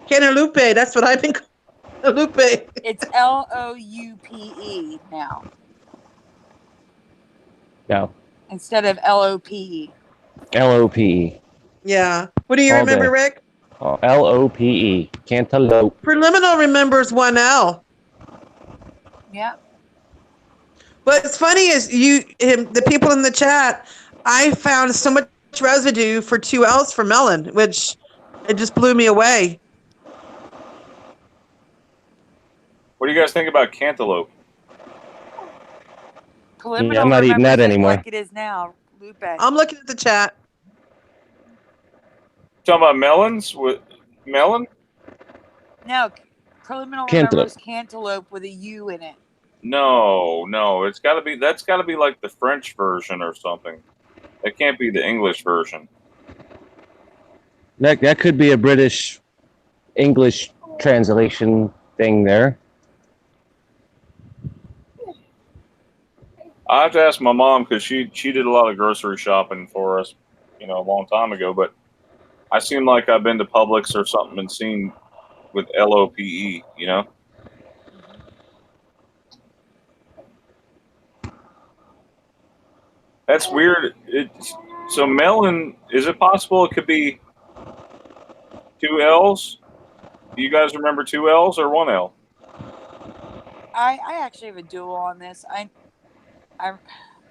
[SPEAKER 4] Cantaloupe, that's what I've been calling. Lupe.
[SPEAKER 2] It's Loupe now.
[SPEAKER 3] No.
[SPEAKER 2] Instead of LOPE.
[SPEAKER 3] LOPE.
[SPEAKER 4] Yeah. What do you remember, Rick?
[SPEAKER 3] LOPE. Cantaloupe.
[SPEAKER 4] Preliminal remembers 1 L.
[SPEAKER 2] Yeah.
[SPEAKER 4] What's funny is the people in the chat. I found so much residue for 2 L's for melon, which it just blew me away.
[SPEAKER 1] What do you guys think about cantaloupe?
[SPEAKER 2] Preliminal
[SPEAKER 3] I'm not eating that
[SPEAKER 2] remembers it
[SPEAKER 3] anymore.
[SPEAKER 2] like it is now. Lupe.
[SPEAKER 4] I'm looking at the chat.
[SPEAKER 1] Talking about melons with melon?
[SPEAKER 2] No, preliminal
[SPEAKER 3] Cantaloupe.
[SPEAKER 2] remembers cantaloupe with a U in it.
[SPEAKER 1] No, it's got to be. That's got to be like the French version or something. That can't be the English version.
[SPEAKER 3] That could be a British English translation thing there.
[SPEAKER 1] I have to ask my mom because she did a lot of grocery shopping for us, a long time ago. But I seem like I've been to Publix or something and seen with LOPE, That's weird. So melon, is it possible it could be 2 L's? Do you guys remember 2 L's or 1 L?
[SPEAKER 2] I actually have a duel on this. I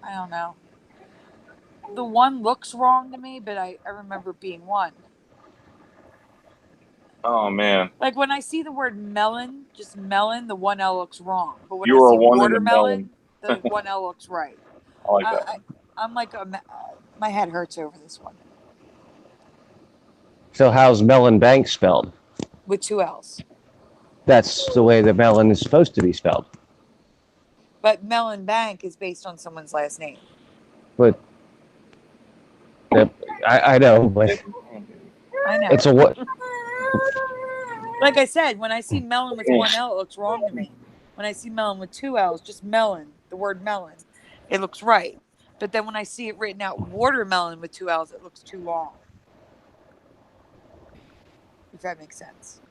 [SPEAKER 2] don't know. The one looks wrong to me, but I remember it being 1.
[SPEAKER 1] Oh man!
[SPEAKER 2] Like when I see the word melon, just melon, the 1 L looks wrong. But when
[SPEAKER 1] You
[SPEAKER 2] I
[SPEAKER 1] are
[SPEAKER 2] see
[SPEAKER 1] one in a
[SPEAKER 2] watermelon, the 1 L looks right.
[SPEAKER 1] I like that.
[SPEAKER 2] I'm like my head hurts over this one.
[SPEAKER 3] So how's Melon Bank spelled?
[SPEAKER 2] With 2 L's.
[SPEAKER 3] That's the way the melon is supposed to be spelled.
[SPEAKER 2] But Melon Bank is based on someone's last name.
[SPEAKER 3] But I know, but
[SPEAKER 2] I know.
[SPEAKER 3] it's a what?
[SPEAKER 2] Like I said, when I see melon with 1 L, it looks wrong to me. When I see melon with 2 L's, just melon, the word melon, it looks right. But then when I see it written out watermelon with 2 L's, it looks too long. If that makes sense.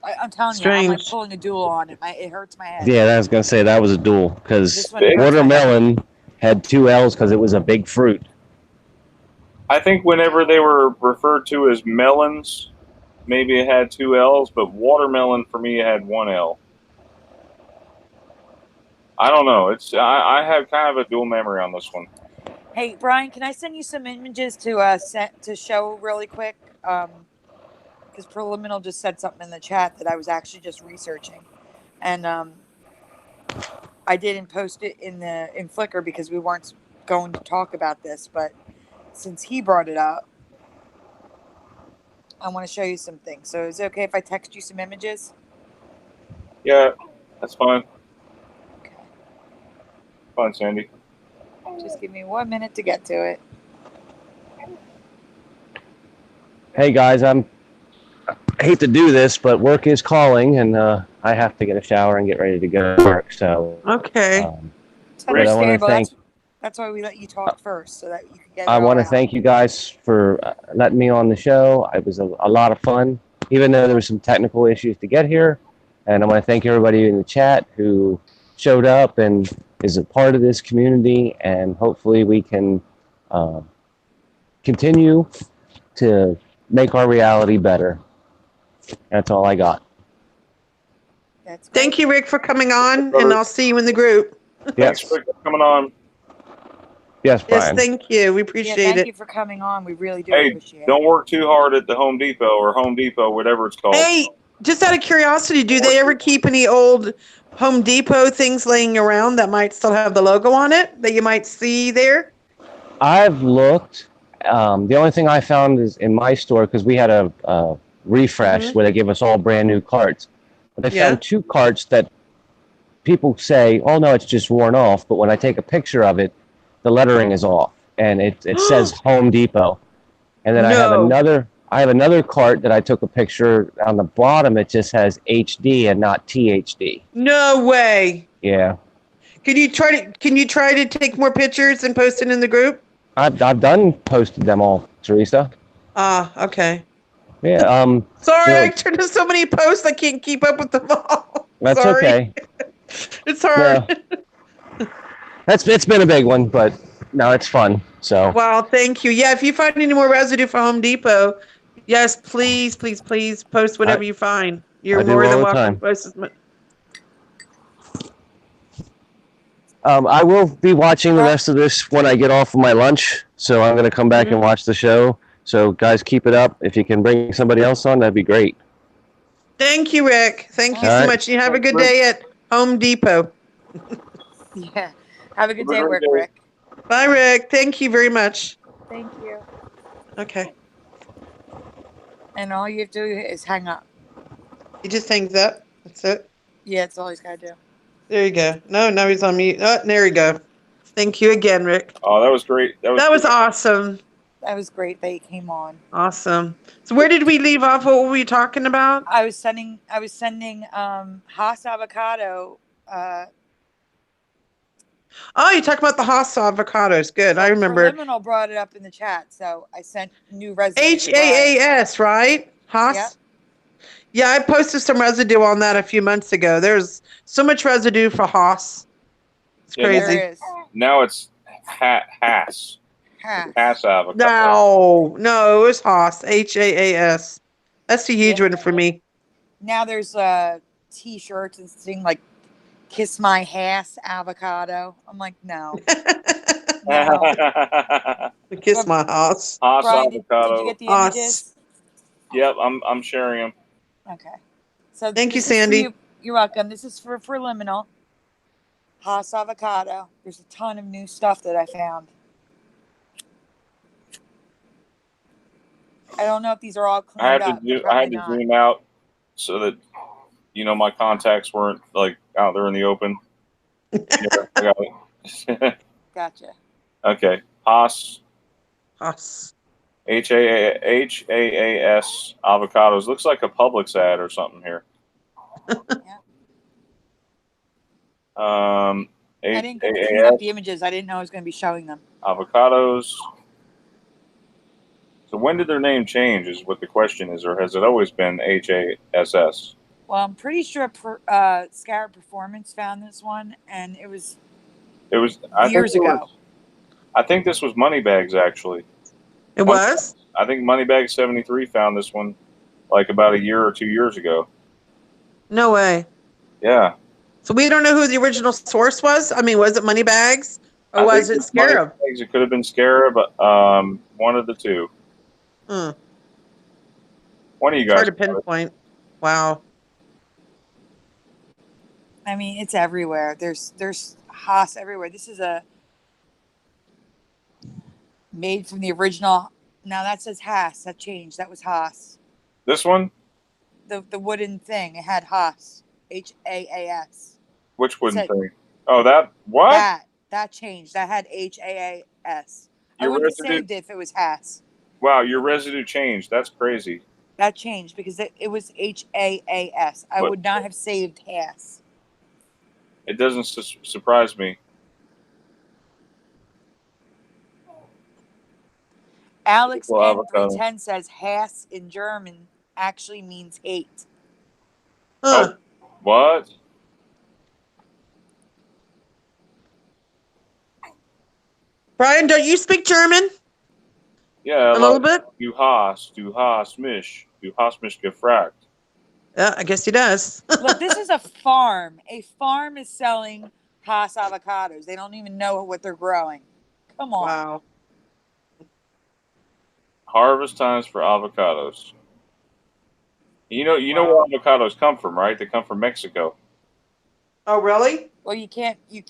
[SPEAKER 2] I'm telling you, I'm like pulling a duel on it. It hurts my head.
[SPEAKER 3] Yeah, I was gonna say that was a duel because
[SPEAKER 2] This one hurts my head.
[SPEAKER 3] watermelon had 2 L's because it was a big fruit.
[SPEAKER 1] I think whenever they were referred to as melons, maybe it had 2 L's, but watermelon for me had 1 L. I don't know. I have kind of a dual memory on this one.
[SPEAKER 2] Hey, Brian, can I send you some images to show really quick? Because Preliminal just said something in the chat that I was actually just researching, and I didn't post it in Flickr because we weren't going to talk about this, but since he brought it up, I want to show you some things. So is it okay if I text you some images?
[SPEAKER 1] Yeah, that's fine.
[SPEAKER 2] Okay.
[SPEAKER 1] Fine, Sandy.
[SPEAKER 2] Just give me 1 minute to get to it.
[SPEAKER 3] Hey guys, I hate to do this, but work is calling, and I have to get a shower and get ready to go to work. So
[SPEAKER 4] Okay.
[SPEAKER 2] It's
[SPEAKER 1] Rick,
[SPEAKER 2] understandable. That's why we let you talk first, so that you can get it
[SPEAKER 3] I want to
[SPEAKER 2] all out.
[SPEAKER 3] thank you guys for letting me on the show. It was a lot of fun, even though there were some technical issues to get here. And I want to thank everybody in the chat who showed up and is a part of this community. And hopefully we can continue to make our reality better. That's all I got.
[SPEAKER 2] That's great.
[SPEAKER 4] Thank you, Rick, for coming on, and I'll see you in the group.
[SPEAKER 3] Yes.
[SPEAKER 1] Thanks for coming on.
[SPEAKER 3] Yes,
[SPEAKER 4] Yes,
[SPEAKER 3] Brian.
[SPEAKER 4] thank you. We appreciate
[SPEAKER 2] thank
[SPEAKER 4] it.
[SPEAKER 2] you for coming on. We really do
[SPEAKER 1] Hey,
[SPEAKER 2] appreciate it.
[SPEAKER 1] don't work too hard at the Home Depot, whatever it's called.
[SPEAKER 4] Hey, just out of curiosity, do they ever keep any old Home Depot things laying around that might still have the logo on it that you might see there?
[SPEAKER 3] I've looked. The only thing I found is in my store, because we had a refresh where they give us all brand new carts. But I found 2 carts that people say, oh no, it's just worn off. But when I take a picture of it, the lettering is off, and it says Home Depot. And then I have another cart that I took a picture. On the bottom, it just has HD and not THD.
[SPEAKER 4] No way.
[SPEAKER 3] Yeah.
[SPEAKER 4] Can you try to take more pictures and post it in the group?
[SPEAKER 3] I've done posted them all, Teresa.
[SPEAKER 4] Ah, okay.
[SPEAKER 3] Yeah.
[SPEAKER 4] Sorry, I turned to so many posts I can't keep up with them all.
[SPEAKER 3] That's
[SPEAKER 4] Sorry.
[SPEAKER 3] okay.
[SPEAKER 4] It's hard.
[SPEAKER 3] Yeah. It's been a big one, but no, it's fun. So.
[SPEAKER 4] Wow, thank you. Yeah, if you find any more residue for Home Depot, yes, please post whatever you find. You're more than welcome to post as much.
[SPEAKER 3] I will be watching the rest of this when I get off of my lunch, so I'm going to come back and watch the show. So, guys, keep it up. If you can bring somebody else on, that'd be great.
[SPEAKER 4] Thank you, Rick. Thank you
[SPEAKER 3] All
[SPEAKER 4] so
[SPEAKER 3] right.
[SPEAKER 4] much. You have a good day at Home Depot.
[SPEAKER 2] Yeah. Have a good
[SPEAKER 1] Have a
[SPEAKER 2] day at
[SPEAKER 1] great
[SPEAKER 2] work,
[SPEAKER 1] day.
[SPEAKER 2] Rick.
[SPEAKER 4] Bye, Rick. Thank you very much.
[SPEAKER 2] Thank you.
[SPEAKER 4] Okay.
[SPEAKER 2] And all you have to do is hang up.
[SPEAKER 4] He just hangs up. That's it.
[SPEAKER 2] Yeah, that's all he's got to do.
[SPEAKER 4] There you go. No, now he's on mute. Oh, there you go. Thank you again, Rick.
[SPEAKER 1] Oh, that was great. That
[SPEAKER 4] That was
[SPEAKER 1] great.
[SPEAKER 4] awesome.
[SPEAKER 2] That was great that he came on.
[SPEAKER 4] Awesome. So where did we leave off? What were we talking about?
[SPEAKER 2] I was sending Haas avocado.
[SPEAKER 4] Oh, you talked about the Haas avocados. Good. I remember.
[SPEAKER 2] Liminal brought it up in the chat, so I sent new residue.
[SPEAKER 4] HAAS, right? Haas?
[SPEAKER 2] Yep.
[SPEAKER 4] Yeah, I posted some residue on that a few months ago. There's so much residue for Haas. It's crazy.
[SPEAKER 2] There is.
[SPEAKER 1] Now it's Haas. Haas avocado.
[SPEAKER 4] No, it was Haas. HAAS. That's a huge one for me.
[SPEAKER 2] Now there's T-shirts and things like "Kiss My Haas avocado." I'm like, no. No.
[SPEAKER 4] Kiss my Haas.
[SPEAKER 1] Haas
[SPEAKER 2] Brian,
[SPEAKER 1] avocado.
[SPEAKER 2] did you get the
[SPEAKER 4] Haas.
[SPEAKER 2] images?
[SPEAKER 1] Yep, I'm sharing them.
[SPEAKER 2] Okay. So
[SPEAKER 4] Thank you,
[SPEAKER 2] this is for
[SPEAKER 4] Sandy.
[SPEAKER 2] you. You're welcome. This is for Liminal. Haas avocado. There's a ton of new stuff that I found. I don't know if these are all cleaned
[SPEAKER 1] I had
[SPEAKER 2] up.
[SPEAKER 1] to zoom out so that my contacts weren't like out there in the open. Yeah, I got it.
[SPEAKER 2] Gotcha.
[SPEAKER 1] Okay, Haas.
[SPEAKER 4] Haas.
[SPEAKER 1] HAAS avocados. Looks like a Publix ad or something here.
[SPEAKER 2] I didn't get to clean up the images. I didn't know I was going to be showing them.
[SPEAKER 1] Avocados. So when did their name change is what the question is, or has it always been HASS?
[SPEAKER 2] Well, I'm pretty sure Scarab Performance found this one, and it was years ago.
[SPEAKER 1] I think this was Moneybags, actually.
[SPEAKER 4] It was?
[SPEAKER 1] I think Moneybags 73 found this one like about a year or 2 years ago.
[SPEAKER 4] No way.
[SPEAKER 1] Yeah.
[SPEAKER 4] So we don't know who the original source was? I mean, was it Moneybags or was it Scarab?
[SPEAKER 1] Moneybags, it could have been Scarab, one of the two. One of you guys.
[SPEAKER 4] Hard to pinpoint. Wow.
[SPEAKER 2] I mean, it's everywhere. There's Haas everywhere. This is a made from the original. Now that says Haas. That changed. That was Haas.
[SPEAKER 1] This one?
[SPEAKER 2] The wooden thing. It had Haas. HAAS.
[SPEAKER 1] Which wooden thing? Oh, that what?
[SPEAKER 2] That changed. That had HAAS. I
[SPEAKER 1] Your
[SPEAKER 2] would have
[SPEAKER 1] residue
[SPEAKER 2] saved it if it was Haas.
[SPEAKER 1] Wow, your residue changed. That's crazy.
[SPEAKER 2] That changed because it was HAAS. I would not have saved Haas.
[SPEAKER 1] It doesn't surprise me.
[SPEAKER 2] Alex N310 says Hass in German actually means hate.
[SPEAKER 1] Oh, what?
[SPEAKER 4] Brian, don't you speak German?
[SPEAKER 1] Yeah,
[SPEAKER 4] a little bit.
[SPEAKER 1] Du hast mich gefragt.
[SPEAKER 4] Yeah, I guess he does.
[SPEAKER 2] Look, this is a farm. A farm is selling Haas avocados. They don't even know what they're growing. Come on.
[SPEAKER 4] Wow.
[SPEAKER 1] Harvest times for avocados. You know where avocados come from, right? They come from Mexico.
[SPEAKER 4] Oh, really?
[SPEAKER 2] Well, you can't. You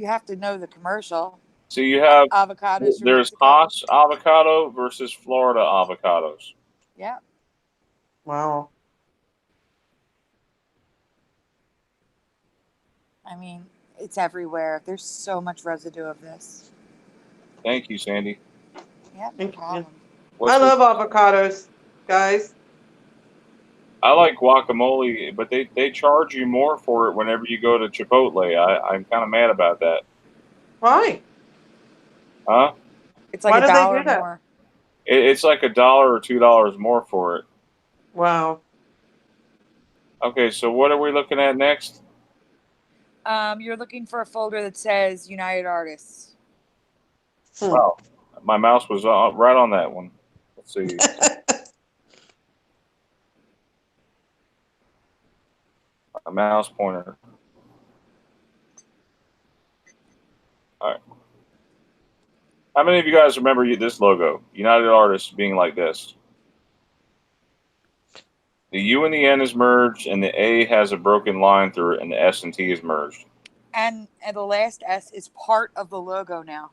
[SPEAKER 2] have to know the commercial.
[SPEAKER 1] So you have
[SPEAKER 2] avocados.
[SPEAKER 1] There's Haas avocado versus Florida avocados.
[SPEAKER 2] Yeah.
[SPEAKER 4] Wow.
[SPEAKER 2] I mean, it's everywhere. There's so much residue of this.
[SPEAKER 1] Thank you, Sandy.
[SPEAKER 2] Yeah, no problem.
[SPEAKER 4] I love avocados, guys.
[SPEAKER 1] I like guacamole, but they charge you more for it whenever you go to Chipotle. I'm kind of mad about that.
[SPEAKER 4] Why?
[SPEAKER 1] Huh?
[SPEAKER 2] It's like $1 more.
[SPEAKER 1] It's like $1 or $2 more for it.
[SPEAKER 4] Wow.
[SPEAKER 1] Okay, so what are we looking at next?
[SPEAKER 2] You're looking for a folder that says United Artists.
[SPEAKER 1] Wow. My mouse was right on that one. Let's see. A mouse pointer. How many of you guys remember this logo? United Artists being like this. The U and the N is merged, and the A has a broken line through it, and the S and T is merged.
[SPEAKER 2] And the last S is part of the logo now.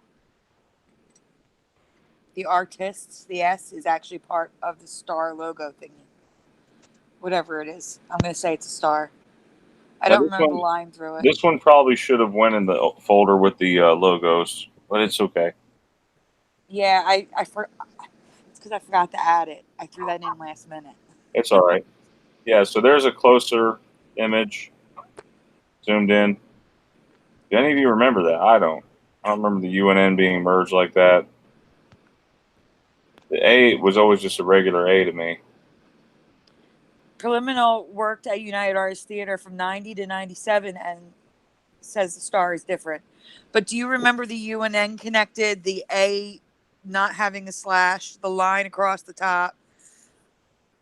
[SPEAKER 2] The artists, the S is actually part of the star logo thingy. Whatever it is. I'm going to say it's a star. I don't remember the line through it.
[SPEAKER 1] This one probably should have went in the folder with the logos, but it's okay.
[SPEAKER 2] Yeah, it's because I forgot to add it. I threw that in last minute.
[SPEAKER 1] It's all right. Yeah, so there's a closer image zoomed in. Do any of you remember that? I don't remember the U and N being merged like that. The A was always just a regular A to me.
[SPEAKER 2] Preliminal worked at United Artists Theater from 90 to 97 and says the star is different. But do you remember the U and N connected, the A not having a slash, the line across the top?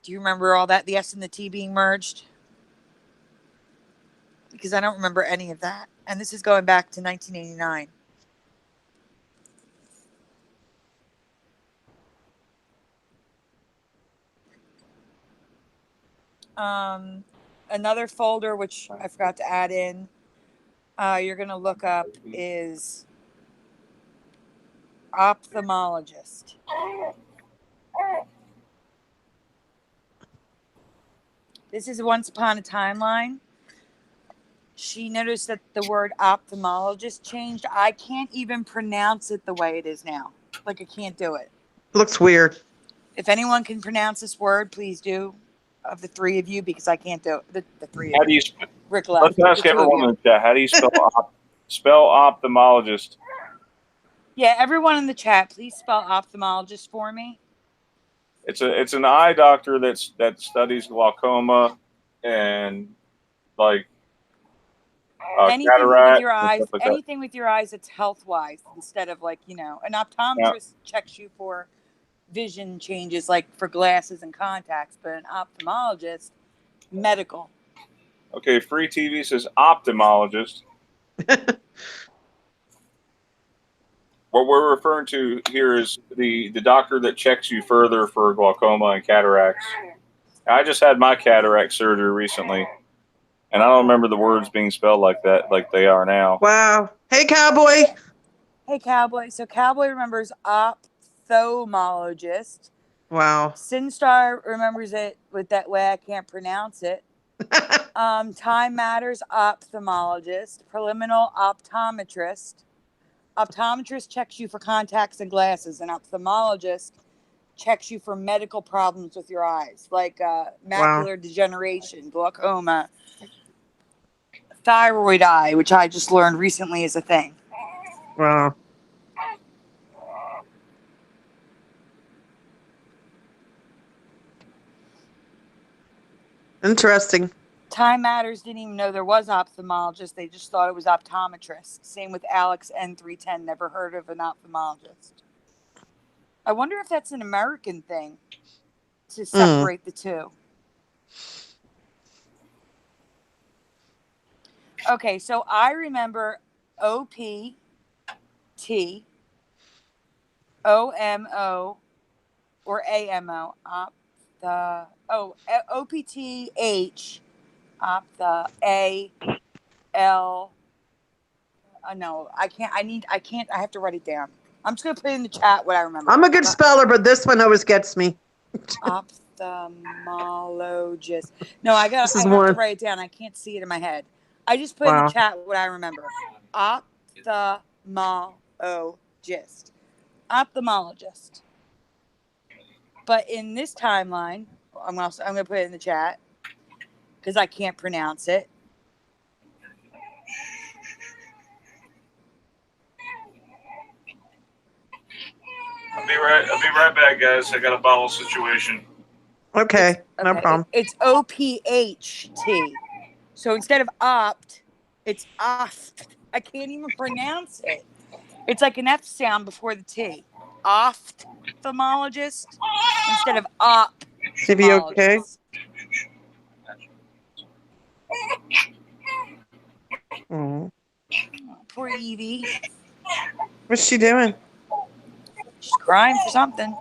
[SPEAKER 2] Do you remember all that? The S and the T being merged? Because I don't remember any of that. And this is going back to 1989. Another folder, which I forgot to add in, you're going to look up is ophthalmologist. This is Once Upon a Timeline. She noticed that the word ophthalmologist changed. I can't even pronounce it the way it is now. Like, I can't do it.
[SPEAKER 4] Looks weird.
[SPEAKER 2] If anyone can pronounce this word, please do. Of the three of you, because I can't do it. The three
[SPEAKER 1] How
[SPEAKER 2] of
[SPEAKER 1] do
[SPEAKER 2] you.
[SPEAKER 1] you?
[SPEAKER 2] Rick left.
[SPEAKER 1] Let's ask everyone in the chat. How do you spell ophthalmologist?
[SPEAKER 2] Yeah, everyone in the chat, please spell ophthalmologist for me.
[SPEAKER 1] It's an eye doctor that studies glaucoma and like
[SPEAKER 2] anything
[SPEAKER 1] cataract
[SPEAKER 2] with your eyes,
[SPEAKER 1] like
[SPEAKER 2] anything with your eyes that's health wise, instead of like, an optometrist checks you for vision changes, like for glasses and contacts, but an ophthalmologist, medical.
[SPEAKER 1] Okay, Free TV says ophthalmologist. What we're referring to here is the doctor that checks you further for glaucoma and cataracts. I just had my cataract surgery recently, and I don't remember the words being spelled like that, like they are now.
[SPEAKER 4] Wow. Hey, Cowboy.
[SPEAKER 2] Hey, Cowboy. So Cowboy remembers ophthalmologist.
[SPEAKER 4] Wow.
[SPEAKER 2] Sinstar remembers it with that way I can't pronounce it. Time Matters ophthalmologist. Preliminal optometrist. Optometrist checks you for contacts and glasses. An ophthalmologist checks you for medical problems with your eyes, like macular degeneration, glaucoma, thyroid eye, which I just learned recently is a thing.
[SPEAKER 4] Wow. Interesting.
[SPEAKER 2] Time Matters didn't even know there was ophthalmologist. They just thought it was optometrist. Same with Alex N310. Never heard of an ophthalmologist. I wonder if that's an American thing to separate the two. Okay, so I remember OPT, OMO, or AMO, OPTH, the A, L. No, I can't. I have to write it down. I'm just gonna put it in the chat what I remember.
[SPEAKER 4] I'm a good speller, but this one always gets me.
[SPEAKER 2] Ophthalmologist. No, I have to write it down. I can't see it in my head. I just put in the chat what I remember. Ophthalmologist. Ophthalmologist. But in this timeline, I'm gonna put it in the chat because I can't pronounce it.
[SPEAKER 1] I'll be right back, guys. I got a bottle situation.
[SPEAKER 4] Okay, no problem.
[SPEAKER 2] It's OPHT. So instead of opt, it's oft. I can't even pronounce it. It's like an F sound before the T. Ophthalmologist instead of op.
[SPEAKER 4] Is he okay?
[SPEAKER 2] Oh, poor Evie.
[SPEAKER 4] What's she doing?
[SPEAKER 2] She's crying for something.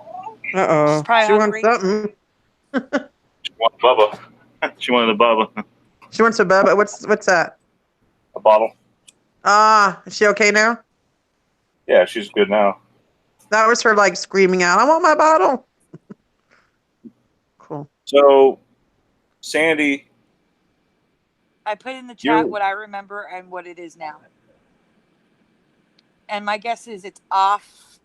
[SPEAKER 4] Uh-oh.
[SPEAKER 2] probably
[SPEAKER 4] She wants
[SPEAKER 2] hungry.
[SPEAKER 4] something.
[SPEAKER 1] She wanted Bubba. She wanted a Bubba.
[SPEAKER 4] She wants a bubba. What's that?
[SPEAKER 1] A bottle.
[SPEAKER 4] Ah, is she okay now?
[SPEAKER 1] Yeah, she's good now.
[SPEAKER 4] That was her like screaming out, "I want my bottle." Cool.
[SPEAKER 1] So, Sandy,
[SPEAKER 2] I put in the chat what I remember and what it is now. And my guess is it's off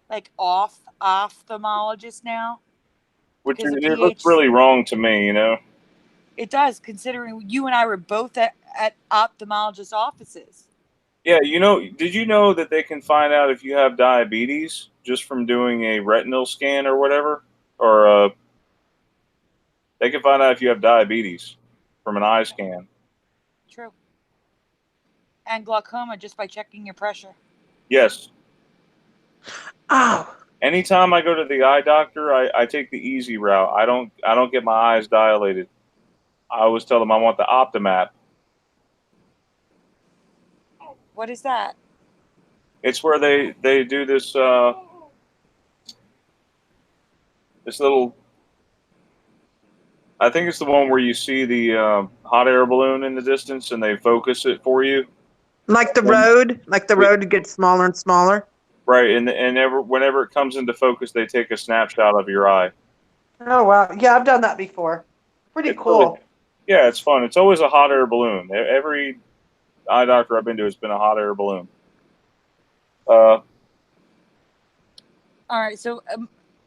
[SPEAKER 2] ophthalmologist now.
[SPEAKER 1] which
[SPEAKER 2] Because
[SPEAKER 1] it
[SPEAKER 2] the
[SPEAKER 1] looks
[SPEAKER 2] pH
[SPEAKER 1] really wrong to me, you know?
[SPEAKER 2] It does, considering you and I were both at ophthalmologist offices.
[SPEAKER 1] Yeah, you know, did you know that they can find out if you have diabetes just from doing a retinal scan or whatever? Or they can find out if you have diabetes from an eye scan.
[SPEAKER 2] True. And glaucoma just by checking your pressure.
[SPEAKER 1] Yes.
[SPEAKER 4] Oh.
[SPEAKER 1] Anytime I go to the eye doctor, I take the easy route. I don't get my eyes dilated. I always tell them I want the Optimap.
[SPEAKER 2] What is that?
[SPEAKER 1] It's where they do this this little. I think it's the one where you see the hot air balloon in the distance and they focus it for you.
[SPEAKER 4] Like the road gets smaller and smaller.
[SPEAKER 1] Right, and whenever it comes into focus, they take a snapshot of your eye.
[SPEAKER 4] Oh wow, yeah, I've done that before. Pretty
[SPEAKER 1] It's
[SPEAKER 4] cool.
[SPEAKER 1] really, yeah, it's fun. It's always a hot air balloon. Every eye doctor I've been to has been a hot air balloon.
[SPEAKER 2] All right, so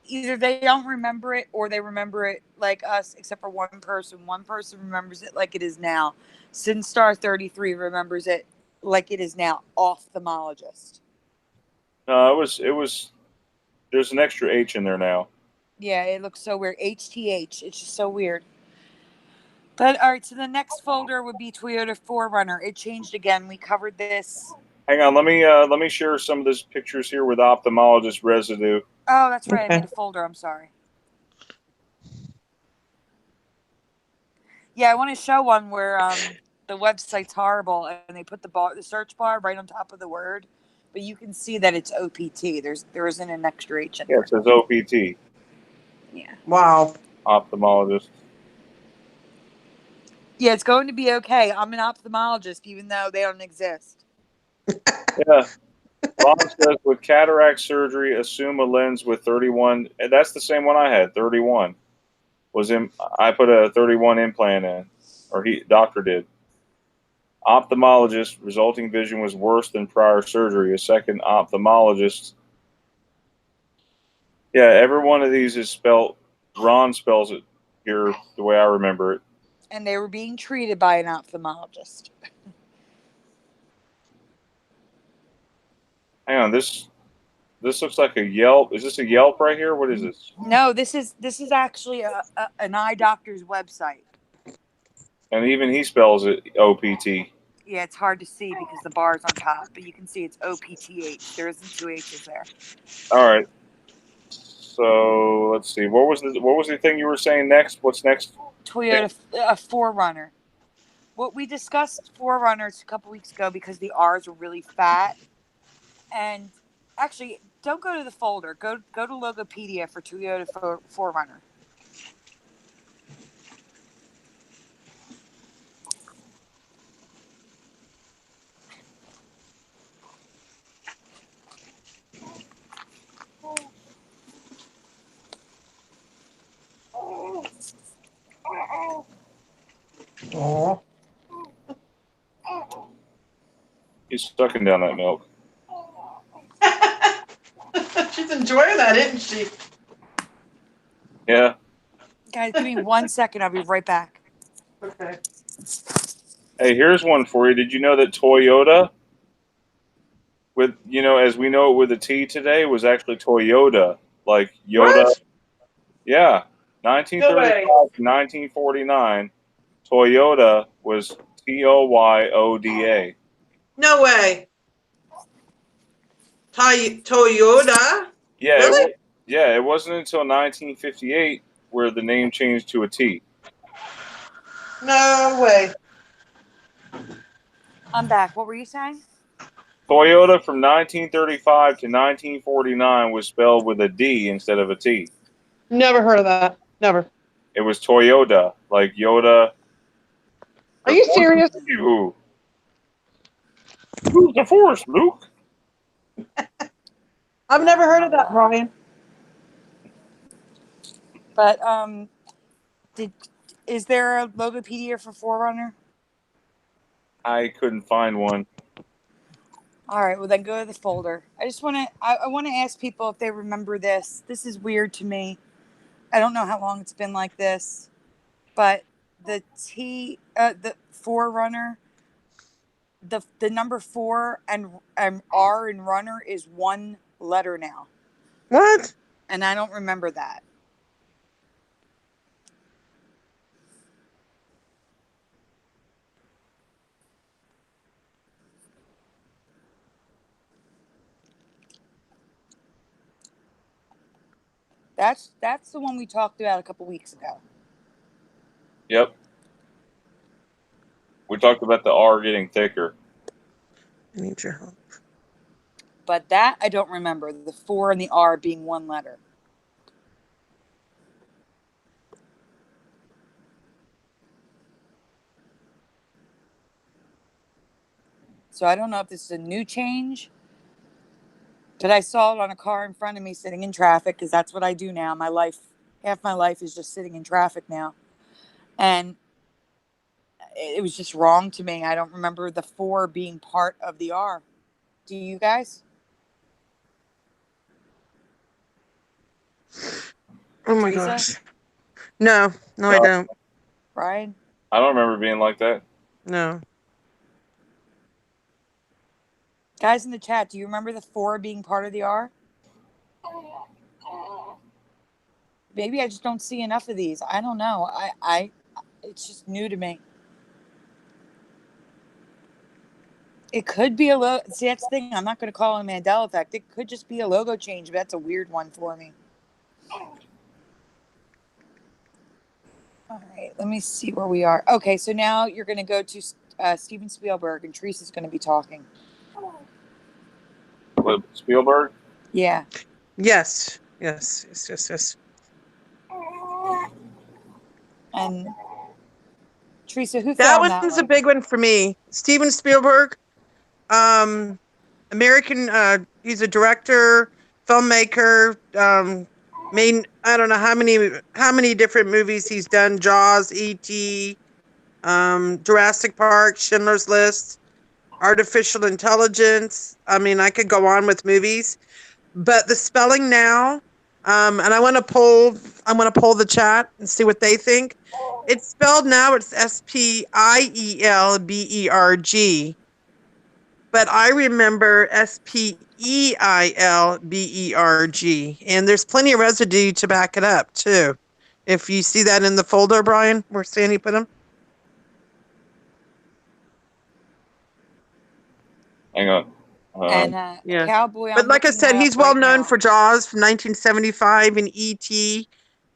[SPEAKER 2] either they don't remember it or they remember it like us, except for one person. One person remembers it like it is now. SinStar33 remembers it like it is now. Ophthalmologist.
[SPEAKER 1] No, it was. There's an extra H in there now.
[SPEAKER 2] Yeah, it looks so weird. HTH. It's just so weird. But all right, so the next folder would be Toyota 4Runner. It changed again. We covered this.
[SPEAKER 1] Hang on, let me share some of these pictures here with ophthalmologist Residue.
[SPEAKER 2] Oh, that's right.
[SPEAKER 4] Okay.
[SPEAKER 2] I made a folder. I'm sorry. Yeah, I want to show one where the website's horrible and they put the search bar right on top of the word, but you can see that it's OPT. There isn't an extra H in
[SPEAKER 1] Yeah,
[SPEAKER 2] there.
[SPEAKER 1] it says OPT.
[SPEAKER 2] Yeah.
[SPEAKER 4] Wow.
[SPEAKER 1] Ophthalmologist.
[SPEAKER 2] Yeah, it's going to be okay. I'm an ophthalmologist, even though they don't exist.
[SPEAKER 1] Yeah. Ron says with cataract surgery, assume a lens with 31. And that's the same one I had. 31 was in. I put a 31 implant in, or doctor did. Ophthalmologist, resulting vision was worse than prior surgery. A second ophthalmologist. Yeah, every one of these is spelled. Ron spells it here the way I remember it.
[SPEAKER 2] And they were being treated by an ophthalmologist.
[SPEAKER 1] Hang on, this looks like a Yelp. Is this a Yelp right here? What is this?
[SPEAKER 2] No, this is actually an eye doctor's website.
[SPEAKER 1] And even he spells it OPT.
[SPEAKER 2] Yeah, it's hard to see because the bar's on top, but you can see it's OPTH. There isn't two H's there.
[SPEAKER 1] All right. So let's see. What was the thing you were saying next? What's next?
[SPEAKER 2] Toyota 4Runner. What we discussed 4Runners a couple weeks ago because the R's were really fat. And actually, don't go to the folder. Go to Logopedia for Toyota 4Runner.
[SPEAKER 4] Oh.
[SPEAKER 1] He's sucking down that milk.
[SPEAKER 4] She's enjoying that, isn't she?
[SPEAKER 1] Yeah.
[SPEAKER 2] Guys, give me 1 second. I'll be right back.
[SPEAKER 4] Okay.
[SPEAKER 1] Hey, here's one for you. Did you know that Toyota, with as we know it with a T today, was actually Toyota, like Yoda?
[SPEAKER 4] What?
[SPEAKER 1] Yeah. 1935 to 1949, Toyota was Toyoda.
[SPEAKER 4] No way. Toyota?
[SPEAKER 1] Yeah.
[SPEAKER 4] Really?
[SPEAKER 1] It wasn't until 1958 where the name changed to a T.
[SPEAKER 4] No way.
[SPEAKER 2] I'm back. What were you saying?
[SPEAKER 1] Toyota from 1935 to 1949 was spelled with a D instead of a T.
[SPEAKER 4] Never heard of that. Never.
[SPEAKER 1] It was Toyota, like Yoda.
[SPEAKER 4] Are you serious?
[SPEAKER 1] You. Use the force, Luke.
[SPEAKER 4] I've never heard of that, Brian.
[SPEAKER 2] But is there a Logopedia for Forerunner?
[SPEAKER 1] I couldn't find one.
[SPEAKER 2] All right, well then go to the folder. I want to ask people if they remember this. This is weird to me. I don't know how long it's been like this, but the Forerunner, the number 4 and R in runner is one letter now.
[SPEAKER 4] What?
[SPEAKER 2] And I don't remember that. That's the one we talked about a couple weeks ago.
[SPEAKER 1] Yep. We talked about the R getting thicker.
[SPEAKER 4] I need your help.
[SPEAKER 2] But that I don't remember. The 4 and the R being one letter. So I don't know if this is a new change. But I saw it on a car in front of me sitting in traffic, because that's what I do now. Half my life is just sitting in traffic now. And it was just wrong to me. I don't remember the 4 being part of the R. Do you guys?
[SPEAKER 4] Oh my
[SPEAKER 2] Teresa?
[SPEAKER 4] gosh. No, I don't.
[SPEAKER 2] Brian?
[SPEAKER 1] I don't remember being like that.
[SPEAKER 4] No.
[SPEAKER 2] Guys in the chat, do you remember the 4 being part of the R? Maybe I just don't see enough of these. I don't know. It's just new to me. It could be a logo. See, that's the thing. I'm not going to call it a Mandela effect. It could just be a logo change, but that's a weird one for me. All right, let me see where we are. Okay, so now you're going to go to Steven Spielberg, and Teresa's going to be talking.
[SPEAKER 1] What, Spielberg?
[SPEAKER 2] Yeah.
[SPEAKER 4] Yes.
[SPEAKER 2] And Teresa, who
[SPEAKER 4] That
[SPEAKER 2] found that
[SPEAKER 4] one's
[SPEAKER 2] one?
[SPEAKER 4] a big one for me. Steven Spielberg, American. He's a director, filmmaker. Made I don't know how many different movies he's done. Jaws, E.T., Jurassic Park, Schindler's List, Artificial Intelligence. I mean, I could go on with movies, but the spelling now. And I want to poll the chat and see what they think. It's spelled now. It's Spielberg, but I remember Spielberg, and there's plenty of residue to back it up too. If you see that in the folder, Brian, where Sandy put them.
[SPEAKER 1] Hang on.
[SPEAKER 2] And
[SPEAKER 4] Yeah.
[SPEAKER 2] Cowboy.
[SPEAKER 4] But like I said, he's well known for Jaws from 1975 and E.T.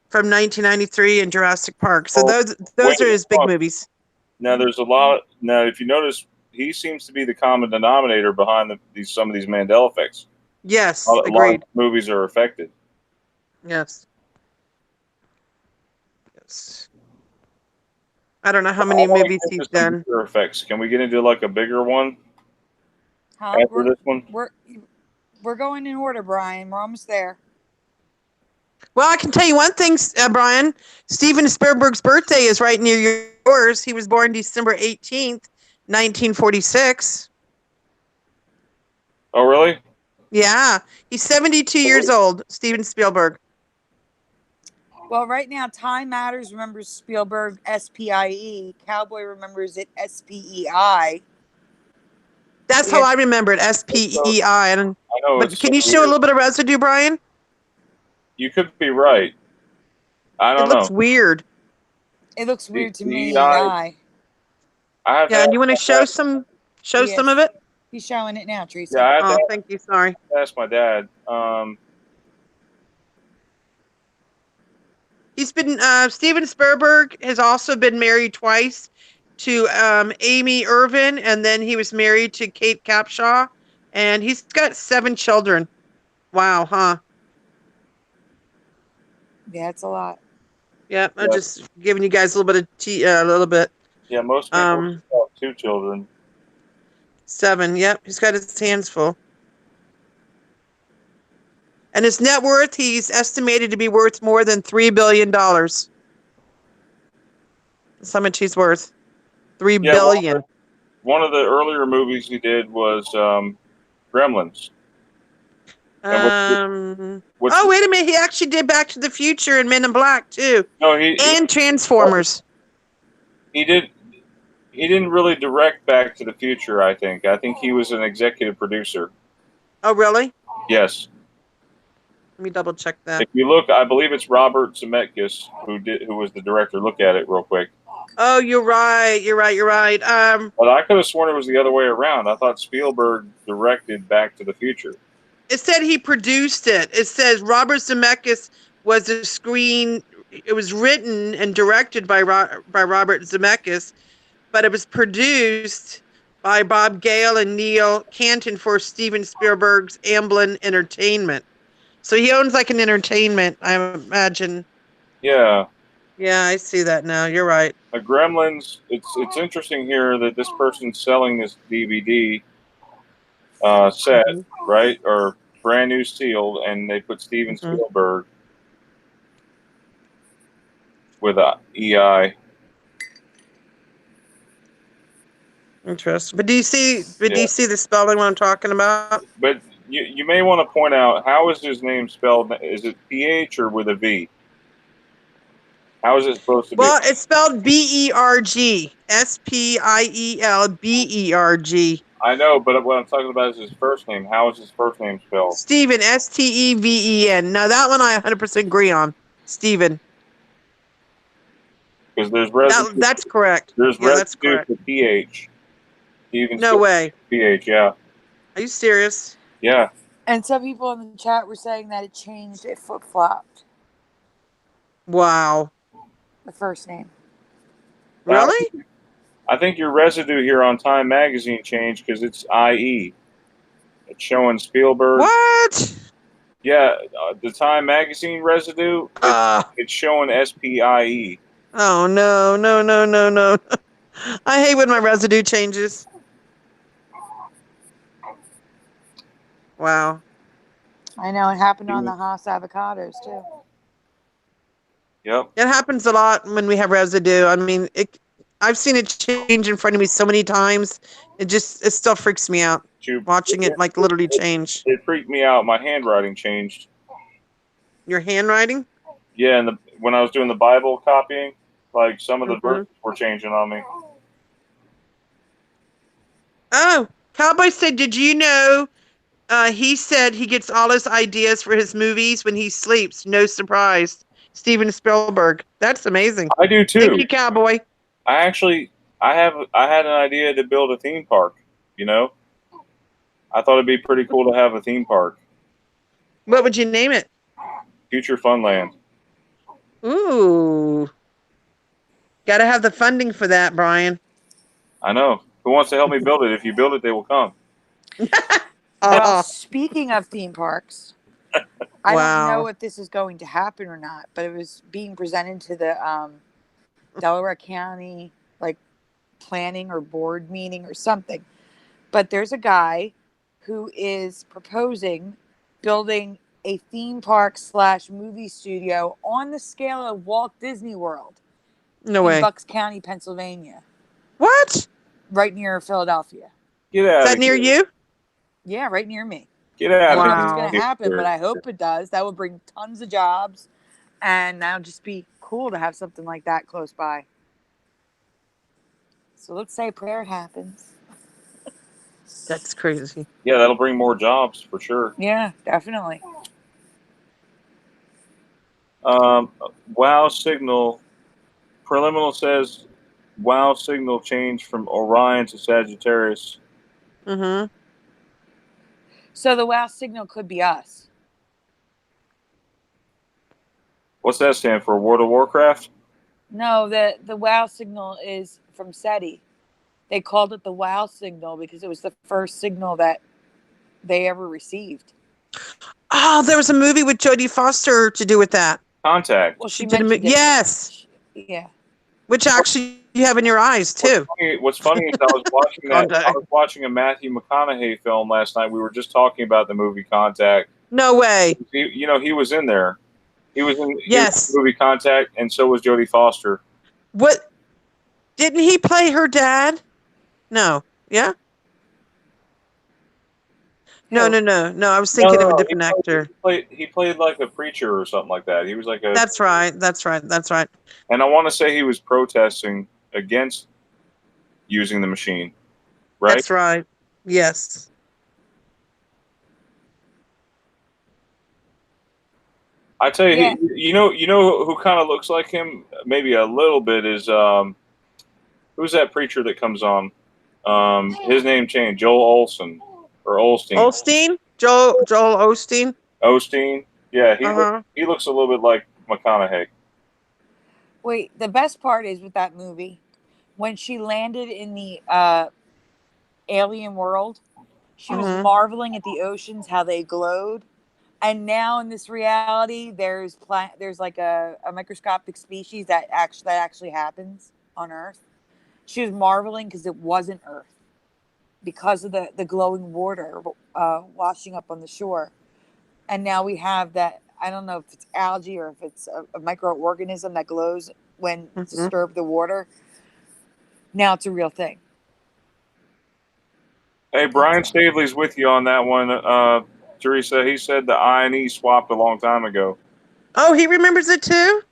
[SPEAKER 4] from 1993 and Jurassic Park. So those are his big movies.
[SPEAKER 1] Now there's a lot. Now, if you notice, he seems to be the common denominator behind some of these Mandela effects.
[SPEAKER 4] Yes,
[SPEAKER 1] a lot
[SPEAKER 4] agreed.
[SPEAKER 1] of movies are affected.
[SPEAKER 4] Yes. I don't know how many movies he's done.
[SPEAKER 1] Effects. Can we get into like a bigger one?
[SPEAKER 2] After
[SPEAKER 1] this one?
[SPEAKER 2] We're going in order, Brian. We're almost there.
[SPEAKER 4] Well, I can tell you one thing, Brian. Steven Spielberg's birthday is right near yours. He was born December 18th, 1946.
[SPEAKER 1] Oh, really?
[SPEAKER 4] Yeah. He's 72 years old, Steven Spielberg.
[SPEAKER 2] Well, right now, Time Matters remembers Spielberg, S-P-I-E. Cowboy remembers it, S-P-E-I.
[SPEAKER 4] That's how I remember it, S-P-E-I. But can you show a little bit of residue, Brian?
[SPEAKER 1] You could be right. I don't know.
[SPEAKER 4] It looks weird.
[SPEAKER 2] It looks weird to me.
[SPEAKER 4] Yeah, and you want to show some of it?
[SPEAKER 2] He's showing it now, Teresa.
[SPEAKER 1] Yeah,
[SPEAKER 4] thank you. Sorry.
[SPEAKER 1] Ask my dad.
[SPEAKER 4] He's been Steven Spielberg has also been married twice to Amy Irvin, and then he was married to Kate Capshaw And he's got 7 children. Wow, huh?
[SPEAKER 2] Yeah, it's a lot.
[SPEAKER 4] Yep, I'm just giving you guys a little bit of a little bit.
[SPEAKER 1] Yeah, most people have 2 children.
[SPEAKER 4] 7, yep. He's got his hands full. And his net worth, he's estimated to be worth more than $3 billion. That's how much he's worth. $3 billion.
[SPEAKER 1] One of the earlier movies he did was Gremlins.
[SPEAKER 4] Oh, wait a minute. He actually did Back to the Future and Men in Black, too.
[SPEAKER 1] No,
[SPEAKER 4] and Transformers.
[SPEAKER 1] He didn't really direct Back to the Future, I think. I think he was an executive producer.
[SPEAKER 4] Oh, really?
[SPEAKER 1] Yes.
[SPEAKER 4] Let me double check that.
[SPEAKER 1] If you look, I believe it's Robert Zemeckis who was the director. Look at it real quick.
[SPEAKER 4] Oh, you're right.
[SPEAKER 1] But I could have sworn it was the other way around. I thought Spielberg directed Back to the Future.
[SPEAKER 4] It said he produced it. It says Robert Zemeckis was the screen. It was written and directed by Robert Zemeckis, but it was produced by Bob Gale and Neil Canton for Steven Spielberg's Amblin Entertainment. So he owns like an entertainment, I imagine.
[SPEAKER 1] Yeah.
[SPEAKER 4] Yeah, I see that now. You're right.
[SPEAKER 1] Gremlins. It's interesting here that this person's selling this DVD set, right, or brand new sealed, and they put Steven Spielberg with a EI.
[SPEAKER 4] Interesting. But do you see the spelling what I'm talking about?
[SPEAKER 1] But you may want to point out, how is his name spelled? Is it PH or with a V? How is it supposed to be?
[SPEAKER 4] Well, it's spelled B-E-R-G. S-P-I-E-L-B-E-R-G.
[SPEAKER 1] I know, but what I'm talking about is his first name. How is his first name spelled?
[SPEAKER 4] Steven, S-T-E-V-E-N. Now, that one I 100% agree on. Steven.
[SPEAKER 1] Because there's residue.
[SPEAKER 4] That's correct.
[SPEAKER 1] There's residue for PH.
[SPEAKER 4] No way.
[SPEAKER 1] PH, yeah.
[SPEAKER 4] Are you serious?
[SPEAKER 1] Yeah.
[SPEAKER 2] And some people in the chat were saying that it changed, it flip-flopped.
[SPEAKER 4] Wow.
[SPEAKER 2] The first name.
[SPEAKER 4] Really?
[SPEAKER 1] I think your residue here on Time Magazine changed because it's IE. It's showing Spielberg.
[SPEAKER 4] What?
[SPEAKER 1] Yeah, the Time Magazine residue, it's showing SPIE.
[SPEAKER 4] Oh, no. I hate when my residue changes. Wow.
[SPEAKER 2] I know, it happened on the Haas avocados, too.
[SPEAKER 1] Yep.
[SPEAKER 4] It happens a lot when we have residue. I mean, I've seen it change in front of me so many times. It still freaks me out. Watching it like literally change.
[SPEAKER 1] It freaked me out. My handwriting changed.
[SPEAKER 4] Your handwriting?
[SPEAKER 1] Yeah, and when I was doing the Bible copying, like some of the verses were changing on me.
[SPEAKER 4] Oh, Cowboy said, did you know he said he gets all his ideas for his movies when he sleeps? No surprise. Steven Spielberg. That's amazing.
[SPEAKER 1] I do too.
[SPEAKER 4] Thank you, Cowboy.
[SPEAKER 1] I had an idea to build a theme park, you know? I thought it'd be pretty cool to have a theme park.
[SPEAKER 4] What would you name it?
[SPEAKER 1] Future Funland.
[SPEAKER 4] Ooh. Gotta have the funding for that, Brian.
[SPEAKER 1] I know. Who wants to help me build it? If you build it, they will come.
[SPEAKER 2] Well, speaking of theme parks, I
[SPEAKER 4] Wow.
[SPEAKER 2] don't know if this is going to happen or not, but it was being presented to the Delaware County planning or board meeting or something. But there's a guy who is proposing building a theme park / movie studio on the scale of Walt Disney World.
[SPEAKER 4] No
[SPEAKER 2] in
[SPEAKER 4] way.
[SPEAKER 2] Bucks County, Pennsylvania.
[SPEAKER 4] What?
[SPEAKER 2] Right near Philadelphia.
[SPEAKER 1] Get out.
[SPEAKER 4] Is that near you?
[SPEAKER 2] Yeah, right near me.
[SPEAKER 1] Get out.
[SPEAKER 2] I don't know if
[SPEAKER 4] Wow.
[SPEAKER 2] it's going to happen, but I hope it does. That would bring tons of jobs, and that would just be cool to have something like that close by. So let's say prayer happens.
[SPEAKER 4] That's crazy.
[SPEAKER 1] Yeah, that'll bring more jobs for sure.
[SPEAKER 2] Yeah, definitely.
[SPEAKER 1] Wow signal. Preliminal says wow signal changed from Orion to Sagittarius.
[SPEAKER 4] Mm-hmm.
[SPEAKER 2] So the WoW signal could be us.
[SPEAKER 1] What's that stand for? World of Warcraft?
[SPEAKER 2] No, the WoW signal is from SETI. They called it the WoW signal because it was the first signal that they ever received.
[SPEAKER 4] Oh, there was a movie with Jodie Foster to do with that.
[SPEAKER 1] Contact.
[SPEAKER 2] Well, she
[SPEAKER 4] did
[SPEAKER 2] mentioned it.
[SPEAKER 4] Yes.
[SPEAKER 2] Yeah.
[SPEAKER 4] Which actually you have in your eyes too.
[SPEAKER 1] What's funny is I was watching that. I was watching a Matthew McConaughey film last night. We were just talking about the movie Contact.
[SPEAKER 4] No way.
[SPEAKER 1] He was in there. He was in
[SPEAKER 4] Yes.
[SPEAKER 1] the movie Contact, and so was Jodie Foster.
[SPEAKER 4] What? Didn't he play her dad? No. Yeah? No. I was thinking of a different actor.
[SPEAKER 1] He played like a preacher or something like that. He was like a.
[SPEAKER 4] That's right.
[SPEAKER 1] And I want to say he was protesting against using the machine. Right?
[SPEAKER 4] That's right. Yes.
[SPEAKER 1] I tell you, you know who kind of looks like him, maybe a little bit, is who's that preacher that comes on? His name changed, Joel Olsen or Olstein.
[SPEAKER 4] Olstein? Joel Osteen?
[SPEAKER 1] Osteen? Yeah, he looks a little bit like McConaughey.
[SPEAKER 2] Wait, the best part is with that movie, when she landed in the alien world, she was marveling at the oceans, how they glowed. And now in this reality, there's like a microscopic species that actually happens on Earth. She was marveling because it wasn't Earth, because of the glowing water washing up on the shore. And now we have that. I don't know if it's algae or if it's a microorganism that glows when disturb the water. Now it's a real thing.
[SPEAKER 1] Hey, Brian Stavely's with you on that one. Teresa, he said the I and E swapped a long time ago.
[SPEAKER 4] Oh, he remembers it too?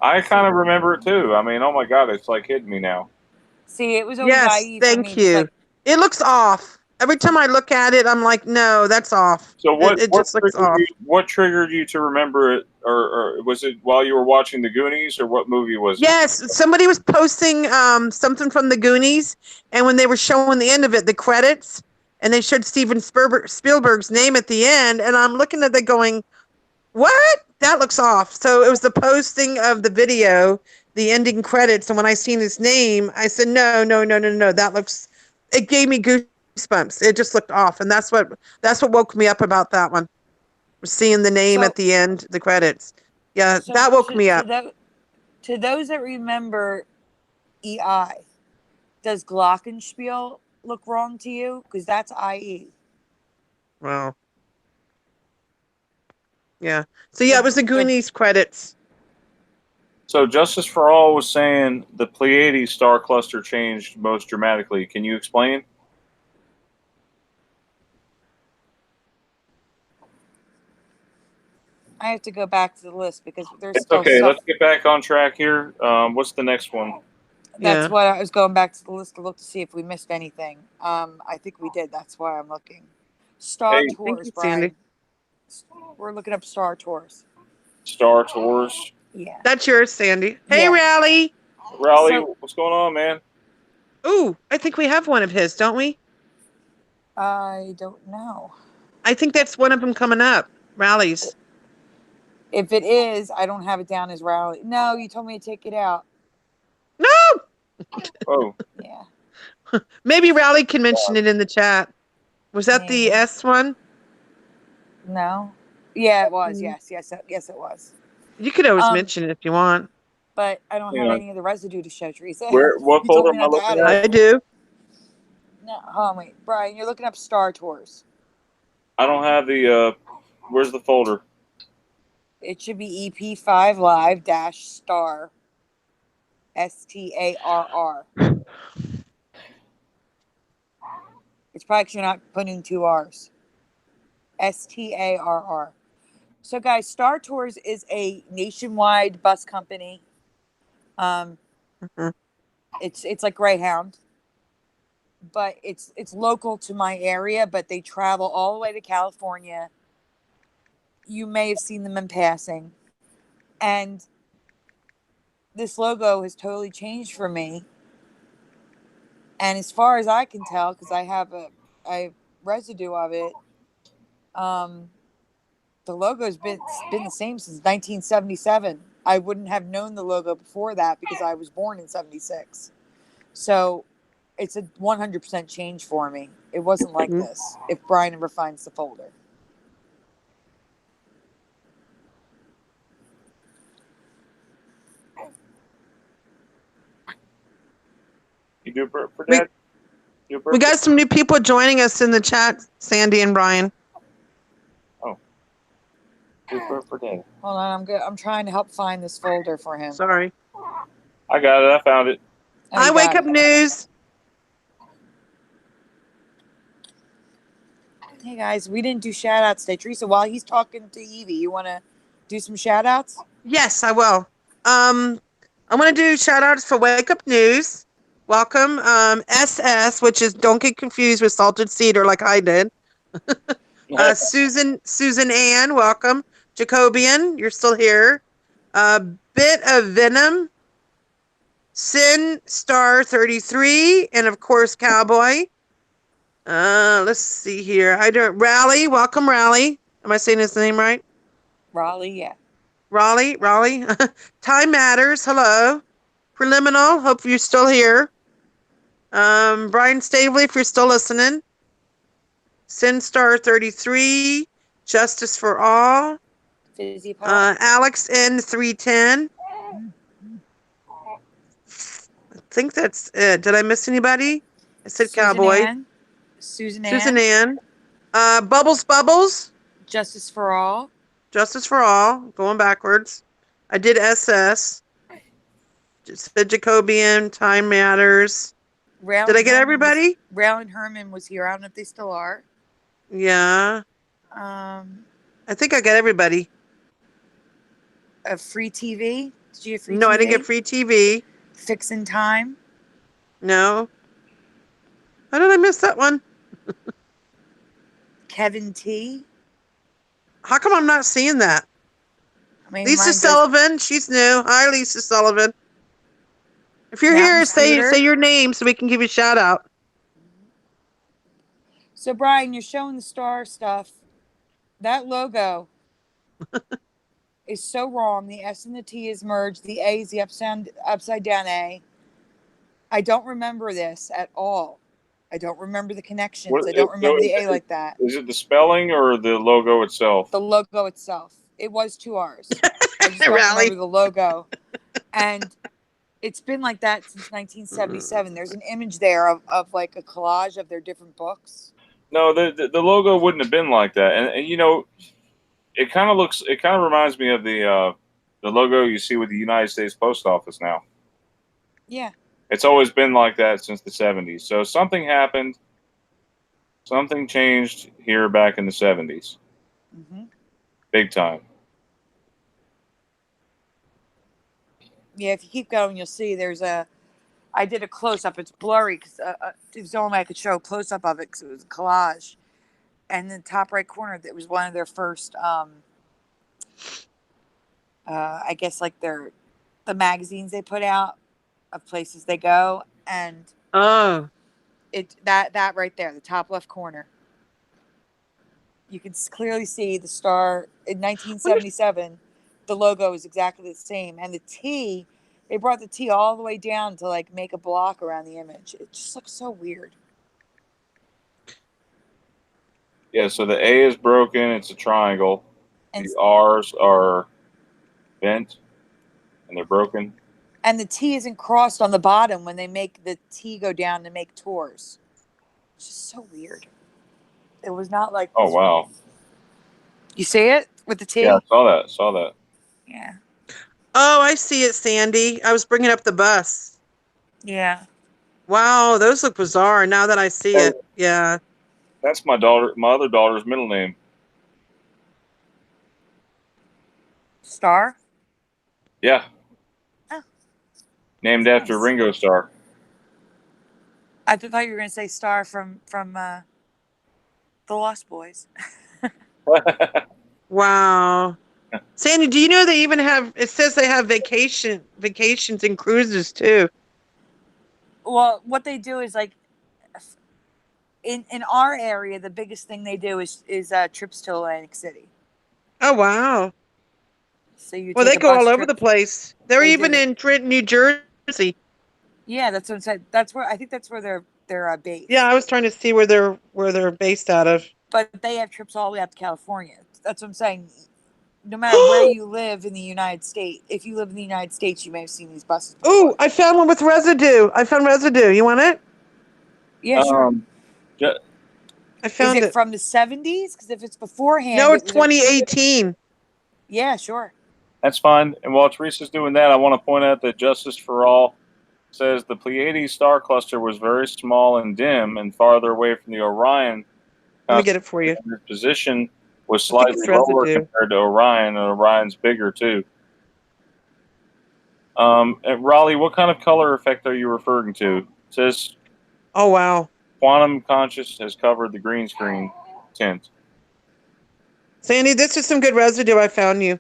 [SPEAKER 1] I kind of remember it too. I mean, oh my God, it's like hitting me now.
[SPEAKER 2] See, it was always IE for me.
[SPEAKER 4] Thank you. It looks off. Every time I look at it, I'm like, no, that's off.
[SPEAKER 1] So
[SPEAKER 4] it just looks off.
[SPEAKER 1] What triggered you to remember it? Or was it while you were watching the Goonies, or what movie was it?
[SPEAKER 4] Yes, somebody was posting something from the Goonies, and when they were showing the end of it, the credits, and they showed Steven Spielberg's name at the end, and I'm looking at that going, what? That looks off. So it was the posting of the video, the ending credits, and when I seen his name, I said, no. That looks. It gave me goosebumps. It just looked off, and that's what woke me up about that one. Seeing the name at the end, the credits. Yeah, that woke me up.
[SPEAKER 2] To those that remember EI, does Glockenspiel look wrong to you? Because that's IE.
[SPEAKER 4] Wow. Yeah. So yeah, it was the Goonies credits.
[SPEAKER 1] So Justice for All was saying the Pleiades star cluster changed most dramatically. Can you explain?
[SPEAKER 2] I have to go back to the list because there's
[SPEAKER 1] it's
[SPEAKER 2] still
[SPEAKER 1] okay.
[SPEAKER 2] stuff.
[SPEAKER 1] Let's get back on track here. What's the next one?
[SPEAKER 2] That's what I was going back to the list to look to see if we missed anything. I think we did. That's why I'm looking. Star Tours, Brian.
[SPEAKER 4] Sandy.
[SPEAKER 2] We're looking up Star Tours.
[SPEAKER 1] Star Tours.
[SPEAKER 2] Yeah.
[SPEAKER 4] That's yours, Sandy. Hey, Rally.
[SPEAKER 1] Rally, what's going on, man?
[SPEAKER 4] Ooh, I think we have one of his, don't we?
[SPEAKER 2] I don't know.
[SPEAKER 4] I think that's one of them coming up. Rallies.
[SPEAKER 2] If it is, I don't have it down as Rally. No, you told me to take it out.
[SPEAKER 4] No!
[SPEAKER 1] Oh.
[SPEAKER 2] Yeah.
[SPEAKER 4] Maybe Rally can mention it in the chat. Was that the S one?
[SPEAKER 2] No. Yeah, it was. Yes, it was.
[SPEAKER 4] You could always mention it if you want.
[SPEAKER 2] But I don't have any of the residue to show, Teresa.
[SPEAKER 1] What folder am I looking at?
[SPEAKER 4] I do.
[SPEAKER 2] No, hold on, wait. Brian, you're looking up Star Tours.
[SPEAKER 1] I don't have the, where's the folder?
[SPEAKER 2] It should be EP5 Live -star. STARR. It's probably because you're not putting 2 R's. STARR. So, guys, Star Tours is a nationwide bus company. It's like Greyhound, but it's local to my area. But they travel all the way to California. You may have seen them in passing, and this logo has totally changed for me. And as far as I can tell, because I have residue of it, the logo's been the same since 1977. I wouldn't have known the logo before that because I was born in 76. So it's a 100% change for me. It wasn't like this. If Brian ever finds the folder.
[SPEAKER 1] You do a burp for Dad?
[SPEAKER 4] We got some new people joining us in the chat, Sandy and Brian.
[SPEAKER 1] Oh. Do a burp for Dad.
[SPEAKER 2] Hold on, I'm good. I'm trying to help find this folder for him.
[SPEAKER 4] Sorry.
[SPEAKER 1] I got it. I found it.
[SPEAKER 2] Oh,
[SPEAKER 4] Hi,
[SPEAKER 2] you
[SPEAKER 4] Wake
[SPEAKER 2] got
[SPEAKER 4] Up
[SPEAKER 2] it.
[SPEAKER 4] News.
[SPEAKER 2] Hey guys, we didn't do shout outs today. Teresa, while he's talking to Evie, you want to do some shout outs?
[SPEAKER 4] Yes, I will. I'm going to do shout outs for Wake Up News. Welcome. SS, which is don't get confused with Salted Cedar like I did. Susan Ann, welcome. Jacobian, you're still here. Bit of Venom. Sin Star 33, and of course Cowboy. Let's see here. Raleigh, welcome Raleigh. Am I saying his name right?
[SPEAKER 2] Raleigh, yeah.
[SPEAKER 4] Raleigh. Time Matters, hello. Preliminal, hope you're still here. Brian Stavely, if you're still listening. Sin Star 33, Justice for All.
[SPEAKER 2] Fizzy Pop.
[SPEAKER 4] Alex N310. I think that's it. Did I miss anybody? I said
[SPEAKER 2] Susan
[SPEAKER 4] Cowboy.
[SPEAKER 2] Ann. Susan
[SPEAKER 4] Ann. Bubbles.
[SPEAKER 2] Justice for All.
[SPEAKER 4] Justice for All. Going backwards. I did SS. Just said Jacobian. Time Matters. Did I get everybody?
[SPEAKER 2] Rail and Herman was here. I don't know if they still are.
[SPEAKER 4] Yeah. I think I got everybody.
[SPEAKER 2] Free TV. Did you get free TV?
[SPEAKER 4] No, I didn't get free TV.
[SPEAKER 2] Fixin' Time.
[SPEAKER 4] No. How did I miss that one?
[SPEAKER 2] Kevin T.
[SPEAKER 4] How come I'm not seeing that?
[SPEAKER 2] I mean,
[SPEAKER 4] Lisa Sullivan, she's new. Hi, Lisa Sullivan. If you're
[SPEAKER 2] Mountain
[SPEAKER 4] here,
[SPEAKER 2] Scooter.
[SPEAKER 4] say your name so we can give you a shout out.
[SPEAKER 2] So, Brian, you're showing the star stuff. That logo is so wrong. The S and the T is merged. The A is the upside down A. I don't remember this at all. I don't remember the connections. I don't remember the A like that.
[SPEAKER 1] Is it the spelling or the logo itself?
[SPEAKER 2] The logo itself. It was 2 R's. I just don't remember the logo. And it's been like that since 1977. There's an image there of like a collage of their different books.
[SPEAKER 1] No, the logo wouldn't have been like that. And you know, it kind of reminds me of the logo you see with the United States Post Office now.
[SPEAKER 2] Yeah.
[SPEAKER 1] It's always been like that since the 70s. So something happened. Something changed here back in the 70s.
[SPEAKER 2] Mm-hmm.
[SPEAKER 1] Big time.
[SPEAKER 2] Yeah, if you keep going, you'll see I did a close-up. It's blurry because it was the only way I could show a close-up of it because it was a collage. And in the top right corner, it was one of their first, I guess, like the magazines they put out of places they go. And that right there, the top left corner. You can clearly see the star in 1977. The logo is exactly the same. And the T, they brought the T all the way down to like make a block around the image. It just looks so weird.
[SPEAKER 1] Yeah, so the A is broken. It's a triangle.
[SPEAKER 2] And
[SPEAKER 1] the R's are bent and they're broken.
[SPEAKER 2] And the T isn't crossed on the bottom when they make the T go down to make tours. It's just so weird. It was not like.
[SPEAKER 1] Oh, wow.
[SPEAKER 2] You see it with the T?
[SPEAKER 1] Yeah, I saw that.
[SPEAKER 2] Yeah.
[SPEAKER 4] Oh, I see it, Sandy. I was bringing up the bus.
[SPEAKER 2] Yeah.
[SPEAKER 4] Wow, those look bizarre now that I see it. Yeah.
[SPEAKER 1] That's my other daughter's middle name.
[SPEAKER 2] Star?
[SPEAKER 1] Yeah.
[SPEAKER 2] Oh.
[SPEAKER 1] Named after Ringo Starr.
[SPEAKER 2] I thought you were going to say Star from the Lost Boys.
[SPEAKER 4] Wow. Sandy, do you know they even have, it says they have vacations and cruises too.
[SPEAKER 2] Well, what they do is like, in our area, the biggest thing they do is trips to Atlantic City.
[SPEAKER 4] Oh, wow.
[SPEAKER 2] So they
[SPEAKER 4] go all over the place. They're even in Trenton, New Jersey.
[SPEAKER 2] Yeah, that's what I'm saying. That's where I think that's where they're based.
[SPEAKER 4] Yeah, I was trying to see where they're based out of.
[SPEAKER 2] But they have trips all the way up to California. That's what I'm saying. No matter where you live in the United States, if you live in the United States, you may have seen these buses before.
[SPEAKER 4] Ooh, I found one with residue. I found residue. You want it?
[SPEAKER 2] Yeah, sure.
[SPEAKER 4] I found
[SPEAKER 2] Is it
[SPEAKER 4] it.
[SPEAKER 2] from the 70s? Because if it's beforehand,
[SPEAKER 4] No, it's
[SPEAKER 2] it was
[SPEAKER 4] 2018.
[SPEAKER 2] Yeah, sure.
[SPEAKER 1] That's fine. And while Teresa's doing that, I want to point out that Justice for All says the Pleiades star cluster was very small and dim and farther away from the Orion.
[SPEAKER 4] Let me get it for you.
[SPEAKER 1] Its position was
[SPEAKER 4] I think
[SPEAKER 1] slightly
[SPEAKER 4] it's
[SPEAKER 1] lower
[SPEAKER 4] residue.
[SPEAKER 1] compared to Orion, and Orion's bigger too. And Raleigh, what kind of color effect are you referring to? It says
[SPEAKER 4] Oh, wow.
[SPEAKER 1] quantum conscious has covered the green screen tint.
[SPEAKER 4] Sandy, this is some good residue I found you.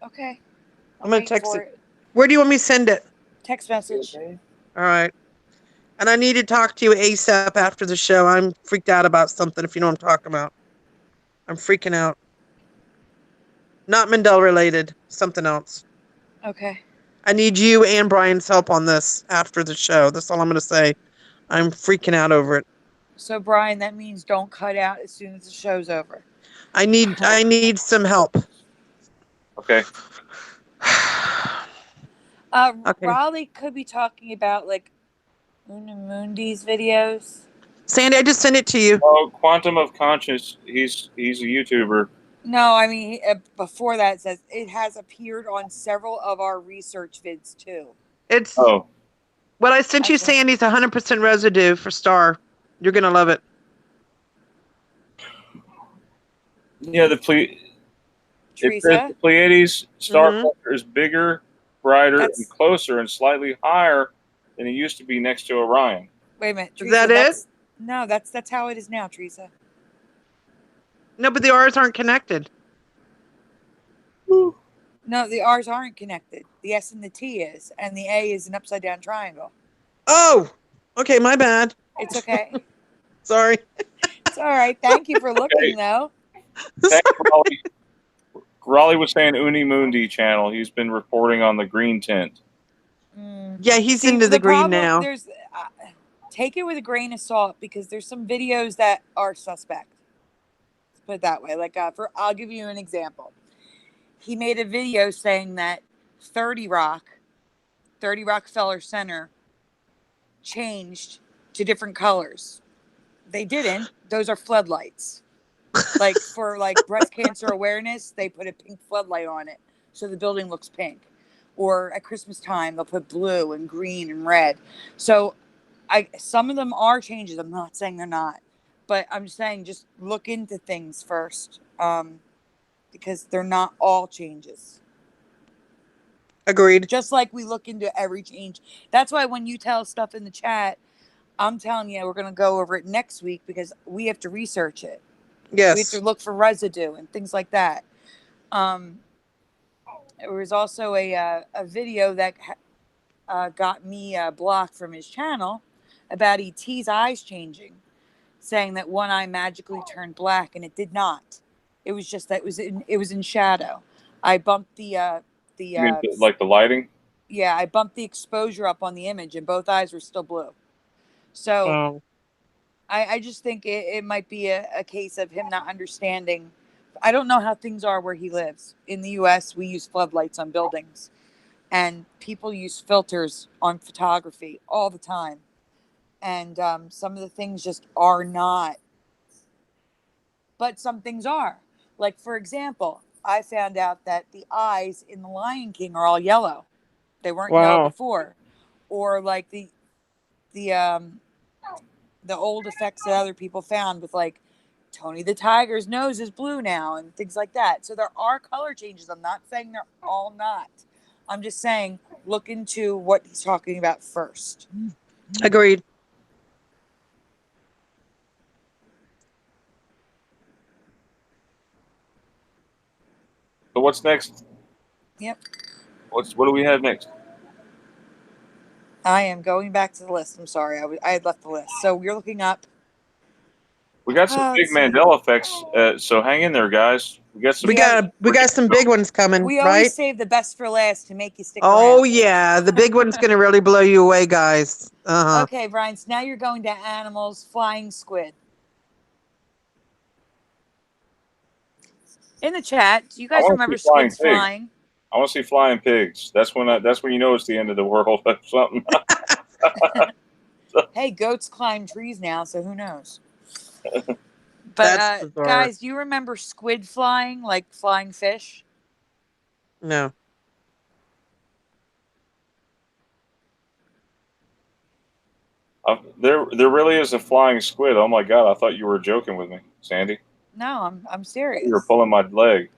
[SPEAKER 2] Okay.
[SPEAKER 4] I'm going to text it. Where do you want me to send it?
[SPEAKER 2] Text message.
[SPEAKER 1] Okay.
[SPEAKER 4] All right. And I need to talk to you ASAP after the show. I'm freaked out about something, if you know what I'm talking about. I'm freaking out. Not Mandela related. Something else.
[SPEAKER 2] Okay.
[SPEAKER 4] I need you and Brian's help on this after the show. That's all I'm going to say. I'm freaking out over it.
[SPEAKER 2] So, Brian, that means don't cut out as soon as the show's over.
[SPEAKER 4] I need some help.
[SPEAKER 1] Okay.
[SPEAKER 4] Okay.
[SPEAKER 2] Raleigh could be talking about like Unamundi's videos.
[SPEAKER 4] Sandy, I just sent it to you.
[SPEAKER 1] Oh, Quantum of Conscious. He's a YouTuber.
[SPEAKER 2] No, I mean before that it says it has appeared on several of our research vids too.
[SPEAKER 4] It's what I sent you, Sandy's 100% residue for Star. You're gonna love it.
[SPEAKER 1] Yeah, the Pleiades star cluster is bigger, brighter, and closer, and slightly higher than it used to be next to Orion.
[SPEAKER 2] Wait a minute,
[SPEAKER 4] Teresa, is that it?
[SPEAKER 2] No, that's how it is now, Teresa.
[SPEAKER 4] No, but the R's aren't connected.
[SPEAKER 2] No, the R's aren't connected. The S and the T is, and the A is an upside down triangle.
[SPEAKER 4] Oh, okay, my bad.
[SPEAKER 2] It's okay.
[SPEAKER 4] Sorry.
[SPEAKER 2] It's all right. Thank you for looking, though.
[SPEAKER 1] Thanks, Raleigh. Raleigh was saying Unimundi channel. He's been reporting on the green tint.
[SPEAKER 4] Yeah, he's into the green now.
[SPEAKER 2] There's take it with a grain of salt because there's some videos that are suspect. Let's put it that way. Like I'll give you an example. He made a video saying that 30 Rockefeller Center changed to different colors. They didn't. Those are floodlights. Like for breast cancer awareness, they put a pink floodlight on it so the building looks pink. Or at Christmas time, they'll put blue and green and red. So some of them are changes. I'm not saying they're not. But I'm saying just look into things first. Because they're not all changes.
[SPEAKER 4] Agreed.
[SPEAKER 2] Just like we look into every change. That's why when you tell stuff in the chat, I'm telling you we're going to go over it next week because we have to research it.
[SPEAKER 4] Yes.
[SPEAKER 2] We have to look for residue and things like that. There was also a video that got me blocked from his channel about ET's eyes changing, saying that one eye magically turned black, and it did not. It was just that it was in shadow. I bumped the
[SPEAKER 1] You mean like the lighting?
[SPEAKER 2] Yeah, I bumped the exposure up on the image, and both eyes were still blue. So I just think it might be a case of him not understanding. I don't know how things are where he lives. In the U.S., we use floodlights on buildings, and people use filters on photography all the time. And some of the things just are not. But some things are. Like, for example, I found out that the eyes in The Lion King are all yellow. They weren't yellow before. Or like the old effects that other people found with like Tony the Tiger's nose is blue now and things like that. So there are color changes. I'm not saying they're all not. I'm just saying look into what he's talking about first.
[SPEAKER 4] Agreed.
[SPEAKER 1] So what's next?
[SPEAKER 2] Yep.
[SPEAKER 1] What do we have next?
[SPEAKER 2] I am going back to the list. I'm sorry. I had left the list. So we're looking up
[SPEAKER 1] We got some big Mandela effects, so hang in there, guys. We got
[SPEAKER 4] some big ones coming.
[SPEAKER 2] We
[SPEAKER 4] right?
[SPEAKER 2] always save the best for last to make you stick
[SPEAKER 4] Oh
[SPEAKER 2] around.
[SPEAKER 4] yeah, the big one's gonna really blow you away, guys.
[SPEAKER 2] Okay, Brian. So now you're going to animals. Flying squid. In the chat, do you guys remember squids flying?
[SPEAKER 1] I want to see flying pigs. That's when you know it's the end of the world or something.
[SPEAKER 2] Hey, goats climb trees now, so who knows? But guys, do you remember squid flying, like flying fish?
[SPEAKER 4] No.
[SPEAKER 1] There really is a flying squid. Oh my god! I thought you were joking with me, Sandy.
[SPEAKER 2] No, I'm serious.
[SPEAKER 1] You were pulling my leg.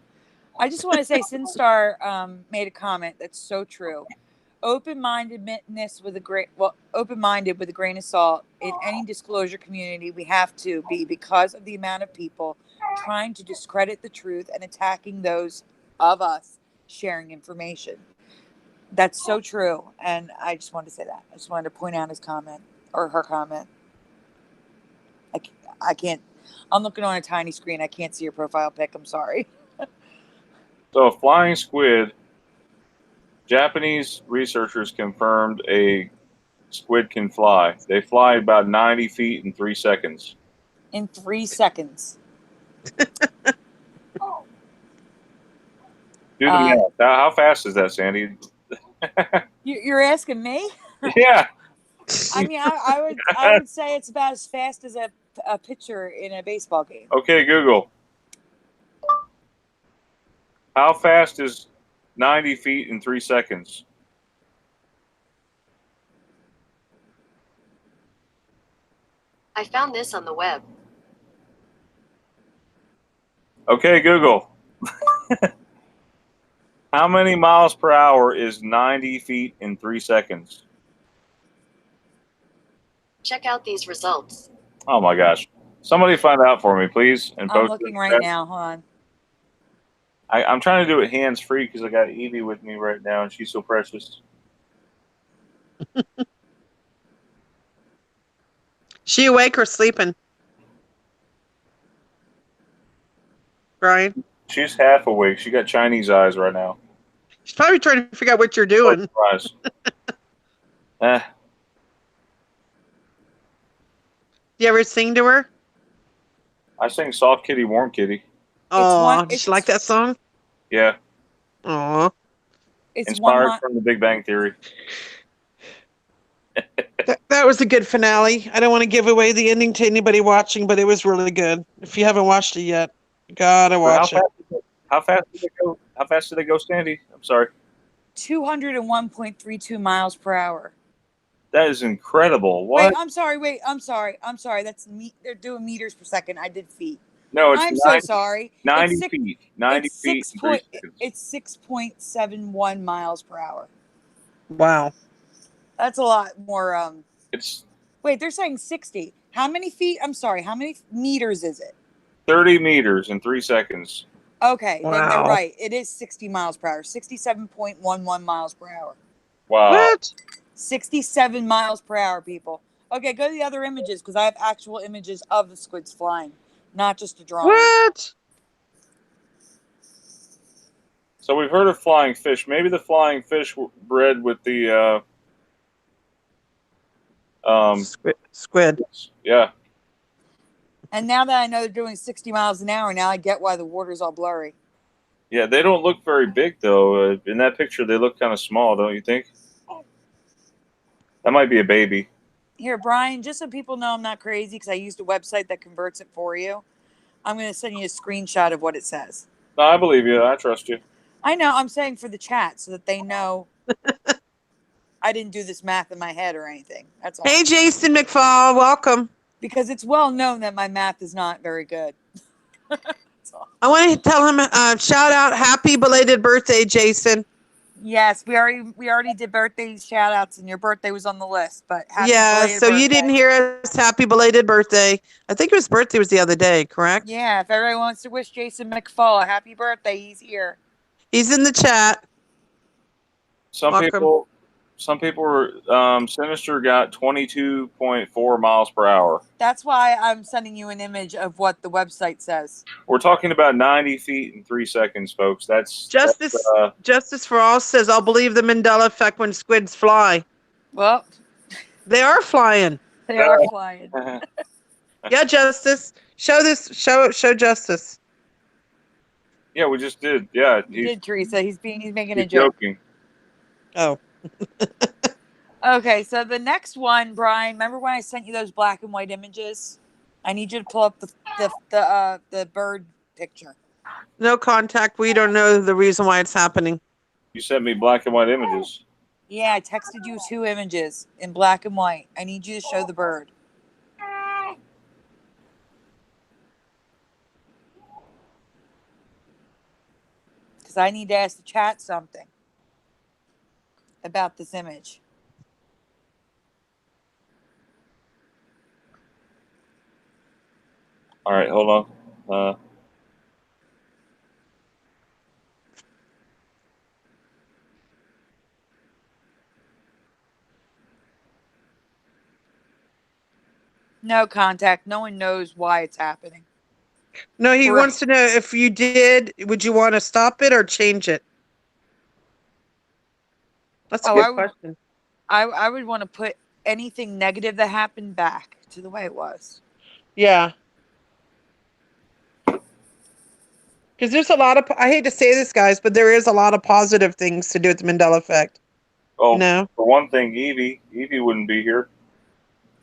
[SPEAKER 2] I just want to say, Sinstar made a comment that's so true. Open-mindedness with open-minded with a grain of salt in any disclosure community. We have to be, because of the amount of people trying to discredit the truth and attacking those of us sharing information. That's so true, and I just wanted to say that. I just wanted to point out his comment or her comment. I can't. I'm looking on a tiny screen. I can't see your profile pic. I'm sorry.
[SPEAKER 1] So, a flying squid. Japanese researchers confirmed a squid can fly. They fly about 90 feet in 3 seconds.
[SPEAKER 2] In 3 seconds.
[SPEAKER 1] Do the math. How fast is that, Sandy?
[SPEAKER 2] You're asking me?
[SPEAKER 1] Yeah.
[SPEAKER 2] I mean, I would say it's about as fast as a pitcher in a baseball game.
[SPEAKER 1] Okay, Google. How fast is 90 feet in 3 seconds?
[SPEAKER 5] I found this on the web.
[SPEAKER 1] Okay, Google. How many miles per hour is 90 feet in 3 seconds?
[SPEAKER 5] Check out these results.
[SPEAKER 1] Oh my gosh. Somebody find out for me, please. And
[SPEAKER 2] I'm looking right now. Hold on.
[SPEAKER 1] I'm trying to do it hands-free because I got Evie with me right now, and she's so precious.
[SPEAKER 4] She awake or sleeping? Brian?
[SPEAKER 1] She's half awake. She got Chinese eyes right now.
[SPEAKER 4] She's probably trying to figure out what you're doing.
[SPEAKER 1] Eh.
[SPEAKER 4] You ever sing to her?
[SPEAKER 1] I sing Soft Kitty, Warm Kitty.
[SPEAKER 4] Oh, did you like that song?
[SPEAKER 1] Yeah.
[SPEAKER 4] Aw.
[SPEAKER 1] Inspired from the Big Bang Theory.
[SPEAKER 4] That was a good finale. I don't want to give away the ending to anybody watching, but it was really good. If you haven't watched it yet, gotta watch it.
[SPEAKER 1] How fast did they go? How fast did they go, Sandy? I'm sorry.
[SPEAKER 2] 201.32 miles per hour.
[SPEAKER 1] That is incredible. What?
[SPEAKER 2] Wait, I'm sorry. That's they're doing meters per second. I did feet.
[SPEAKER 1] No, it's
[SPEAKER 2] I'm so sorry.
[SPEAKER 1] 90 feet. 90 feet.
[SPEAKER 2] It's 6.71 miles per hour.
[SPEAKER 4] Wow.
[SPEAKER 2] That's a lot more.
[SPEAKER 1] It's.
[SPEAKER 2] Wait, they're saying 60. How many feet? I'm sorry. How many meters is it?
[SPEAKER 1] 30 meters in 3 seconds.
[SPEAKER 2] Okay,
[SPEAKER 4] wow.
[SPEAKER 2] Then they're right. It is 60 miles per hour. 67.11 miles per hour.
[SPEAKER 1] Wow.
[SPEAKER 4] What?
[SPEAKER 2] 67 miles per hour, people. Okay, go to the other images because I have actual images of the squids flying, not just a drawing.
[SPEAKER 4] What?
[SPEAKER 1] So we've heard of flying fish. Maybe the flying fish were bred with the
[SPEAKER 4] squid.
[SPEAKER 1] Yeah.
[SPEAKER 2] And now that I know they're doing 60 miles an hour, now I get why the water's all blurry.
[SPEAKER 1] Yeah, they don't look very big though. In that picture, they look kind of small, don't you think? That might be a baby.
[SPEAKER 2] Here, Brian, just so people know I'm not crazy because I used a website that converts it for you. I'm going to send you a screenshot of what it says.
[SPEAKER 1] No, I believe you. I trust you.
[SPEAKER 2] I know. I'm saying for the chat so that they know I didn't do this math in my head or anything. That's all.
[SPEAKER 4] Hey, Jason Mcfall. Welcome.
[SPEAKER 2] Because it's well known that my math is not very good.
[SPEAKER 4] I want to tell him, shout out, happy belated birthday, Jason.
[SPEAKER 2] Yes, we already did birthday shout outs and your birthday was on the list, but happy
[SPEAKER 4] so
[SPEAKER 2] birthday.
[SPEAKER 4] You didn't hear us, happy belated birthday. I think his birthday was the other day, correct?
[SPEAKER 2] Yeah, if everybody wants to wish Jason Mcfall a happy birthday, he's here.
[SPEAKER 4] He's in the chat.
[SPEAKER 1] Some people some people were Sinister got 22.4 miles per hour.
[SPEAKER 2] That's why I'm sending you an image of what the website says.
[SPEAKER 1] We're talking about 90 feet in 3 seconds, folks. That's
[SPEAKER 4] Justice for All says, I'll believe the Mandela effect when squids fly.
[SPEAKER 2] Well,
[SPEAKER 4] they are flying.
[SPEAKER 2] They are flying.
[SPEAKER 4] Yeah, Justice. Show Justice.
[SPEAKER 1] Yeah, we just did. Yeah,
[SPEAKER 2] you did, Teresa. He's making a
[SPEAKER 1] joking.
[SPEAKER 4] Oh.
[SPEAKER 2] Okay, so the next one, Brian. Remember when I sent you those black and white images? I need you to pull up the bird picture.
[SPEAKER 4] No contact. We don't know the reason why it's happening.
[SPEAKER 1] You sent me black and white images.
[SPEAKER 2] Yeah, I texted you 2 images in black and white. I need you to show the bird. Because I need to ask the chat something about this image.
[SPEAKER 1] All right, hold on.
[SPEAKER 2] No contact. No one knows why it's happening.
[SPEAKER 4] No, he wants to know if you did, would you want to stop it or change it? That's a good question.
[SPEAKER 2] I would want to put anything negative that happened back to the way it was.
[SPEAKER 4] Yeah. Because there's a lot of, I hate to say this, guys, but there is a lot of positive things to do with the Mandela effect.
[SPEAKER 1] Oh,
[SPEAKER 4] no.
[SPEAKER 1] For one thing, Evie wouldn't be here.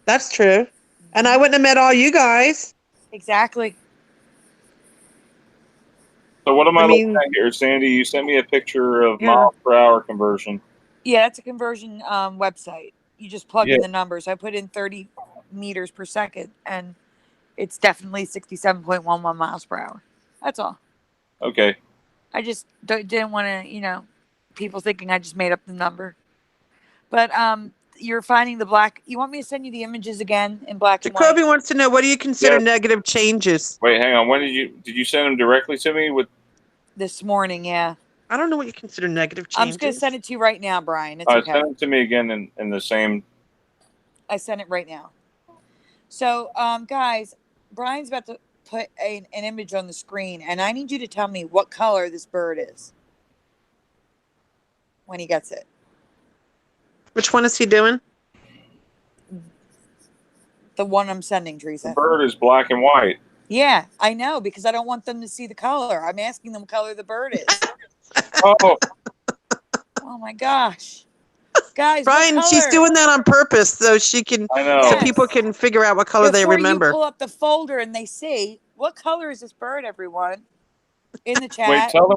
[SPEAKER 4] That's true. And I wouldn't have met all you guys.
[SPEAKER 2] Exactly.
[SPEAKER 1] So what am I looking at here, Sandy? You sent me a picture of miles per hour conversion.
[SPEAKER 2] Yeah, that's a conversion website. You just plug in the numbers. I put in 30 meters per second, and it's definitely 67.11 miles per hour. That's all.
[SPEAKER 1] Okay.
[SPEAKER 2] I just didn't want to, people thinking I just made up the number. But you're finding the black. You want me to send you the images again in black and white?
[SPEAKER 4] Jacoby wants to know, what do you consider negative changes?
[SPEAKER 1] Wait, hang on. When did you send them directly to me?
[SPEAKER 2] This morning, yeah.
[SPEAKER 4] I don't know what you consider negative changes.
[SPEAKER 2] I'm just going to send it to you right now, Brian. It's okay.
[SPEAKER 1] Send it to me again in the same.
[SPEAKER 2] I sent it right now. So, guys, Brian's about to put an image on the screen, and I need you to tell me what color this bird is when he gets it.
[SPEAKER 4] Which one is he doing?
[SPEAKER 2] The one I'm sending, Teresa.
[SPEAKER 1] The bird is black and white.
[SPEAKER 2] Yeah, I know, because I don't want them to see the color. I'm asking them what color the bird is.
[SPEAKER 1] Oh.
[SPEAKER 2] Oh my gosh. Guys,
[SPEAKER 4] Brian, she's doing that on purpose so she can, so people can figure out what color they remember.
[SPEAKER 2] You pull up the folder and they see, what color is this bird, everyone? In the chat.
[SPEAKER 1] Wait, tell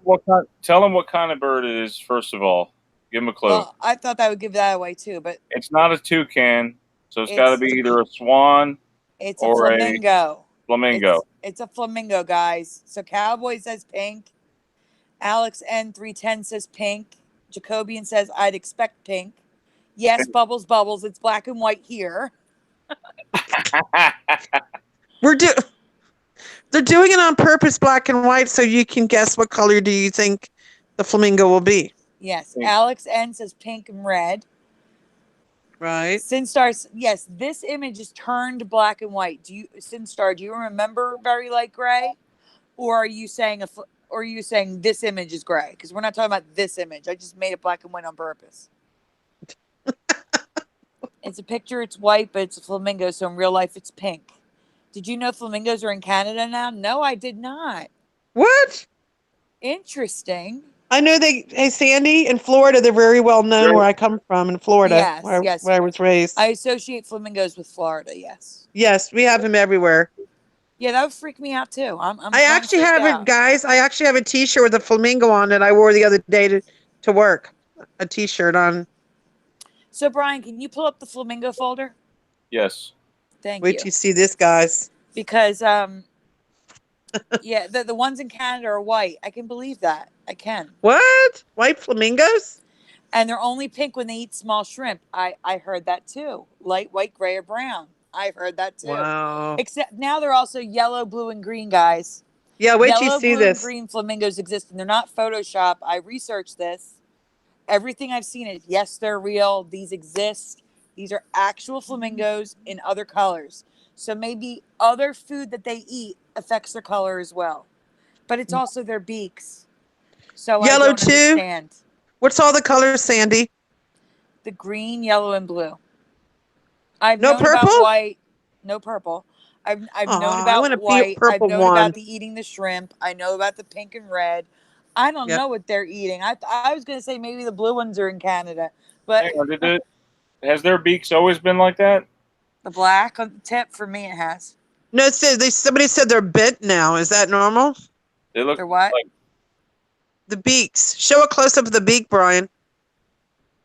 [SPEAKER 1] them what kind of bird it is, first of all. Give them a clue.
[SPEAKER 2] Well, I thought that would give that away too, but
[SPEAKER 1] it's not a toucan, so it's got to be either a swan
[SPEAKER 2] or a flamingo.
[SPEAKER 1] Flamingo.
[SPEAKER 2] It's a flamingo, guys. So Cowboy says pink. Alex N310 says pink. Jacobian says I'd expect pink. Yes, bubbles. It's black and white here.
[SPEAKER 4] They're doing it on purpose, black and white, so you can guess what color do you think the flamingo will be.
[SPEAKER 2] Yes, Alex N says pink and red.
[SPEAKER 4] Right.
[SPEAKER 2] Sinstar, yes, this image is turned black and white. Sinstar, do you remember Very Light Gray, or are you saying this image is gray? Because we're not talking about this image. I just made it black and white on purpose. It's a picture. It's white, but it's a flamingo. So in real life, it's pink. Did you know flamingos are in Canada now? No, I did not.
[SPEAKER 4] What?
[SPEAKER 2] Interesting.
[SPEAKER 4] I know hey, Sandy, in Florida, they're very well known where I come from in Florida,
[SPEAKER 2] yes.
[SPEAKER 4] where I was raised.
[SPEAKER 2] I associate flamingos with Florida, yes.
[SPEAKER 4] Yes, we have them everywhere.
[SPEAKER 2] Yeah, that would freak me out too.
[SPEAKER 4] I actually have it, guys. I actually have a T-shirt with a flamingo on it I wore the other day to work. A T-shirt on.
[SPEAKER 2] So, Brian, can you pull up the flamingo folder?
[SPEAKER 1] Yes.
[SPEAKER 2] Thank you.
[SPEAKER 4] Wait till you see this, guys.
[SPEAKER 2] Because, yeah, the ones in Canada are white. I can believe that. I can.
[SPEAKER 4] What? White flamingos?
[SPEAKER 2] And they're only pink when they eat small shrimp. I heard that too. Light white, gray, or brown. I've heard that too.
[SPEAKER 4] Wow.
[SPEAKER 2] Except now they're also yellow, blue, and green, guys.
[SPEAKER 4] Yeah, wait till you see
[SPEAKER 2] Yellow, blue,
[SPEAKER 4] this.
[SPEAKER 2] and green flamingos exist, and they're not Photoshop. I researched this, everything I've seen is, yes, they're real. These exist. These are actual flamingos in other colors. So maybe other food that they eat affects their color as well. But it's also their beaks. So I
[SPEAKER 4] Yellow
[SPEAKER 2] don't
[SPEAKER 4] too?
[SPEAKER 2] understand.
[SPEAKER 4] What's all the colors, Sandy?
[SPEAKER 2] The green, yellow, and blue. I've
[SPEAKER 4] No
[SPEAKER 2] known about
[SPEAKER 4] purple?
[SPEAKER 2] white. No purple. I've known
[SPEAKER 4] I want
[SPEAKER 2] about
[SPEAKER 4] a
[SPEAKER 2] white. I've
[SPEAKER 4] purple
[SPEAKER 2] known
[SPEAKER 4] one.
[SPEAKER 2] about the eating the shrimp. I know about the pink and red. I don't
[SPEAKER 4] Yep.
[SPEAKER 2] know what they're eating. I was going to say maybe the blue ones are in Canada, but
[SPEAKER 1] Hang on, has their beaks always been like that?
[SPEAKER 2] the black on the tip, for me, it has.
[SPEAKER 4] No, it says somebody said they're bent now. Is that normal?
[SPEAKER 1] They look
[SPEAKER 2] They're what?
[SPEAKER 1] like
[SPEAKER 4] The beaks. Show a close up of the beak, Brian.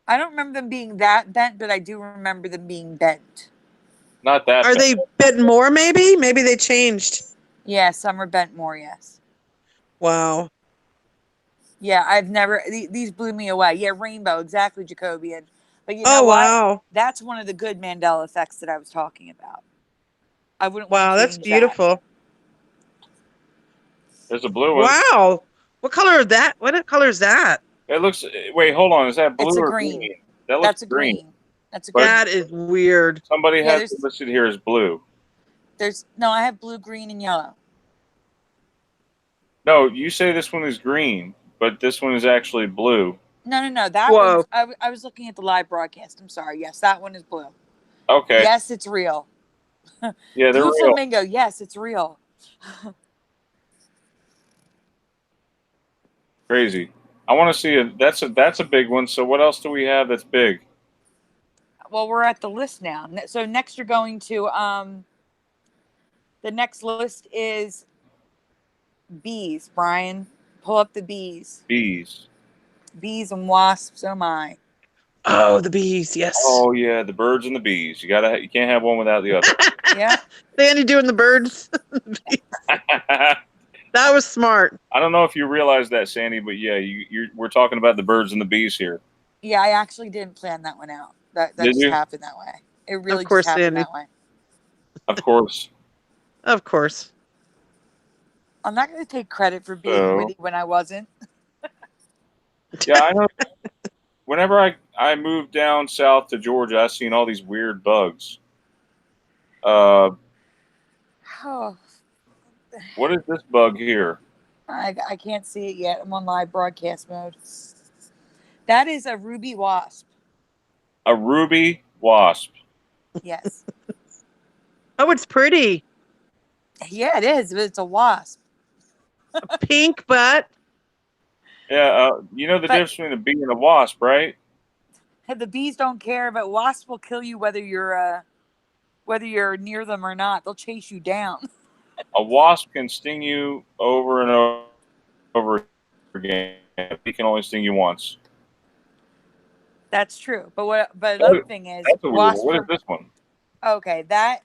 [SPEAKER 2] I don't remember them being that bent, but I do remember them being bent.
[SPEAKER 1] not that.
[SPEAKER 4] Are
[SPEAKER 1] bad.
[SPEAKER 4] they bent more? Maybe they changed.
[SPEAKER 2] Yeah, some are bent more. Yes.
[SPEAKER 4] Wow.
[SPEAKER 2] Yeah, I've never. These blew me away. Yeah, rainbow, exactly, Jacobian. But you know
[SPEAKER 4] Oh
[SPEAKER 2] what?
[SPEAKER 4] wow.
[SPEAKER 2] That's one of the good Mandela effects that I was talking about. I wouldn't want
[SPEAKER 4] Wow,
[SPEAKER 2] to
[SPEAKER 4] that's
[SPEAKER 2] change
[SPEAKER 4] beautiful.
[SPEAKER 1] There's a blue one.
[SPEAKER 4] Wow. What color is that? What color is that?
[SPEAKER 1] It looks. Wait, hold on. Is that blue
[SPEAKER 2] It's a
[SPEAKER 1] or
[SPEAKER 2] green.
[SPEAKER 1] That looks
[SPEAKER 2] That's a
[SPEAKER 1] green.
[SPEAKER 2] green. That's a
[SPEAKER 1] But-
[SPEAKER 2] green.
[SPEAKER 4] That is weird.
[SPEAKER 1] Somebody
[SPEAKER 2] Yeah,
[SPEAKER 1] has it listed here as blue.
[SPEAKER 2] No, I have blue, green, and yellow.
[SPEAKER 1] No, you say this one is green, but this one is actually blue.
[SPEAKER 2] No. That
[SPEAKER 4] Whoa.
[SPEAKER 2] one's, I was looking at the live broadcast. I'm sorry. Yes, that one is blue.
[SPEAKER 1] Okay.
[SPEAKER 2] Yes, it's real.
[SPEAKER 1] Yeah, they're
[SPEAKER 2] Blue
[SPEAKER 1] real.
[SPEAKER 2] flamingo. Yes, it's real.
[SPEAKER 1] Crazy. I want to see it. That's a big one. So what else do we have that's big?
[SPEAKER 2] Well, we're at the list now. So next you're going to the next list is bees. Brian, pull up the bees.
[SPEAKER 1] Bees.
[SPEAKER 2] Bees and wasps. Oh my.
[SPEAKER 4] Oh, the bees. Yes.
[SPEAKER 1] Oh yeah, the birds and the bees. You can't have one without the other.
[SPEAKER 2] Yeah.
[SPEAKER 4] Sandy doing the birds. That was smart.
[SPEAKER 1] I don't know if you realize that, Sandy, but yeah, we're talking about the birds and the bees here.
[SPEAKER 2] Yeah, I actually didn't plan that one out. That
[SPEAKER 1] Did
[SPEAKER 2] just
[SPEAKER 1] you?
[SPEAKER 2] happened that way. It really
[SPEAKER 4] Of course,
[SPEAKER 2] just happened
[SPEAKER 4] Sandy.
[SPEAKER 2] that way.
[SPEAKER 1] Of course.
[SPEAKER 4] Of course.
[SPEAKER 2] I'm not going to take credit for being
[SPEAKER 1] So-
[SPEAKER 2] witty when I wasn't.
[SPEAKER 1] Yeah, I know. Whenever I moved down south to Georgia, I seen all these weird bugs.
[SPEAKER 2] Oh,
[SPEAKER 1] What is this bug here?
[SPEAKER 2] I can't see it yet. I'm on live broadcast mode. That is a ruby wasp.
[SPEAKER 1] A ruby wasp.
[SPEAKER 2] Yes.
[SPEAKER 4] Oh, it's pretty.
[SPEAKER 2] Yeah, it is. But it's a wasp.
[SPEAKER 4] Pink butt.
[SPEAKER 1] Yeah, you know the
[SPEAKER 2] But-
[SPEAKER 1] difference between a bee and a wasp, right?
[SPEAKER 2] The bees don't care, but wasps will kill you whether you're near them or not. They'll chase you down.
[SPEAKER 1] A wasp can sting you over and over again. He can only sting you once.
[SPEAKER 2] That's true. But another thing is
[SPEAKER 1] That's a weird one.
[SPEAKER 2] wasps
[SPEAKER 1] What
[SPEAKER 2] are-
[SPEAKER 1] is this one?
[SPEAKER 2] okay, that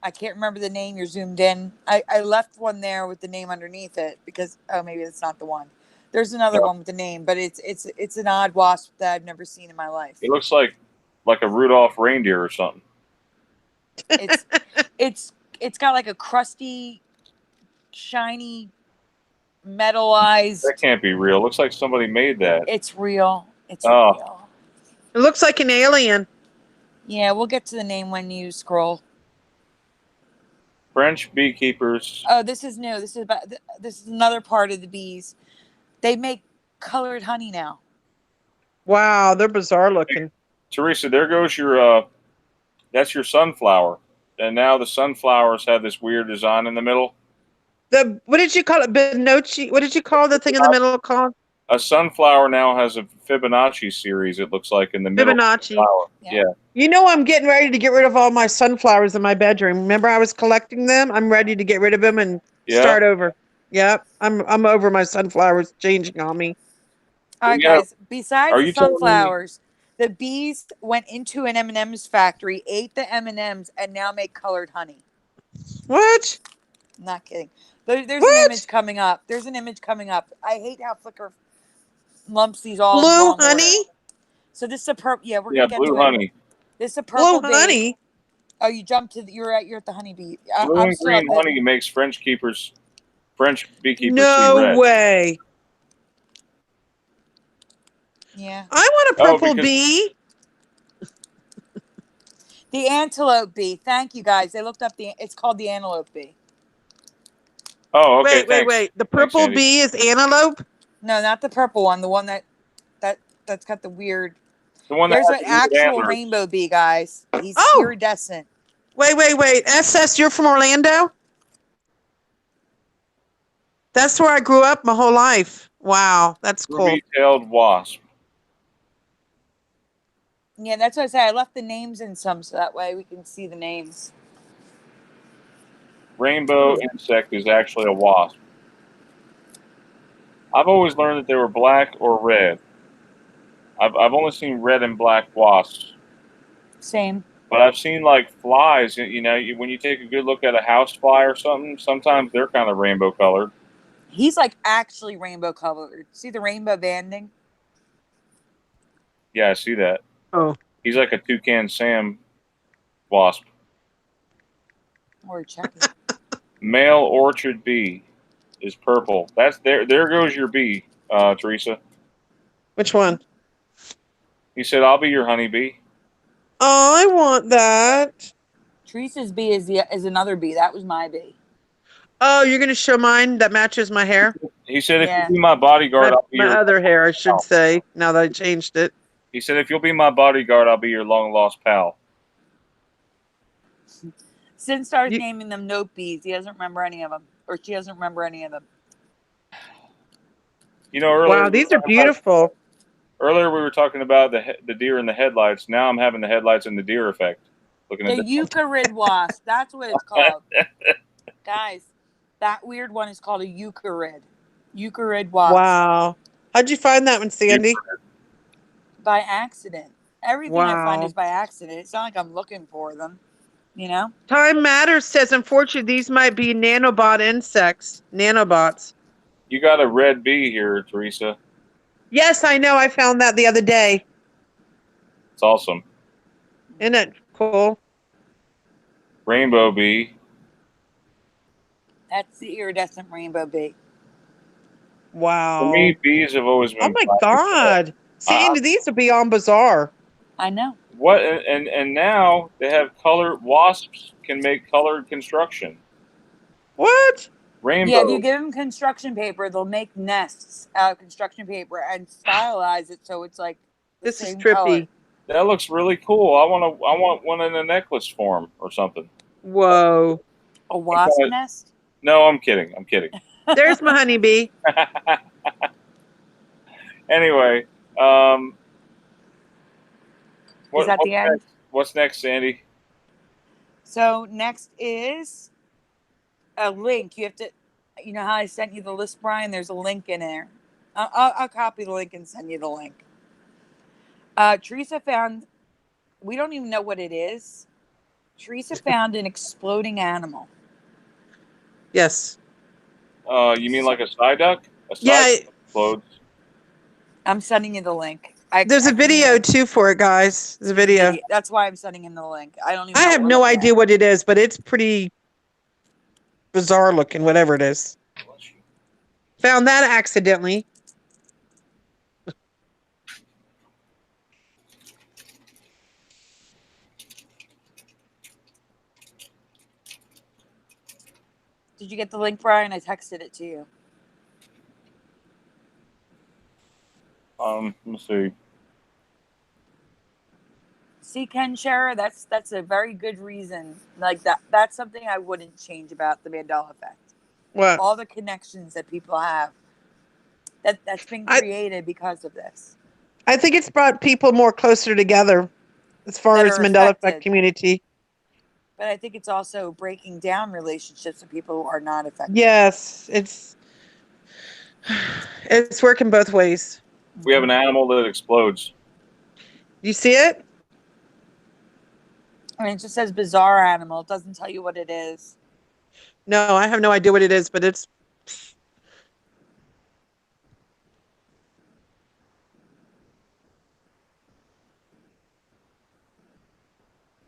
[SPEAKER 2] I can't remember the name. You're zoomed in. I left one there with the name underneath it because maybe it's not the one. There's another one with the name, but it's an odd wasp that I've never seen in my life.
[SPEAKER 1] It looks like a Rudolph reindeer or something.
[SPEAKER 2] It's got like a crusty, shiny, metalized.
[SPEAKER 1] That can't be real. Looks like somebody made that.
[SPEAKER 2] It's real. It's
[SPEAKER 1] Oh.
[SPEAKER 2] real.
[SPEAKER 4] It looks like an alien.
[SPEAKER 2] Yeah, we'll get to the name when you scroll.
[SPEAKER 1] French beekeepers.
[SPEAKER 2] Oh, this is new. This is another part of the bees. They make colored honey now.
[SPEAKER 4] Wow, they're bizarre looking.
[SPEAKER 1] Teresa, there goes your that's your sunflower. And now the sunflowers have this weird design in the middle.
[SPEAKER 4] What did you call it? Benochi? What did you call the thing in the middle called?
[SPEAKER 1] A sunflower now has a Fibonacci series, it looks like, in the middle.
[SPEAKER 4] Fibonacci.
[SPEAKER 1] Flower.
[SPEAKER 2] Yeah.
[SPEAKER 1] Yeah.
[SPEAKER 4] You know, I'm getting ready to get rid of all my sunflowers in my bedroom. Remember, I was collecting them. I'm ready to get rid of them and
[SPEAKER 1] Yeah.
[SPEAKER 4] start over. Yep, I'm over my sunflowers changing on me.
[SPEAKER 2] All right,
[SPEAKER 1] Yeah.
[SPEAKER 2] guys. Besides
[SPEAKER 1] Are
[SPEAKER 2] the
[SPEAKER 1] you telling me-
[SPEAKER 2] sunflowers, the bees went into an M&M's factory, ate the M&Ms, and now make colored honey.
[SPEAKER 4] What?
[SPEAKER 2] I'm not kidding. There's an
[SPEAKER 4] What?
[SPEAKER 2] image coming up. There's an image coming up. I hate how Flickr lumps these all in the
[SPEAKER 4] Blue
[SPEAKER 2] wrong
[SPEAKER 4] honey?
[SPEAKER 2] order. So this is a purple. Yeah, we're
[SPEAKER 1] Yeah,
[SPEAKER 2] gonna get
[SPEAKER 1] blue
[SPEAKER 2] to it.
[SPEAKER 1] honey.
[SPEAKER 2] This is a purple
[SPEAKER 4] Blue
[SPEAKER 2] bee.
[SPEAKER 4] honey?
[SPEAKER 2] Oh, you jumped to you're at the honeybee.
[SPEAKER 1] Blue
[SPEAKER 2] I'm
[SPEAKER 1] and
[SPEAKER 2] still
[SPEAKER 1] green
[SPEAKER 2] at the-
[SPEAKER 1] honey makes French beekeepers see
[SPEAKER 4] No
[SPEAKER 1] red.
[SPEAKER 4] way.
[SPEAKER 2] Yeah.
[SPEAKER 4] I want a
[SPEAKER 1] Oh,
[SPEAKER 4] purple
[SPEAKER 1] because-
[SPEAKER 4] bee.
[SPEAKER 2] The antelope bee. Thank you guys. They looked up it's called the antelope bee.
[SPEAKER 1] Oh, okay. Thanks.
[SPEAKER 4] Wait. The
[SPEAKER 1] Thanks,
[SPEAKER 4] purple
[SPEAKER 1] Sandy.
[SPEAKER 4] bee is antelope?
[SPEAKER 2] No, not the purple one. The one that's got the weird.
[SPEAKER 1] The one that
[SPEAKER 2] There's
[SPEAKER 1] has
[SPEAKER 2] an
[SPEAKER 1] the weird
[SPEAKER 2] actual
[SPEAKER 1] antlers.
[SPEAKER 2] rainbow bee, guys. He's
[SPEAKER 4] Oh!
[SPEAKER 2] iridescent.
[SPEAKER 4] Wait. SS, you're from Orlando? That's where I grew up my whole life. Wow, that's cool.
[SPEAKER 1] Ruby-tailed wasp.
[SPEAKER 2] Yeah, that's what I said. I left the names in some so that way we can see the names.
[SPEAKER 1] Rainbow insect is actually a wasp. I've always learned that they were black or red. I've only seen red and black wasps.
[SPEAKER 2] Same.
[SPEAKER 1] But I've seen like flies, you know, when you take a good look at a house fly or something, sometimes they're kind of rainbow colored.
[SPEAKER 2] He's like actually rainbow colored. See the rainbow banding?
[SPEAKER 1] Yeah, I see that.
[SPEAKER 4] Oh.
[SPEAKER 1] He's like a toucan Sam wasp.
[SPEAKER 2] Or checking.
[SPEAKER 1] Male orchard bee is purple. That's there goes your bee, Teresa.
[SPEAKER 4] Which one?
[SPEAKER 1] He said, I'll be your honeybee.
[SPEAKER 4] Oh, I want that.
[SPEAKER 2] Teresa's bee is another bee. That was my bee.
[SPEAKER 4] Oh, you're going to show mine that matches my hair?
[SPEAKER 1] He said,
[SPEAKER 2] Yeah.
[SPEAKER 1] if you be my bodyguard, I'll be
[SPEAKER 4] My
[SPEAKER 1] your
[SPEAKER 4] other hair, I should say, now that I changed it.
[SPEAKER 1] He said, if you'll be my bodyguard, I'll be your long lost pal.
[SPEAKER 2] Sin starts naming them note bees. He doesn't remember any of them. Or she doesn't remember any of them.
[SPEAKER 1] You know, earlier
[SPEAKER 4] Wow, these are beautiful.
[SPEAKER 1] Earlier we were talking about the deer in the headlights. Now I'm having the headlights and the deer effect. Looking
[SPEAKER 2] The
[SPEAKER 1] at
[SPEAKER 2] Eucharid wasp. That's what it's called. Guys, that weird one is called a Eucharid. Eucharid wasp.
[SPEAKER 4] Wow. How'd you find that one, Sandy?
[SPEAKER 2] By accident. Everything I find
[SPEAKER 4] Wow.
[SPEAKER 2] is by accident. It's not like I'm looking for them. You know?
[SPEAKER 4] Time Matters says, unfortunately, these might be nanobot insects. Nanobots.
[SPEAKER 1] You got a red bee here, Teresa.
[SPEAKER 4] Yes, I know. I found that the other day.
[SPEAKER 1] It's awesome.
[SPEAKER 4] Isn't it cool?
[SPEAKER 1] Rainbow bee.
[SPEAKER 2] That's the iridescent rainbow bee.
[SPEAKER 4] Wow.
[SPEAKER 1] For me, bees have always been.
[SPEAKER 4] Oh my God. Sandy, these are beyond bizarre.
[SPEAKER 2] I know.
[SPEAKER 1] What and now they have colored wasps can make colored construction.
[SPEAKER 4] What?
[SPEAKER 1] Rainbow.
[SPEAKER 2] Yeah, if you give them construction paper, they'll make nests out of construction paper and stylize it so it's like
[SPEAKER 4] This is
[SPEAKER 2] same
[SPEAKER 4] trippy.
[SPEAKER 2] color.
[SPEAKER 1] That looks really cool. I want one in a necklace form or something.
[SPEAKER 4] Whoa.
[SPEAKER 2] A wasp nest?
[SPEAKER 1] No, I'm kidding. I'm kidding.
[SPEAKER 4] There's my honeybee.
[SPEAKER 1] Anyway,
[SPEAKER 2] Is that the end?
[SPEAKER 1] What's next, Sandy?
[SPEAKER 2] So next is a link. You have to, you know how I sent you the list, Brian? There's a link in there. I'll copy the link and send you the link. Teresa found, we don't even know what it is. Teresa found an exploding animal.
[SPEAKER 4] Yes.
[SPEAKER 1] You mean like a Psyduck? A
[SPEAKER 4] Yeah.
[SPEAKER 1] Psyduck explodes.
[SPEAKER 2] I'm sending you the link.
[SPEAKER 4] There's a video too for it, guys. There's a video.
[SPEAKER 2] That's why I'm sending him the link. I don't even.
[SPEAKER 4] I
[SPEAKER 2] know
[SPEAKER 4] have
[SPEAKER 2] what
[SPEAKER 4] no
[SPEAKER 2] we're looking
[SPEAKER 4] idea
[SPEAKER 2] at.
[SPEAKER 4] what it is, but it's pretty bizarre looking, whatever it is. Found that accidentally.
[SPEAKER 2] Did you get the link, Brian? I texted it to you.
[SPEAKER 1] Let me see.
[SPEAKER 2] See, Ken Shara, that's a very good reason. Like that's something I wouldn't change about the Mandela effect.
[SPEAKER 4] What?
[SPEAKER 2] All the connections that people have. That's been created because of this.
[SPEAKER 4] I think it's brought people more closer together as far
[SPEAKER 2] That
[SPEAKER 4] as
[SPEAKER 2] are
[SPEAKER 4] Mandela
[SPEAKER 2] affected.
[SPEAKER 4] Effect community.
[SPEAKER 2] But I think it's also breaking down relationships with people who are not affected.
[SPEAKER 4] Yes, it's working both ways.
[SPEAKER 1] We have an animal that explodes.
[SPEAKER 4] You see it?
[SPEAKER 2] I mean, it just says bizarre animal. It doesn't tell you what it is.
[SPEAKER 4] No, I have no idea what it is, but it's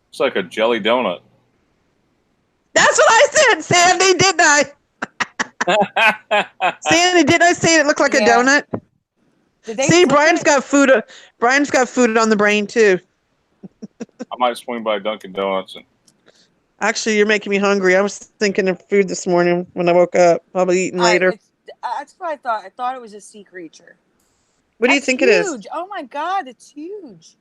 [SPEAKER 1] It's like a jelly donut.
[SPEAKER 4] That's what I said, Sandy, didn't I? Sandy, didn't I say it looked like a donut?
[SPEAKER 2] Did they
[SPEAKER 4] See,
[SPEAKER 2] flip
[SPEAKER 4] Brian's
[SPEAKER 2] it?
[SPEAKER 4] got food. Brian's got food on the brain too.
[SPEAKER 1] I might swing by Dunkin' Donuts. And
[SPEAKER 4] Actually, you're making me hungry. I was thinking of food this morning when I woke up. Probably eating later.
[SPEAKER 2] That's what I thought. I thought it was a sea creature.
[SPEAKER 4] What do you
[SPEAKER 2] That's
[SPEAKER 4] think it is?
[SPEAKER 2] huge. Oh my God, it's huge.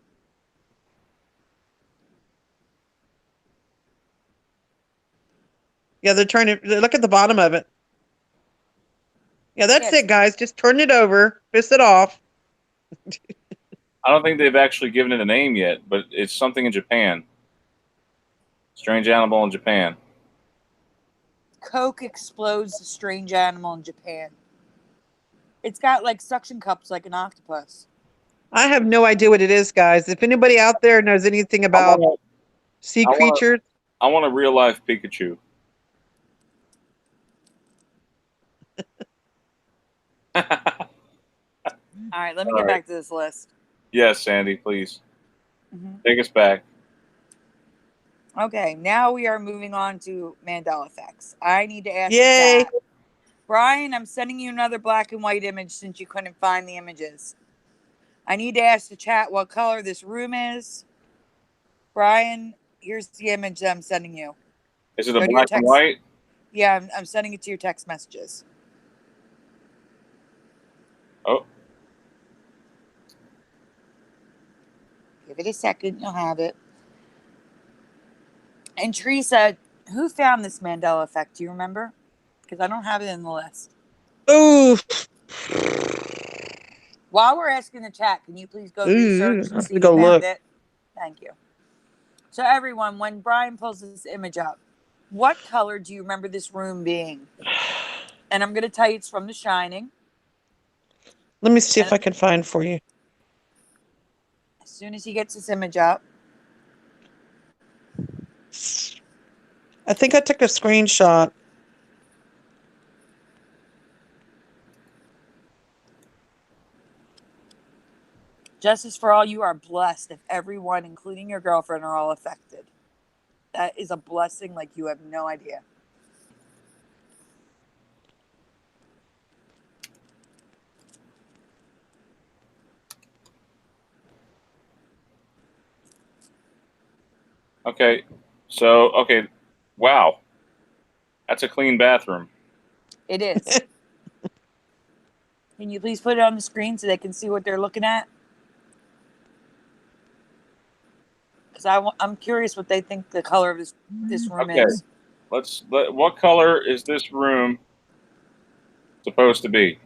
[SPEAKER 4] Yeah, they're trying to look at the bottom of it. Yeah, that's it, guys. Just turn it over, piss it off.
[SPEAKER 1] I don't think they've actually given it a name yet, but it's something in Japan. Strange animal in Japan.
[SPEAKER 2] Coke explodes a strange animal in Japan. It's got like suction cups like an octopus.
[SPEAKER 4] I have no idea what it is, guys. If anybody out there knows anything about sea creatures,
[SPEAKER 1] I want a real life Pikachu.
[SPEAKER 2] All right, let me get back to this list.
[SPEAKER 1] Yes, Sandy, please.
[SPEAKER 2] Mm-hmm.
[SPEAKER 1] Take us back.
[SPEAKER 2] Okay, now we are moving on to Mandela effects. I need to ask the
[SPEAKER 4] yay!
[SPEAKER 2] chat. Brian, I'm sending you another black and white image since you couldn't find the images. I need to ask the chat what color this room is. Brian, here's the image that I'm sending you.
[SPEAKER 1] Is it a black and white?
[SPEAKER 2] Yeah, I'm sending it to your text messages.
[SPEAKER 1] Oh.
[SPEAKER 2] Give it a second, you'll have it. And Teresa, who found this Mandela effect? Do you remember? Because I don't have it in the list.
[SPEAKER 4] Ooh.
[SPEAKER 2] While we're asking the chat, can you please go research and see who
[SPEAKER 4] go
[SPEAKER 2] found
[SPEAKER 4] look.
[SPEAKER 2] it? Thank you. So everyone, when Brian pulls this image up, what color do you remember this room being? And I'm going to tell you it's from The Shining.
[SPEAKER 4] Let me see if I can find for you.
[SPEAKER 2] As soon as he gets this image up.
[SPEAKER 4] I think I took a screenshot.
[SPEAKER 2] Justice for all, you are blessed if everyone, including your girlfriend, are all affected. That is a blessing like you have no idea.
[SPEAKER 1] Okay. So, okay. Wow. That's a clean bathroom.
[SPEAKER 2] It is. Can you please put it on the screen so they can see what they're looking at? Because I'm curious what they think the color of this room is.
[SPEAKER 1] What color is this room supposed to be?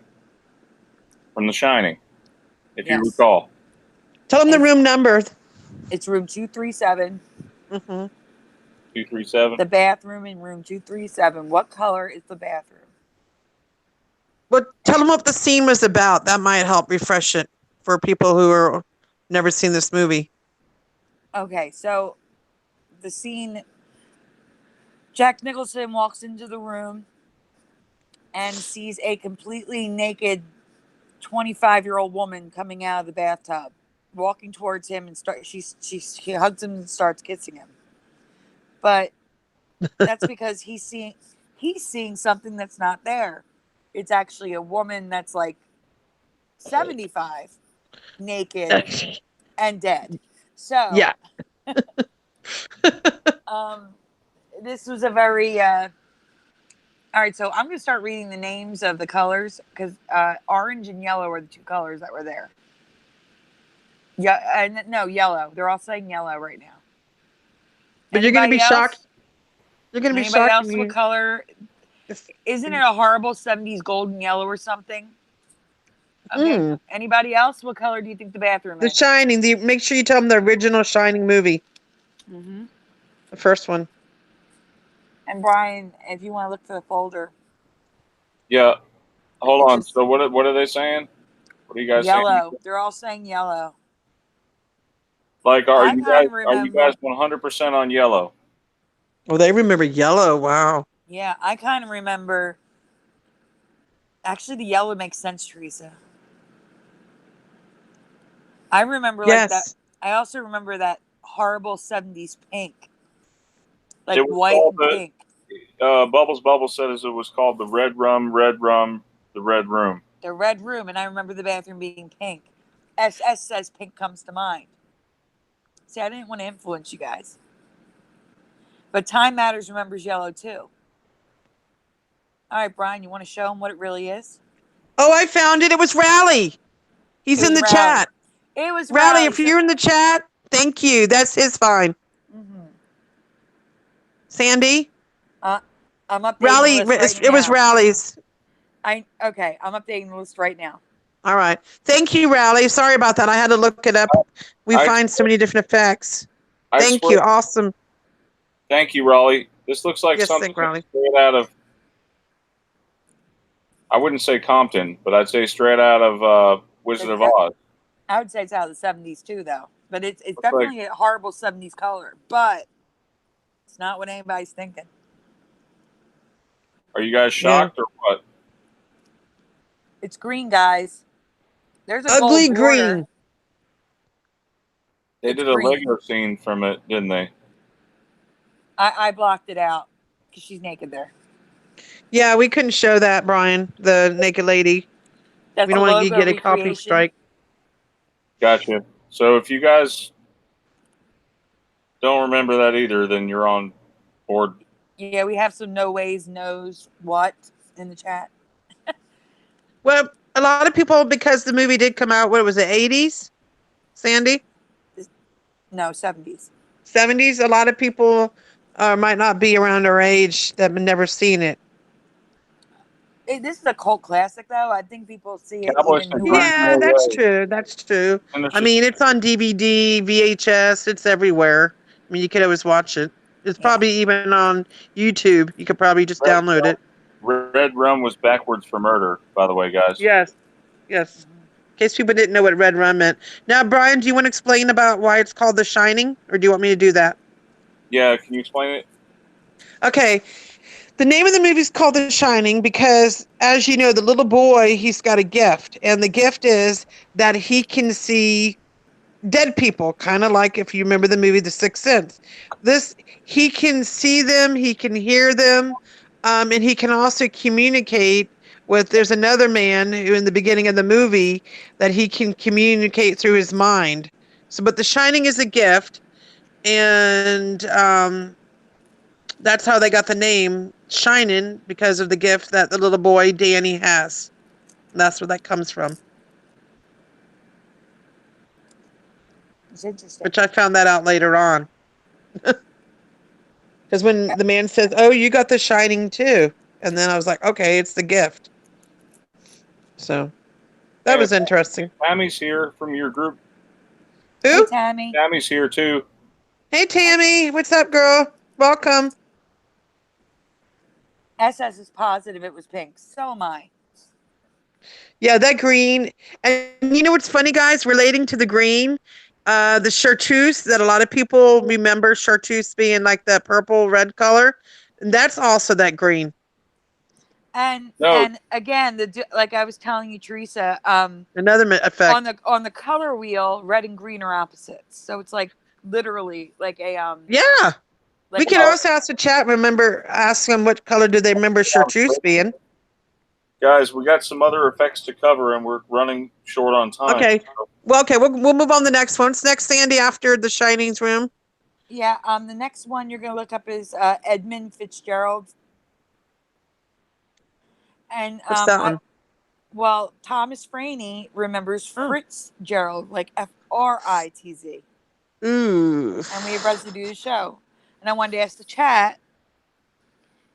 [SPEAKER 1] From The Shining, if you recall.
[SPEAKER 4] Tell them the room number.
[SPEAKER 2] It's room 237.
[SPEAKER 4] Mm-hmm.
[SPEAKER 1] 237.
[SPEAKER 2] The bathroom in room 237. What color is the bathroom?
[SPEAKER 4] Well, tell them what the scene was about. That might help refresh it for people who are never seen this movie.
[SPEAKER 2] Okay, so the scene, Jack Nicholson walks into the room and sees a completely naked 25-year-old woman coming out of the bathtub, walking towards him, and she hugs him and starts kissing him. But that's because he's seeing something that's not there. It's actually a woman that's like 75, naked and dead. So
[SPEAKER 4] yeah.
[SPEAKER 2] This was a very all right, so I'm going to start reading the names of the colors because orange and yellow are the two colors that were there. Yeah, no, yellow. They're all saying yellow right now.
[SPEAKER 4] But you're going to be shocked. You're going to be shocked.
[SPEAKER 2] Anybody else? What color? Isn't it a horrible 70s golden yellow or something? Okay. Anybody else? What color do you think the bathroom is?
[SPEAKER 4] The Shining. Make sure you tell them the original Shining movie.
[SPEAKER 2] Mm-hmm.
[SPEAKER 4] The first one.
[SPEAKER 2] And Brian, if you want to look for the folder.
[SPEAKER 1] Yeah. Hold on. So what are they saying? What are you guys saying?
[SPEAKER 2] Yellow. They're all saying yellow.
[SPEAKER 1] Like, are you guys 100% on yellow?
[SPEAKER 4] Oh, they remember yellow. Wow.
[SPEAKER 2] Yeah, I kind of remember. Actually, the yellow makes sense, Teresa. I remember like that. I also remember that horrible 70s pink. Like white and pink.
[SPEAKER 1] Bubbles said it was called the Red Rum, the Red Room.
[SPEAKER 2] The red room, and I remember the bathroom being pink. SS says pink comes to mind. See, I didn't want to influence you guys. But Time Matters remembers yellow too. All right, Brian, you want to show them what it really is?
[SPEAKER 4] Oh, I found it. It was Rally. He's in the chat.
[SPEAKER 2] It was
[SPEAKER 4] Rally,
[SPEAKER 2] Rally.
[SPEAKER 4] if you're in the chat, thank you. That's his fine.
[SPEAKER 2] Mm-hmm.
[SPEAKER 4] Sandy?
[SPEAKER 2] I'm updating
[SPEAKER 4] Rally,
[SPEAKER 2] the list right now.
[SPEAKER 4] it was Rally's.
[SPEAKER 2] Okay, I'm updating the list right now.
[SPEAKER 4] All right. Thank you, Rally. Sorry about that. I had to look it up. We find so many different effects. Thank you. Awesome.
[SPEAKER 1] Thank you, Raleigh. This looks like something straight out of, I wouldn't say Compton, but I'd say straight out of Wizard of Oz.
[SPEAKER 2] I would say it's out of the 70s too, though. But it's definitely a horrible 70s color. But it's not what anybody's thinking.
[SPEAKER 1] Are you guys shocked or what?
[SPEAKER 2] It's green, guys. There's a
[SPEAKER 4] ugly
[SPEAKER 2] gold border.
[SPEAKER 4] green.
[SPEAKER 1] They did a Lego scene from it, didn't they?
[SPEAKER 2] I blocked it out because she's naked there.
[SPEAKER 4] Yeah, we couldn't show that, Brian. The naked lady.
[SPEAKER 2] That's
[SPEAKER 4] we don't want to get a copy strike.
[SPEAKER 1] Gotcha. So if you guys don't remember that either, then you're on board.
[SPEAKER 2] Yeah, we have some no ways, knows what in the chat.
[SPEAKER 4] Well, a lot of people, because the movie did come out, what was it, 80s? Sandy?
[SPEAKER 2] No, 70s.
[SPEAKER 4] 70s? A lot of people might not be around our age that have never seen it.
[SPEAKER 2] This is a cult classic, though. I think people see it.
[SPEAKER 4] Yeah, that's true. That's true. I mean, it's on DVD, VHS. It's everywhere. I mean, you could always watch it. It's probably even on YouTube. You could probably just download it.
[SPEAKER 1] Red rum was backwards for murder, by the way, guys.
[SPEAKER 4] Yes. Yes. In case people didn't know what red rum meant. Now, Brian, do you want to explain about why it's called The Shining? Or do you want me to do that?
[SPEAKER 1] Yeah, can you explain it?
[SPEAKER 4] Okay. The name of the movie is called The Shining because, as you know, the little boy, he's got a gift. And the gift is that he can see dead people, kind of like if you remember the movie The Sixth Sense. He can see them, he can hear them, and he can also communicate with, there's another man who in the beginning of the movie that he can communicate through his mind. So, but The Shining is a gift, and that's how they got the name Shining, because of the gift that the little boy Danny has. And that's where that comes from.
[SPEAKER 2] It's interesting.
[SPEAKER 4] Which I found that out later on. Because when the man says, "Oh, you got The Shining too," and then I was like, "Okay, it's the gift." So that was interesting.
[SPEAKER 1] Tammy's here from your group.
[SPEAKER 4] Who?
[SPEAKER 2] Hey, Tammy.
[SPEAKER 1] Tammy's here too.
[SPEAKER 4] Hey, Tammy. What's up, girl? Welcome.
[SPEAKER 2] SS is positive it was pink. So am I.
[SPEAKER 4] Yeah, that green. And you know what's funny, guys? Relating to the green, the chartreuse that a lot of people remember chartreuse being like the purple red color. That's also that green.
[SPEAKER 2] And again, like I was telling you, Teresa,
[SPEAKER 4] another effect
[SPEAKER 2] on the color wheel, red and green are opposites. So it's like literally like a
[SPEAKER 4] yeah. Like we can also ask the chat. Ask them what color do they remember chartreuse being.
[SPEAKER 1] Guys, we got some other effects to cover, and we're running short on time.
[SPEAKER 4] Okay. So. Well, okay, we'll move on to the next one. What's next, Sandy, after the Shining's room?
[SPEAKER 2] Yeah, the next one you're going to look up is Edmund Fitzgerald. And
[SPEAKER 4] what's that one?
[SPEAKER 2] Well, Thomas Franey remembers Fritz Gerald, like Fritz.
[SPEAKER 4] Ooh.
[SPEAKER 2] And we have Residue to show. And I wanted to ask the chat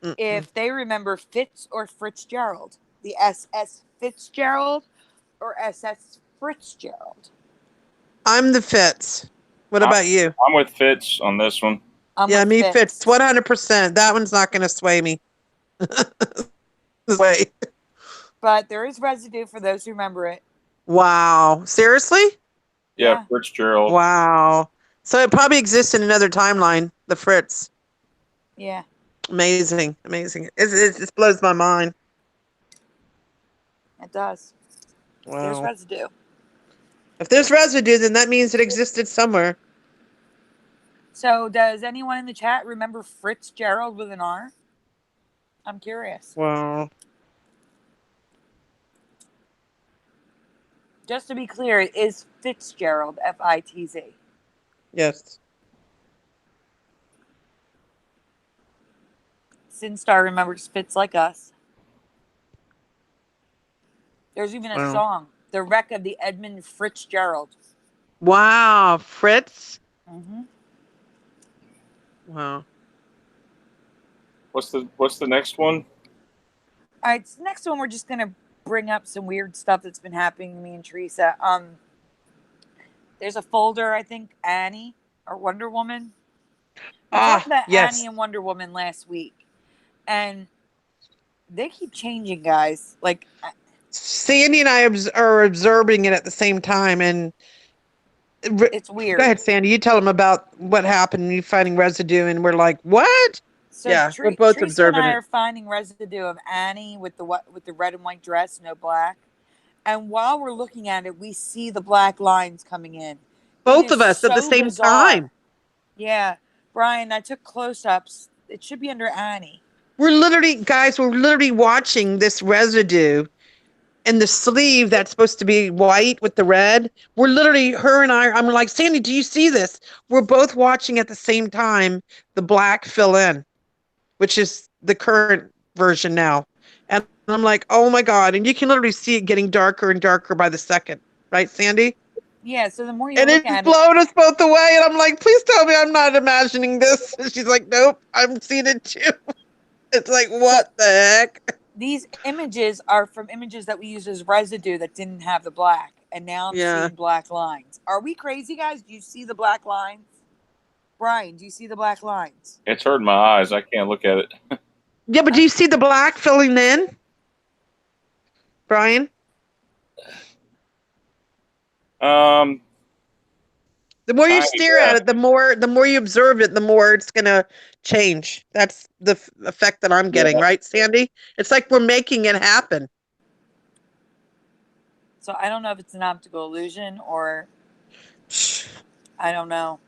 [SPEAKER 2] if they remember Fitz or Fitzgerald. The SS Fitzgerald or SS Fitzgerald?
[SPEAKER 4] I'm the Fitz. What about you?
[SPEAKER 1] I'm with Fitz on this one.
[SPEAKER 4] Yeah, me Fitz. 100%. That one's not going to sway me. Way.
[SPEAKER 2] But there is Residue for those who remember it.
[SPEAKER 4] Wow. Seriously?
[SPEAKER 1] Yeah, Fitzgerald.
[SPEAKER 4] Wow. So it probably exists in another timeline, the Fritz.
[SPEAKER 2] Yeah.
[SPEAKER 4] Amazing. Amazing. It just blows my mind.
[SPEAKER 2] It does.
[SPEAKER 4] Wow.
[SPEAKER 2] There's Residue.
[SPEAKER 4] If there's Residue, then that means it existed somewhere.
[SPEAKER 2] So does anyone in the chat remember Fitzgerald with an R? I'm curious.
[SPEAKER 4] Wow.
[SPEAKER 2] Just to be clear, it is Fitzgerald, Fitz.
[SPEAKER 4] Yes.
[SPEAKER 2] Sinstar remembers Fitz like us. There's even a
[SPEAKER 4] Wow.
[SPEAKER 2] song, "The Wreck of the Edmund Fitzgerald."
[SPEAKER 4] Wow, Fritz.
[SPEAKER 2] Mm-hmm.
[SPEAKER 4] Wow.
[SPEAKER 1] What's the next one?
[SPEAKER 2] All right, so next one we're just gonna bring up some weird stuff that's been happening to me and Teresa. There's a folder, I think Annie or Wonder Woman. We talked about
[SPEAKER 4] yes.
[SPEAKER 2] Annie and Wonder Woman last week, and they keep changing, guys. Like,
[SPEAKER 4] Sandy and I are observing it at the same time, and
[SPEAKER 2] it's weird.
[SPEAKER 4] Go ahead, Sandy. You tell them about what happened and you finding residue, and we're like, what?
[SPEAKER 2] So
[SPEAKER 4] yeah, we're both
[SPEAKER 2] Teresa
[SPEAKER 4] observing
[SPEAKER 2] and I
[SPEAKER 4] it.
[SPEAKER 2] are finding residue of Annie with the red and white dress, no black. And while we're looking at it, we see the black lines coming in.
[SPEAKER 4] Both of us at the same time.
[SPEAKER 2] Yeah. Brian, I took close-ups. It should be under Annie.
[SPEAKER 4] We're literally watching this residue and the sleeve that's supposed to be white with the red. We're literally, her and I'm like, Sandy, do you see this? We're both watching at the same time the black fill in, which is the current version now. And I'm like, oh my God. And you can literally see it getting darker and darker by the second. Right, Sandy?
[SPEAKER 2] Yeah, so the more you
[SPEAKER 4] and
[SPEAKER 2] look
[SPEAKER 4] it's
[SPEAKER 2] at
[SPEAKER 4] blown us both away. And I'm like, please tell me I'm not imagining this. And she's like, nope, I'm seeing it too. It's like, what the heck?
[SPEAKER 2] These images are from images that we used as residue that didn't have the black. And now I'm seeing black lines. Are we crazy, guys? Do you see the black lines? Brian, do you see the black lines?
[SPEAKER 1] It's hurting my eyes. I can't look at it.
[SPEAKER 4] Yeah, but do you see the black filling in? Brian? The more you stare at it, the more you observe it, the more it's gonna change. That's the effect that I'm getting, right, Sandy? It's like we're making it happen.
[SPEAKER 2] So I don't know if it's an optical illusion or I don't know.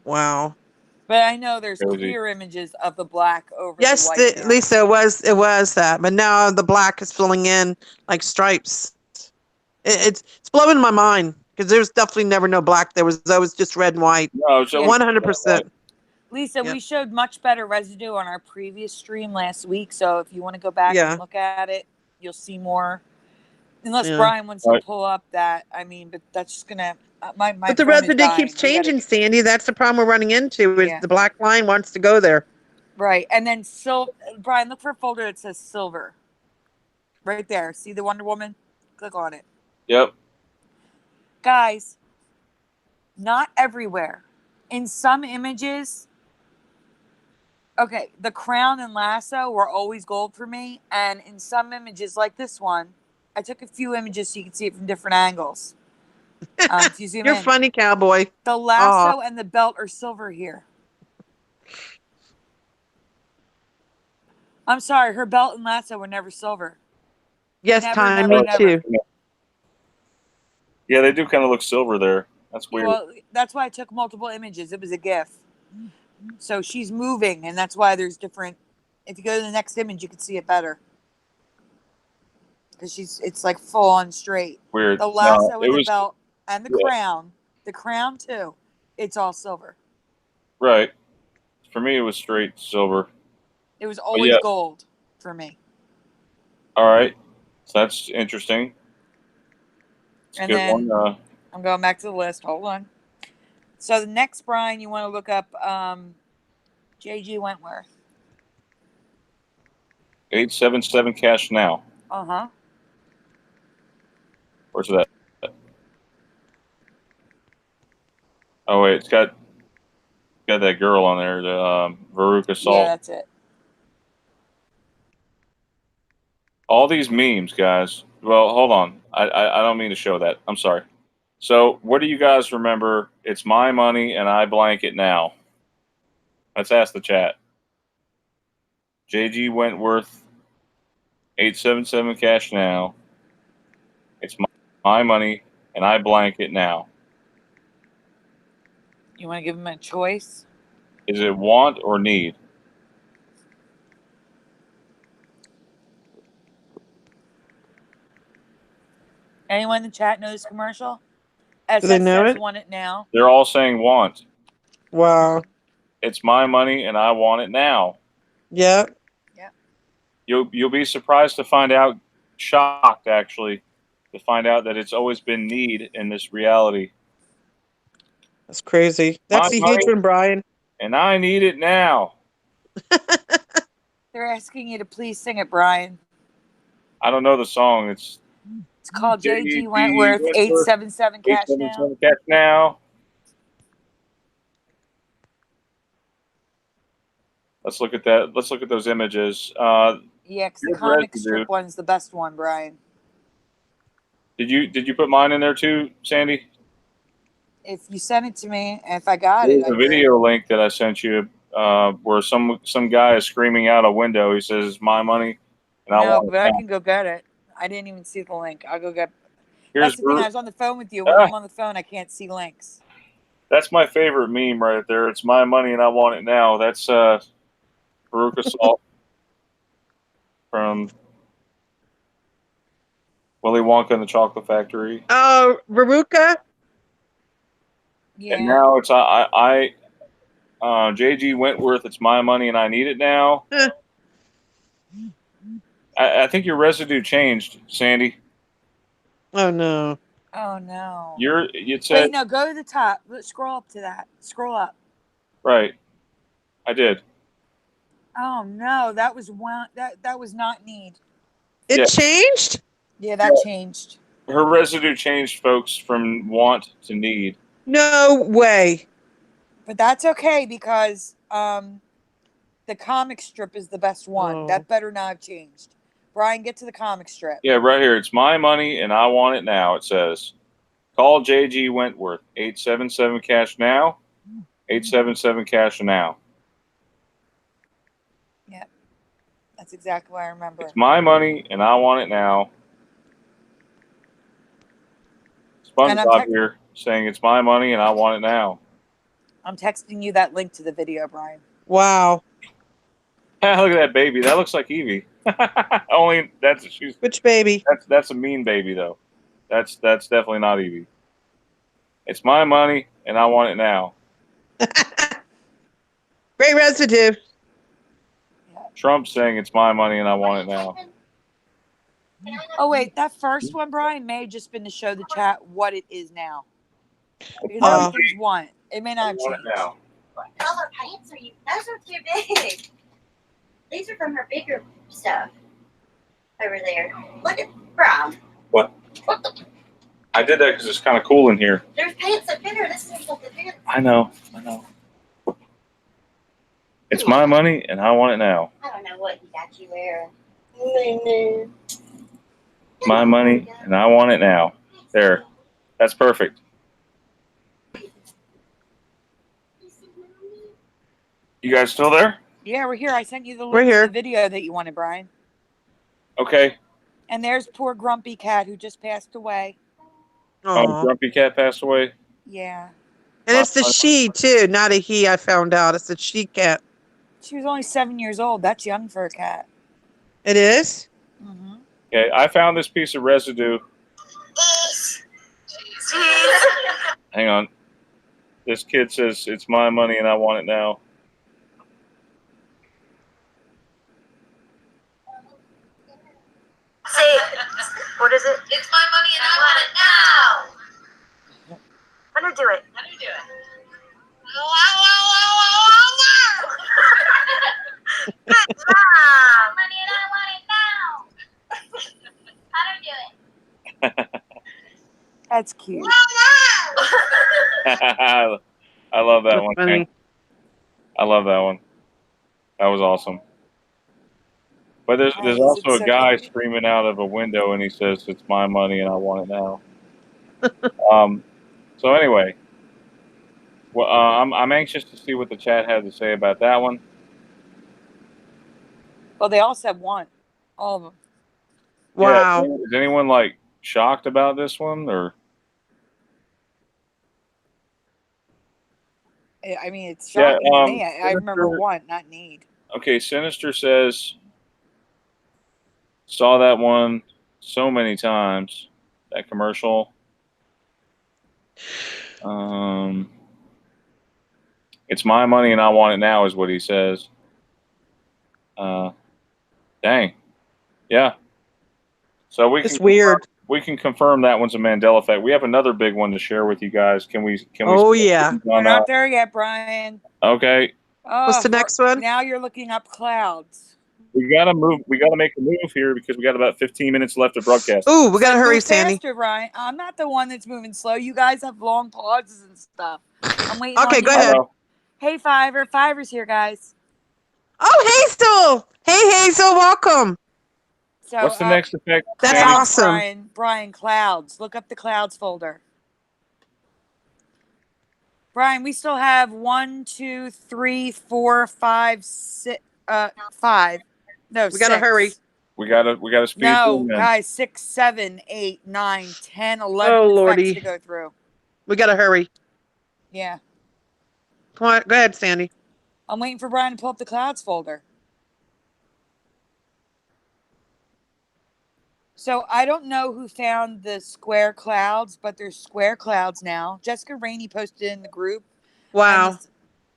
[SPEAKER 4] Wow.
[SPEAKER 2] But I know there's clear images of the black over
[SPEAKER 4] the white. Yes, Lisa, it was that. But now the black is filling in like stripes. It's blowing my mind because there's definitely never no black. There was always just red and white.
[SPEAKER 1] No,
[SPEAKER 4] 100%.
[SPEAKER 2] Lisa, we showed much better residue on our previous stream last week. So if you want to go back and look at it, you'll see more. Unless Brian wants to pull up that, but that's just gonna. But
[SPEAKER 4] the residue keeps changing, Sandy. That's the problem we're running into. Is the black line wants to go there.
[SPEAKER 2] Right, and then Brian, look for a folder that says silver. Right there. See the Wonder Woman? Click on it.
[SPEAKER 1] Yep.
[SPEAKER 2] Guys, not everywhere. In some images, okay, the crown and lasso were always gold for me, and in some images like this one, I took a few images so you can see it from different angles. If you zoom
[SPEAKER 4] You're funny, cowboy.
[SPEAKER 2] The lasso and the belt are silver here. I'm sorry, her belt and lasso were never silver.
[SPEAKER 4] Yes, me too.
[SPEAKER 1] Yeah, they do kind of look silver there. That's weird.
[SPEAKER 2] Well, that's why I took multiple images. It was a GIF. So she's moving, and that's why there's different. If you go to the next image, you can see it better. Because it's like full on straight.
[SPEAKER 1] Weird.
[SPEAKER 2] The lasso and the belt and the crown. The crown too. It's all silver.
[SPEAKER 1] Right. For me, it was straight silver.
[SPEAKER 2] It was always gold for me.
[SPEAKER 1] All right. So that's interesting.
[SPEAKER 2] And then I'm going back to the list. Hold on. So the next, Brian, you want to look up J.G. Wentworth.
[SPEAKER 1] 877 cash now.
[SPEAKER 2] Uh-huh.
[SPEAKER 1] Where's that? Oh wait, it's got that girl on there, the Veruca Salt.
[SPEAKER 2] Yeah, that's it.
[SPEAKER 1] All these memes, guys. Well, hold on. I don't mean to show that. I'm sorry. So, what do you guys remember? It's my money and I blank it now. Let's ask the chat. JG Wentworth, 877 cash now. It's my money and I blank it now.
[SPEAKER 2] You want to give him a choice?
[SPEAKER 1] Is it want or need?
[SPEAKER 2] Anyone in the chat knows this commercial?
[SPEAKER 4] Do they
[SPEAKER 2] SS
[SPEAKER 4] know
[SPEAKER 2] says
[SPEAKER 4] it?
[SPEAKER 2] want it now.
[SPEAKER 1] They're all saying want.
[SPEAKER 4] Wow.
[SPEAKER 1] It's my money and I want it now.
[SPEAKER 4] Yeah.
[SPEAKER 1] You'll be surprised to find out, shocked actually, to find out that it's always been need in this reality.
[SPEAKER 4] That's crazy. That's
[SPEAKER 1] My
[SPEAKER 4] a huge
[SPEAKER 1] money
[SPEAKER 4] one, Brian.
[SPEAKER 1] and I need it now.
[SPEAKER 2] They're asking you to please sing it, Brian.
[SPEAKER 1] I don't know the song. It's
[SPEAKER 2] called
[SPEAKER 1] JG
[SPEAKER 2] JG Wentworth, 877 cash now.
[SPEAKER 1] 877 cash now. Let's look at that. Let's look at those images.
[SPEAKER 2] Yeah, because the
[SPEAKER 1] Here's
[SPEAKER 2] comic
[SPEAKER 1] Residue.
[SPEAKER 2] strip one's the best one, Brian.
[SPEAKER 1] Did you put mine in there too, Sandy?
[SPEAKER 2] If you send it to me, and if I got
[SPEAKER 1] There's
[SPEAKER 2] it, I
[SPEAKER 1] a video link that I sent you where some guy is screaming out a window. He says, "It's my money, and I
[SPEAKER 2] no,
[SPEAKER 1] want
[SPEAKER 2] but
[SPEAKER 1] it
[SPEAKER 2] I
[SPEAKER 1] now."
[SPEAKER 2] can go get it. I didn't even see the link. I'll go get.
[SPEAKER 1] Here's
[SPEAKER 2] That's the thing. I was on the phone with you. When I'm on the phone, I can't see links.
[SPEAKER 1] That's my favorite meme right there. It's my money and I want it now. That's Veruca Salt from Willy Wonka and the Chocolate Factory.
[SPEAKER 4] Oh, Veruca?
[SPEAKER 2] Yeah.
[SPEAKER 1] And now it's JG Wentworth. It's my money and I need it now. I think your residue changed, Sandy.
[SPEAKER 4] Oh no.
[SPEAKER 2] Oh no.
[SPEAKER 1] You said
[SPEAKER 2] Wait, no, go to the top. Let's scroll up to that. Scroll up.
[SPEAKER 1] right. I did.
[SPEAKER 2] Oh no, that was one. That was not need.
[SPEAKER 4] It
[SPEAKER 1] Yeah.
[SPEAKER 4] changed?
[SPEAKER 2] Yeah, that changed.
[SPEAKER 1] Her residue changed, folks, from want to need.
[SPEAKER 4] No way.
[SPEAKER 2] But that's okay because the comic strip is the best one.
[SPEAKER 4] Oh.
[SPEAKER 2] That better not have changed. Brian, get to the comic strip.
[SPEAKER 1] Yeah, right here. It's my money and I want it now. It says, call JG Wentworth 877 cash now. 877 cash now.
[SPEAKER 2] Yep. That's exactly what I remember.
[SPEAKER 1] It's my money and I want it now. SpongeBob here saying it's my money and I want it now.
[SPEAKER 2] I'm texting you that link to the video, Brian.
[SPEAKER 4] Wow.
[SPEAKER 1] Look at that baby. That looks like Evie. Only she's
[SPEAKER 4] which baby?
[SPEAKER 1] That's a mean baby though. That's definitely not Evie. It's my money and I want it now.
[SPEAKER 4] Great residue.
[SPEAKER 1] Trump saying it's my money and I want it now.
[SPEAKER 2] Oh wait, that first one, Brian, may have just been to show the chat what it is now. Because
[SPEAKER 4] Oh.
[SPEAKER 2] everything's one. It may not have changed.
[SPEAKER 1] Now.
[SPEAKER 6] What color pants are you? Those are too big. These are from her bigger stuff over there. Look at brown.
[SPEAKER 1] What? I did that because it's kind of cool in here.
[SPEAKER 6] There's pants that fit her. This is what the pants.
[SPEAKER 1] I know. It's my money and I want it now.
[SPEAKER 6] I don't know what you got you wearing.
[SPEAKER 1] My money and I want it now. There. That's perfect. You guys still there?
[SPEAKER 2] Yeah, we're here. I sent you the
[SPEAKER 4] We're
[SPEAKER 2] link to
[SPEAKER 4] here.
[SPEAKER 2] the video that you wanted, Brian.
[SPEAKER 1] Okay.
[SPEAKER 2] And there's poor Grumpy Cat who just passed away.
[SPEAKER 4] Aw.
[SPEAKER 1] Grumpy Cat passed away.
[SPEAKER 2] Yeah.
[SPEAKER 4] And it's the she too, not a he. I found out it's a she cat.
[SPEAKER 2] She was only 7 years old. That's young for a cat.
[SPEAKER 4] It is?
[SPEAKER 2] Mm-hmm.
[SPEAKER 1] Okay, I found this piece of residue. Hang on. This kid says it's my money and I want it now.
[SPEAKER 6] Say, what is it? It's my money and I want it now. Let her do it. Let her do it. Good job. Money and I want it now. How do do it?
[SPEAKER 2] That's cute.
[SPEAKER 1] I love that one.
[SPEAKER 4] Funny.
[SPEAKER 1] Hank. I love that one. That was awesome. But there's
[SPEAKER 2] Nice.
[SPEAKER 1] also
[SPEAKER 2] It's
[SPEAKER 1] a
[SPEAKER 2] so
[SPEAKER 1] guy
[SPEAKER 2] cute.
[SPEAKER 1] screaming out of a window and he says it's my money and I want it now. So anyway, well, I'm anxious to see what the chat had to say about that one.
[SPEAKER 2] Well, they all said one. All of them.
[SPEAKER 4] Wow.
[SPEAKER 1] Yeah, is anyone like shocked about this one or?
[SPEAKER 2] I mean, it's
[SPEAKER 1] Yeah,
[SPEAKER 2] shocking to me. I remember
[SPEAKER 1] Sinister-
[SPEAKER 2] one, not need.
[SPEAKER 1] Okay, Sinister says saw that one so many times. that commercial. It's my money and I want it now is what he says. Dang. Yeah. So
[SPEAKER 4] It's weird.
[SPEAKER 1] We can confirm that one's a Mandela effect. We have another big one to share with you guys. Can we?
[SPEAKER 4] Oh, yeah.
[SPEAKER 2] We're not there yet, Brian.
[SPEAKER 1] Okay.
[SPEAKER 2] Oh,
[SPEAKER 4] What's the next one?
[SPEAKER 2] Now you're looking up clouds.
[SPEAKER 1] We gotta move. We gotta make a move here because we got about 15 minutes left of broadcast.
[SPEAKER 4] Ooh, we gotta hurry,
[SPEAKER 2] move
[SPEAKER 4] Sandy.
[SPEAKER 2] faster, Brian. I'm not the one that's moving slow. You guys have long pauses and stuff. I'm waiting.
[SPEAKER 4] Okay,
[SPEAKER 2] on
[SPEAKER 4] go
[SPEAKER 2] you.
[SPEAKER 4] ahead.
[SPEAKER 2] Hey, Fiver's here, guys.
[SPEAKER 4] Oh, Hazel. Hey, Hazel, welcome.
[SPEAKER 2] So,
[SPEAKER 1] what's the next effect?
[SPEAKER 4] That's
[SPEAKER 1] Sandy?
[SPEAKER 4] awesome.
[SPEAKER 2] Brian, clouds. Look up the clouds folder. Brian, we still have 1, 2, 3, 4, 5, 6, 5. No,
[SPEAKER 4] we gotta hurry.
[SPEAKER 1] We gotta speed
[SPEAKER 2] No,
[SPEAKER 1] through,
[SPEAKER 2] guys, 6, 7, 8, 9, 10, 11
[SPEAKER 4] Oh,
[SPEAKER 2] effects
[SPEAKER 4] Lordy.
[SPEAKER 2] to go through.
[SPEAKER 4] We gotta hurry.
[SPEAKER 2] Yeah.
[SPEAKER 4] Come on, go ahead, Sandy.
[SPEAKER 2] I'm waiting for Brian to pull up the clouds folder. So I don't know who found the square clouds, but there's square clouds now. Jessica Rainey posted it in the group.
[SPEAKER 4] Wow.
[SPEAKER 2] And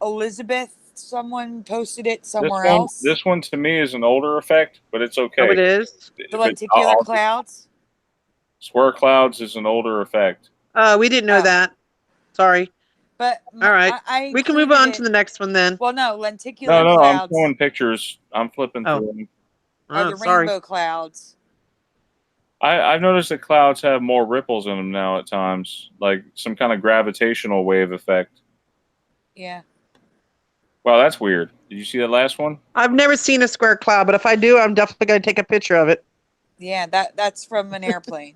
[SPEAKER 2] Elizabeth, someone posted it somewhere else.
[SPEAKER 1] This one to me is an older effect, but it's okay.
[SPEAKER 4] Oh, it is?
[SPEAKER 2] The lenticular clouds?
[SPEAKER 1] Square clouds is an older effect.
[SPEAKER 4] We didn't know that. Sorry.
[SPEAKER 2] But
[SPEAKER 4] all right, we can move on to the next one then.
[SPEAKER 2] Well, no, lenticular
[SPEAKER 1] No,
[SPEAKER 2] clouds.
[SPEAKER 1] I'm showing pictures. I'm flipping through them.
[SPEAKER 2] Are the rainbow clouds.
[SPEAKER 1] I've noticed that clouds have more ripples in them now at times, like some kind of gravitational wave effect.
[SPEAKER 2] Yeah.
[SPEAKER 1] Wow, that's weird. Did you see that last one?
[SPEAKER 4] I've never seen a square cloud, but if I do, I'm definitely going to take a picture of it.
[SPEAKER 2] Yeah, that's from an airplane.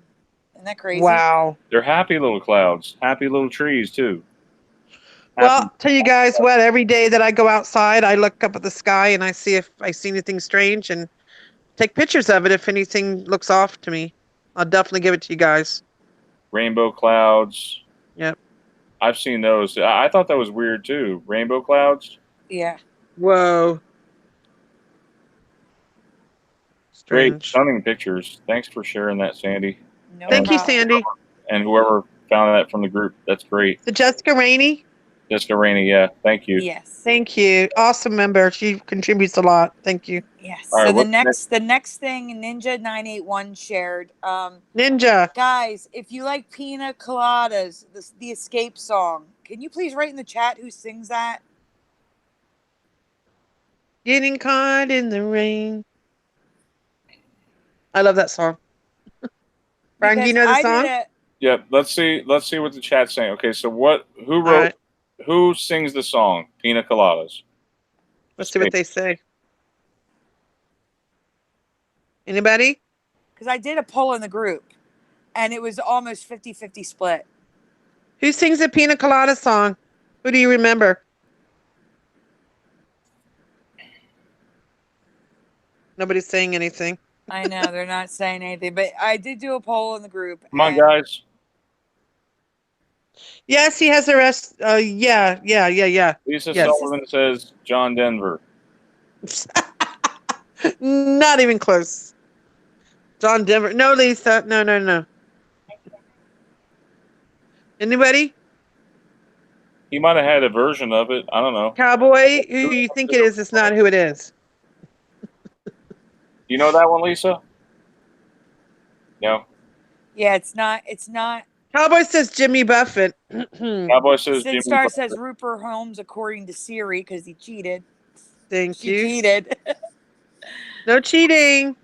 [SPEAKER 2] Isn't that crazy?
[SPEAKER 4] Wow.
[SPEAKER 1] They're happy little clouds, happy little trees too.
[SPEAKER 4] Well, I'll tell you guys what, every day that I go outside, I look up at the sky and I see if I see anything strange and take pictures of it if anything looks off to me. I'll definitely give it to you guys.
[SPEAKER 1] Rainbow clouds.
[SPEAKER 4] Yep.
[SPEAKER 1] I've seen those. I thought that was weird too. Rainbow clouds.
[SPEAKER 2] Yeah.
[SPEAKER 4] Whoa. Strange.
[SPEAKER 1] Great, stunning pictures. Thanks for sharing that, Sandy.
[SPEAKER 2] No
[SPEAKER 4] Thank you, Sandy.
[SPEAKER 1] And whoever found that from the group, that's great.
[SPEAKER 4] The Jessica Rainey?
[SPEAKER 1] Jessica Rainey, yeah. Thank you.
[SPEAKER 2] Yes.
[SPEAKER 4] Thank you. Awesome member. She contributes a lot. Thank you.
[SPEAKER 2] Yes.
[SPEAKER 1] All
[SPEAKER 2] So
[SPEAKER 1] right,
[SPEAKER 2] the next thing Ninja981 shared.
[SPEAKER 4] Ninja.
[SPEAKER 2] Guys, if you like pina coladas, the Escape song, can you please write in the chat who sings that?
[SPEAKER 4] Getting caught in the rain. I love that song. Brian, do you know the song?
[SPEAKER 1] Yeah, let's see what the chat's saying. Okay, so who sings the song Pina Coladas?
[SPEAKER 4] Let's see what they say. Anybody?
[SPEAKER 2] Because I did a poll in the group and it was almost 50-50 split.
[SPEAKER 4] Who sings the Pina Colada song? Who do you remember? Nobody's saying anything.
[SPEAKER 2] I know they're not saying anything, but I did do a poll in the group.
[SPEAKER 1] Come on, guys.
[SPEAKER 4] Yes, he has the rest. Yeah.
[SPEAKER 1] Lisa
[SPEAKER 4] Yes.
[SPEAKER 1] Sullivan says John Denver.
[SPEAKER 4] Not even close. John Denver. No, Lisa. No. Anybody?
[SPEAKER 1] He might have had a version of it. I don't know.
[SPEAKER 4] Cowboy, who you think it is, it's not who it is.
[SPEAKER 1] You know that one, Lisa? No.
[SPEAKER 2] Yeah, it's not.
[SPEAKER 4] Cowboy says Jimmy Buffett.
[SPEAKER 1] Cowboy says Jimmy
[SPEAKER 2] Star
[SPEAKER 1] Buffett.
[SPEAKER 2] says Rupert Holmes according to Siri because he cheated.
[SPEAKER 4] Thank you.
[SPEAKER 2] She cheated.
[SPEAKER 4] No cheating.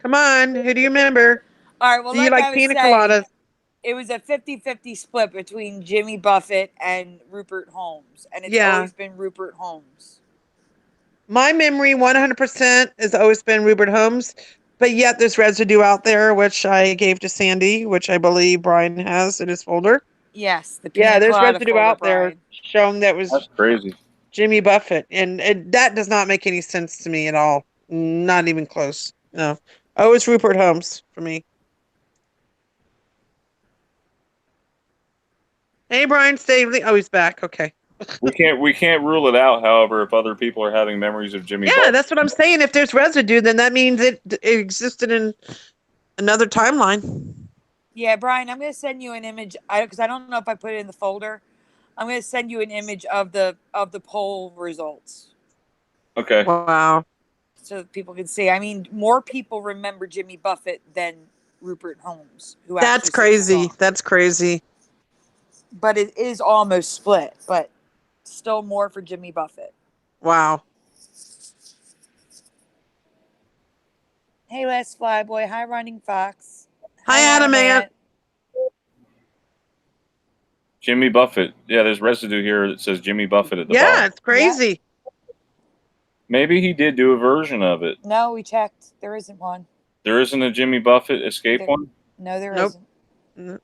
[SPEAKER 4] Come on. Who do you remember?
[SPEAKER 2] All right. Well,
[SPEAKER 4] do you like pina coladas?
[SPEAKER 2] It was a 50-50 split between Jimmy Buffett and Rupert Holmes, and it's always been Rupert Holmes.
[SPEAKER 4] My memory 100% has always been Rupert Holmes, but yet there's residue out there, which I gave to Sandy, which I believe Brian has in his folder.
[SPEAKER 2] Yes.
[SPEAKER 4] There's residue out there showing that was
[SPEAKER 1] That's crazy.
[SPEAKER 4] Jimmy Buffett, and that does not make any sense to me at all. Not even close. No. Oh, it's Rupert Holmes for me. Hey, Brian, stay. Oh, he's back. Okay.
[SPEAKER 1] We can't rule it out. However, if other people are having memories of Jimmy, Buffett.
[SPEAKER 4] That's what I'm saying. If there's residue, then that means it existed in another timeline.
[SPEAKER 2] Yeah, Brian, I'm going to send you an image because I don't know if I put it in the folder. I'm going to send you an image of the poll results
[SPEAKER 1] Okay.
[SPEAKER 4] Wow.
[SPEAKER 2] so that people can see. I mean, more people remember Jimmy Buffett than Rupert Holmes, who
[SPEAKER 4] That's
[SPEAKER 2] actually sang the
[SPEAKER 4] crazy.
[SPEAKER 2] song.
[SPEAKER 4] That's crazy.
[SPEAKER 2] But it is almost split, but still more for Jimmy Buffett.
[SPEAKER 4] Wow.
[SPEAKER 2] Hey, Les Flyboy. Hi, Running Fox.
[SPEAKER 4] Hi, Adamant.
[SPEAKER 1] Jimmy Buffett. Yeah, there's residue here that says Jimmy Buffett at the
[SPEAKER 4] Yeah,
[SPEAKER 1] bottom.
[SPEAKER 4] it's crazy.
[SPEAKER 1] Maybe he did do a version of it.
[SPEAKER 2] No, we checked. There isn't one.
[SPEAKER 1] There isn't a Jimmy Buffett escape one?
[SPEAKER 2] No, there
[SPEAKER 4] Nope.
[SPEAKER 2] isn't.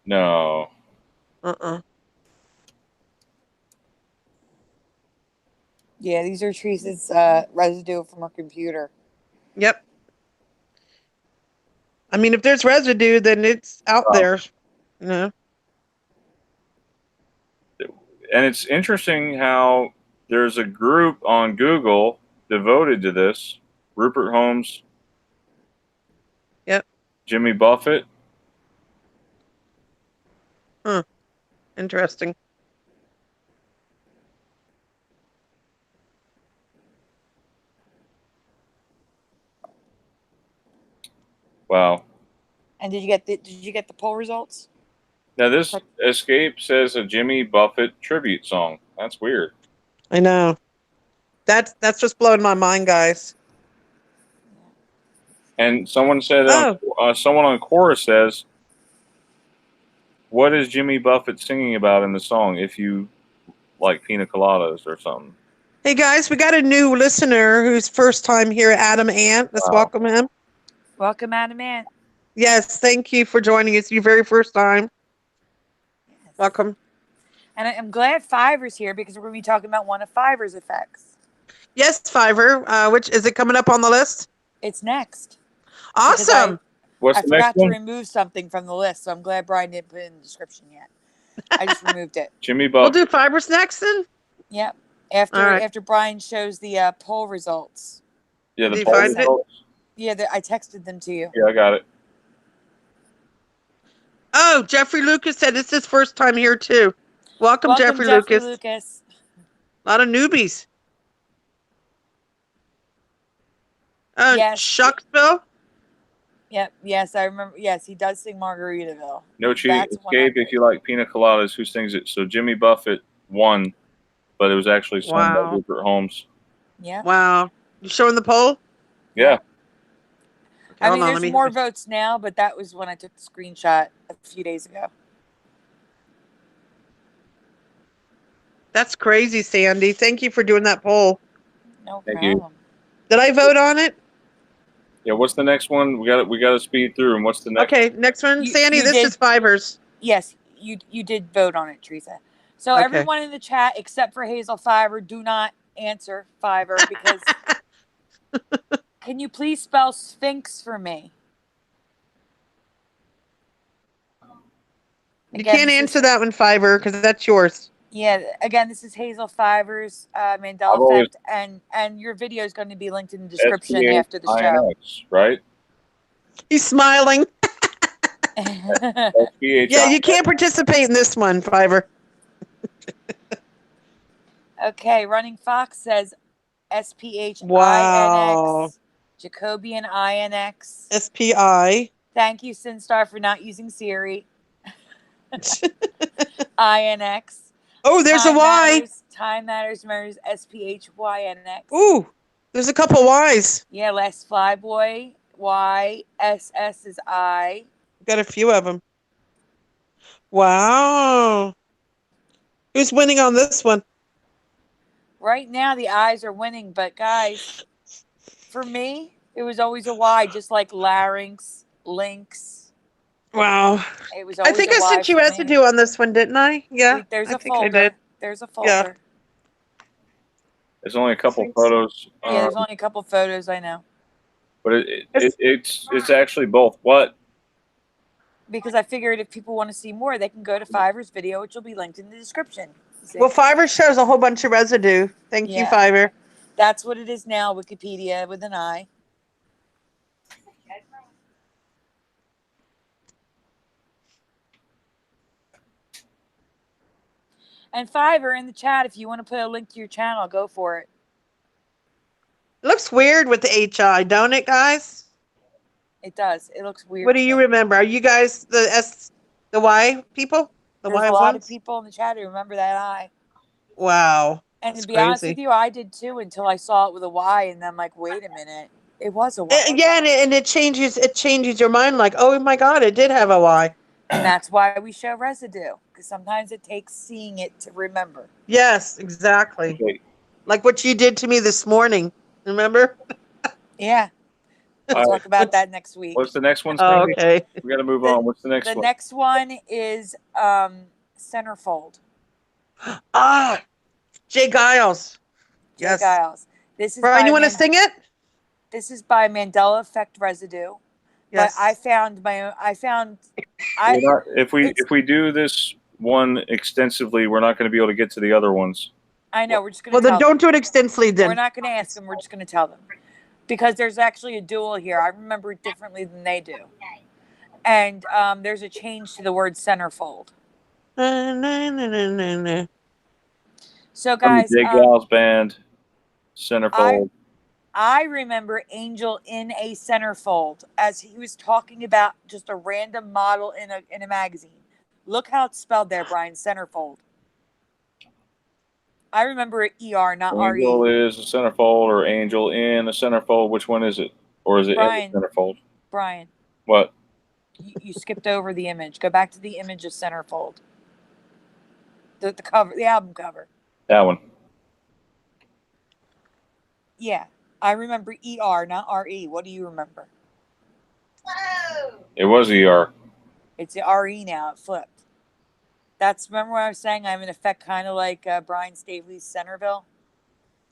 [SPEAKER 1] No.
[SPEAKER 2] Yeah, these are Teresa's residue from her computer.
[SPEAKER 4] Yep. I mean, if there's residue, then it's out there. No.
[SPEAKER 1] And it's interesting how there's a group on Google devoted to this. Rupert Holmes.
[SPEAKER 4] Yep.
[SPEAKER 1] Jimmy Buffett.
[SPEAKER 4] Huh. Interesting.
[SPEAKER 1] Wow.
[SPEAKER 2] And did you get the poll results?
[SPEAKER 1] Now this escape says a Jimmy Buffett tribute song. That's weird.
[SPEAKER 4] I know. That's just blowing my mind, guys.
[SPEAKER 1] And someone said, someone on Quora says, "What is Jimmy Buffett singing about in the song? If you like pina coladas or something."
[SPEAKER 4] Hey guys, we got a new listener who's first time here, Adam Ant. Let's welcome him.
[SPEAKER 2] Welcome, Adam Ant.
[SPEAKER 4] Yes, thank you for joining us. Your very first time. Yes. Welcome.
[SPEAKER 2] And I'm glad Fiverr's here because we're going to be talking about one of Fiverr's effects.
[SPEAKER 4] Yes, Fiverr. Which is it coming up on the list?
[SPEAKER 2] It's next.
[SPEAKER 4] Awesome.
[SPEAKER 1] What's
[SPEAKER 2] I
[SPEAKER 1] the next
[SPEAKER 2] forgot to
[SPEAKER 1] one?
[SPEAKER 2] remove something from the list, so I'm glad Brian didn't put it in the description yet. I just removed it.
[SPEAKER 1] Jimmy Buffett.
[SPEAKER 4] We'll do Fiverr's next then?
[SPEAKER 2] Yep. After Brian shows the poll results.
[SPEAKER 1] Yeah, the poll results.
[SPEAKER 2] Yeah, I texted them to you.
[SPEAKER 1] Yeah, I got it.
[SPEAKER 4] Oh, Jeffrey Lucas said it's his first time here too. Welcome Jeffrey Lucas. A lot of newbies. Oh, yes. Shucksville?
[SPEAKER 2] Yep. Yes, I remember. Yes, he does sing Margaritaville.
[SPEAKER 1] No cheating. Escape if you like pina coladas. Who sings it? So Jimmy Buffett won, but it was actually sung by Rupert Holmes.
[SPEAKER 2] Yeah.
[SPEAKER 4] Wow. You showing the poll?
[SPEAKER 1] Yeah.
[SPEAKER 2] I mean, there's more votes now, but that was when I took the screenshot a few days ago.
[SPEAKER 4] That's crazy, Sandy. Thank you for doing that poll.
[SPEAKER 2] No problem.
[SPEAKER 4] Did I vote on it?
[SPEAKER 1] Yeah. What's the next one? We got to speed through. And what's the next?
[SPEAKER 4] Okay, next one, Sandy. This is Fiverr's.
[SPEAKER 2] Yes, you did vote on it, Teresa. So everyone in the chat except for Hazel Fiverr, do not answer Fiverr because. Can you please spell Sphinx for me?
[SPEAKER 4] You can't answer that one, Fiverr, because that's yours.
[SPEAKER 2] Yeah, again, this is Hazel Fiverr's Mandela Effect, and your video is going to be linked in the description after the show.
[SPEAKER 1] Right?
[SPEAKER 4] He's smiling. Yeah, you can't participate in this one, Fiverr.
[SPEAKER 2] Okay, Running Fox says SPHINX.
[SPEAKER 4] Wow.
[SPEAKER 2] Jacobian INX.
[SPEAKER 4] SPI.
[SPEAKER 2] Thank you, Sinstar, for not using Siri. INX.
[SPEAKER 4] Oh, there's a Y.
[SPEAKER 2] Time Matters Murders SPHYNX.
[SPEAKER 4] Ooh, there's a couple Y's.
[SPEAKER 2] Yeah, Les Flyboy. Y. SS is I.
[SPEAKER 4] Got a few of them. Wow. Who's winning on this one?
[SPEAKER 2] Right now, the I's are winning, but guys, for me, it was always a Y, just like larynx, lynx.
[SPEAKER 4] Wow.
[SPEAKER 2] It was.
[SPEAKER 4] I think I sent you residue on this one, didn't I? Yeah.
[SPEAKER 2] There's a
[SPEAKER 4] folder.
[SPEAKER 2] I did. There's a folder. Yeah.
[SPEAKER 1] There's only a couple photos.
[SPEAKER 2] Yeah, there's only a couple photos. I know.
[SPEAKER 1] But it's actually both. What?
[SPEAKER 2] Because I figured if people want to see more, they can go to Fiverr's video, which will be linked in the description.
[SPEAKER 4] Well, Fiverr shows a whole bunch of residue. Thank you, Fiverr.
[SPEAKER 2] That's what it is now, Wikipedia with an I. And Fiverr in the chat, if you want to put a link to your channel, go for it.
[SPEAKER 4] It looks weird with the HI, don't it, guys?
[SPEAKER 2] It does. It looks weird.
[SPEAKER 4] What do
[SPEAKER 2] to
[SPEAKER 4] you
[SPEAKER 2] me.
[SPEAKER 4] remember? Are you guys the Y people? The
[SPEAKER 2] There's
[SPEAKER 4] Y
[SPEAKER 2] a lot of
[SPEAKER 4] ones?
[SPEAKER 2] people in the chat who remember that eye.
[SPEAKER 4] Wow.
[SPEAKER 2] And
[SPEAKER 4] That's
[SPEAKER 2] to be honest
[SPEAKER 4] crazy.
[SPEAKER 2] with you, I did too until I saw it with a Y, and then I'm like, wait a minute, it was a Y.
[SPEAKER 4] Yeah, and it changes your mind. Like, oh my God, it did have a Y.
[SPEAKER 2] And that's why we show residue, because sometimes it takes seeing it to remember.
[SPEAKER 4] Yes, exactly.
[SPEAKER 1] Okay.
[SPEAKER 4] Like what you did to me this morning. Remember?
[SPEAKER 2] Yeah. We'll
[SPEAKER 1] All right.
[SPEAKER 2] talk about that next week.
[SPEAKER 1] What's the next one?
[SPEAKER 4] Oh,
[SPEAKER 1] Sandy?
[SPEAKER 4] okay.
[SPEAKER 1] We got to move on. What's the next
[SPEAKER 2] The
[SPEAKER 1] one?
[SPEAKER 2] next one is centerfold.
[SPEAKER 4] Ah, Jay Giles.
[SPEAKER 2] Jay
[SPEAKER 4] Yes.
[SPEAKER 2] Giles. This is
[SPEAKER 4] Brian,
[SPEAKER 2] by
[SPEAKER 4] you want to sing it?
[SPEAKER 2] This is by Mandela Effect Residue.
[SPEAKER 4] Yes.
[SPEAKER 2] But I found my own.
[SPEAKER 1] If we do this one extensively, we're not going to be able to get to the other ones.
[SPEAKER 2] I know. We're just going to
[SPEAKER 4] Well, then don't do it extensively then.
[SPEAKER 2] We're not going to ask them. We're just going to tell them. Because there's actually a dual here. I remember it differently than they do. And there's a change to the word centerfold. So, guys,
[SPEAKER 1] Jay Giles band, centerfold.
[SPEAKER 2] I remember Angel in a centerfold as he was talking about just a random model in a magazine. Look how it's spelled there, Brian. Centerfold. I remember it ER, not RE.
[SPEAKER 1] Angel is a centerfold, or Angel in a centerfold. Which one is it? Or is it
[SPEAKER 2] Brian,
[SPEAKER 1] in the centerfold?
[SPEAKER 2] Brian.
[SPEAKER 1] What?
[SPEAKER 2] You skipped over the image. Go back to the image of centerfold. The cover, the album cover.
[SPEAKER 1] That one.
[SPEAKER 2] Yeah. I remember ER, not RE. What do you remember?
[SPEAKER 6] Whoa!
[SPEAKER 1] It was ER.
[SPEAKER 2] It's the RE now. It flipped. Remember what I was saying? I have an effect kind of like Brian Staveley's Centerville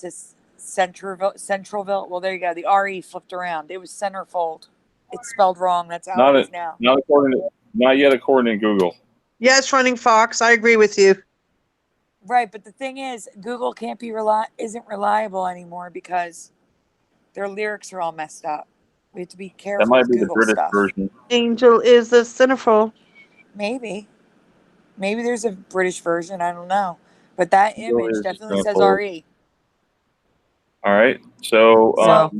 [SPEAKER 2] to Centralville. Well, there you go. The RE flipped around. It was centerfold. It's spelled wrong. That's how it is now.
[SPEAKER 1] Not yet according to Google.
[SPEAKER 4] Yes, Running Fox. I agree with you.
[SPEAKER 2] Right, but the thing is, Google isn't reliable anymore because their lyrics are all messed up. We have to be careful.
[SPEAKER 1] That might
[SPEAKER 2] with
[SPEAKER 1] be
[SPEAKER 2] Google
[SPEAKER 1] the British
[SPEAKER 2] stuff.
[SPEAKER 1] version.
[SPEAKER 4] Angel is the centerfold.
[SPEAKER 2] Maybe there's a British version. I don't know, but that image definitely says
[SPEAKER 1] centerfold.
[SPEAKER 2] RE.
[SPEAKER 1] All right. So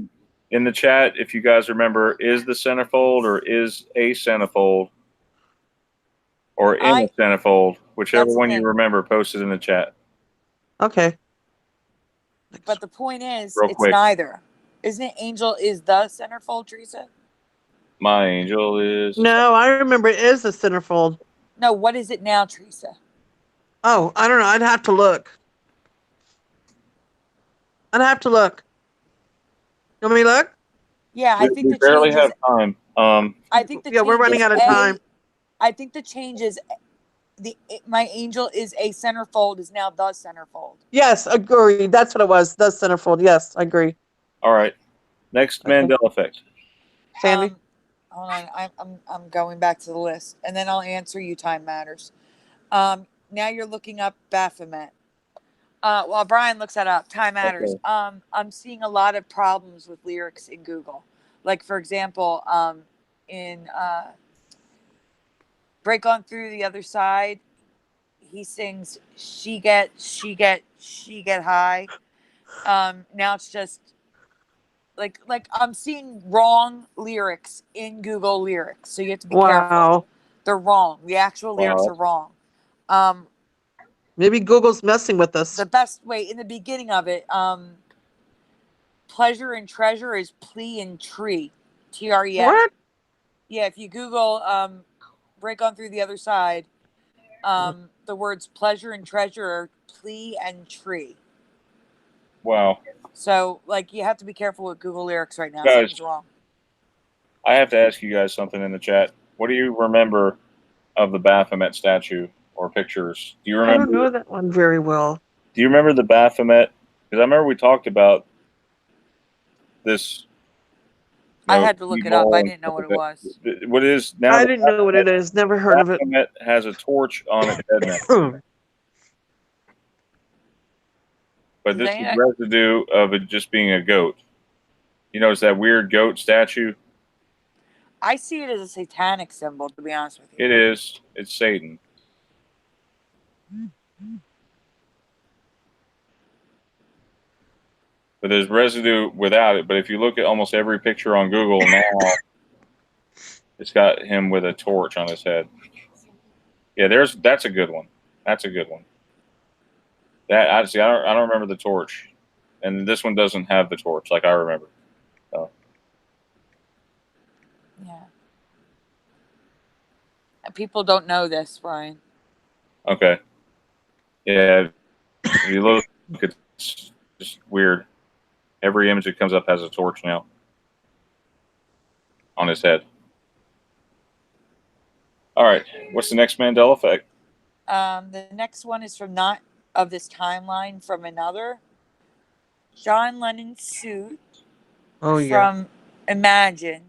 [SPEAKER 1] in the chat, if you guys remember, is the centerfold or is a centerfold or in a centerfold, whichever one you remember, post it in the chat.
[SPEAKER 4] Okay.
[SPEAKER 2] But the point is,
[SPEAKER 1] Real
[SPEAKER 2] it's
[SPEAKER 1] quick.
[SPEAKER 2] neither. Isn't it Angel is the centerfold, Teresa?
[SPEAKER 1] My Angel is.
[SPEAKER 4] No, I remember it is the centerfold.
[SPEAKER 2] No, what is it now, Teresa?
[SPEAKER 4] Oh, I don't know. I'd have to look. You want me to look?
[SPEAKER 2] Yeah, I think
[SPEAKER 1] we barely have time.
[SPEAKER 2] I think the
[SPEAKER 4] we're running out of time.
[SPEAKER 2] I think the change is my Angel is a centerfold is now the centerfold.
[SPEAKER 4] Yes, agree. That's what it was. The centerfold. Yes, I agree.
[SPEAKER 1] All right. Next, Mandela effect.
[SPEAKER 4] Sandy.
[SPEAKER 2] Hold on. I'm going back to the list, and then I'll answer you. Time matters. Now you're looking up Baphomet. While Brian looks that up, time matters.
[SPEAKER 1] Okay.
[SPEAKER 2] I'm seeing a lot of problems with lyrics in Google. Like, for example, in Break On Through the Other Side, he sings she get high. Now it's just like I'm seeing wrong lyrics in Google lyrics, so you have to be careful. They're wrong. The actual lyrics are wrong.
[SPEAKER 4] Maybe Google's messing with us.
[SPEAKER 2] The best way in the beginning of it, pleasure and treasure is plea and tree, TREA.
[SPEAKER 4] What?
[SPEAKER 2] Yeah, if you Google Break On Through the Other Side, the words pleasure and treasure are plea and tree.
[SPEAKER 1] Wow.
[SPEAKER 2] So, like, you have to be careful with Google lyrics right now.
[SPEAKER 1] Guys,
[SPEAKER 2] Something's wrong.
[SPEAKER 1] I have to ask you guys something in the chat. What do you remember of the Baphomet statue or pictures? Do you remember?
[SPEAKER 4] I don't know that one very well.
[SPEAKER 1] Do you remember the Baphomet? Because I remember we talked about this.
[SPEAKER 2] I had to look it up. I didn't know what it was.
[SPEAKER 1] What is now?
[SPEAKER 4] I didn't know what it is. Never heard of it.
[SPEAKER 1] Baphomet has a torch on its head now. But this is residue of it just being a goat. You notice that weird goat statue?
[SPEAKER 2] I see it as a satanic symbol, to be honest with you.
[SPEAKER 1] It is. It's Satan. but there's residue without it. But if you look at almost every picture on Google now, it's got him with a torch on his head. Yeah, that's a good one. That's a good one. That I don't remember the torch, and this one doesn't have the torch like I remember. So.
[SPEAKER 2] Yeah. And people don't know this, Brian.
[SPEAKER 1] Okay. Yeah. If you look, it's just weird. Every image that comes up has a torch now on his head. All right. What's the next Mandela effect?
[SPEAKER 2] The next one is from not of this timeline, from another. John Lennon's suit from Imagine